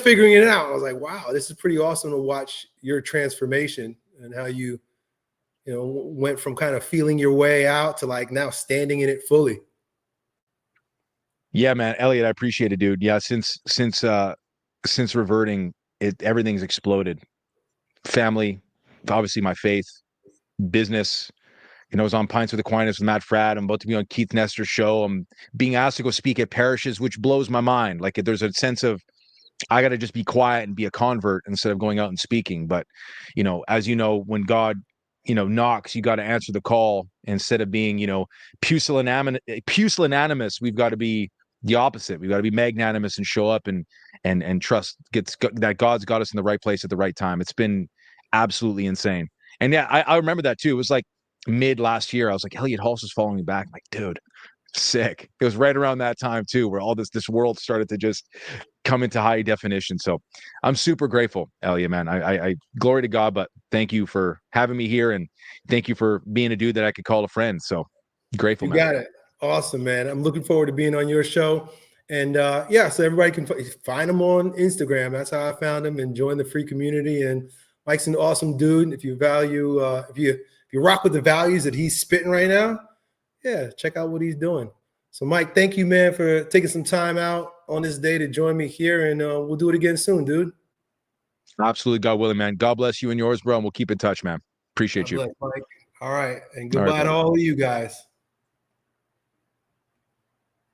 figuring it out. I was like, wow, this is pretty awesome to watch your transformation and how you went from kind of feeling your way out to like now standing in it fully. Yeah, man, Elliot, I appreciate it, dude. Yeah, since reverting, everything's exploded. Family, obviously my faith, business. I was on Pints with Aquinas with Matt Fradd. I'm about to be on Keith Nestor's show. I'm being asked to go speak at parishes, which blows my mind. Like there's a sense of I got to just be quiet and be a convert instead of going out and speaking. But as you know, when God knocks, you got to answer the call instead of being pusillanimous. We've got to be the opposite. We've got to be magnanimous and show up and trust that God's got us in the right place at the right time. It's been absolutely insane. And yeah, I remember that too. It was like mid last year. I was like, Elliot Hulse is following me back. I'm like, dude, sick. It was right around that time too, where all this world started to just come into high definition. So I'm super grateful, Elliot, man. I glory to God, but thank you for having me here, and thank you for being a dude that I could call a friend. So grateful, man. You got it. Awesome, man. I'm looking forward to being on your show. And so everybody can find him on Instagram. That's how I found him, and join the free community. And Mike's an awesome dude. If you value, if you rock with the values that he's spitting right now, yeah, check out what he's doing. So Mike, thank you, man, for taking some time out on this day to join me here. And we'll do it again soon, dude. Absolutely, God willing, man. God bless you and yours, bro. And we'll keep in touch, man. Appreciate you. Mike. All right. And goodbye to all of you guys.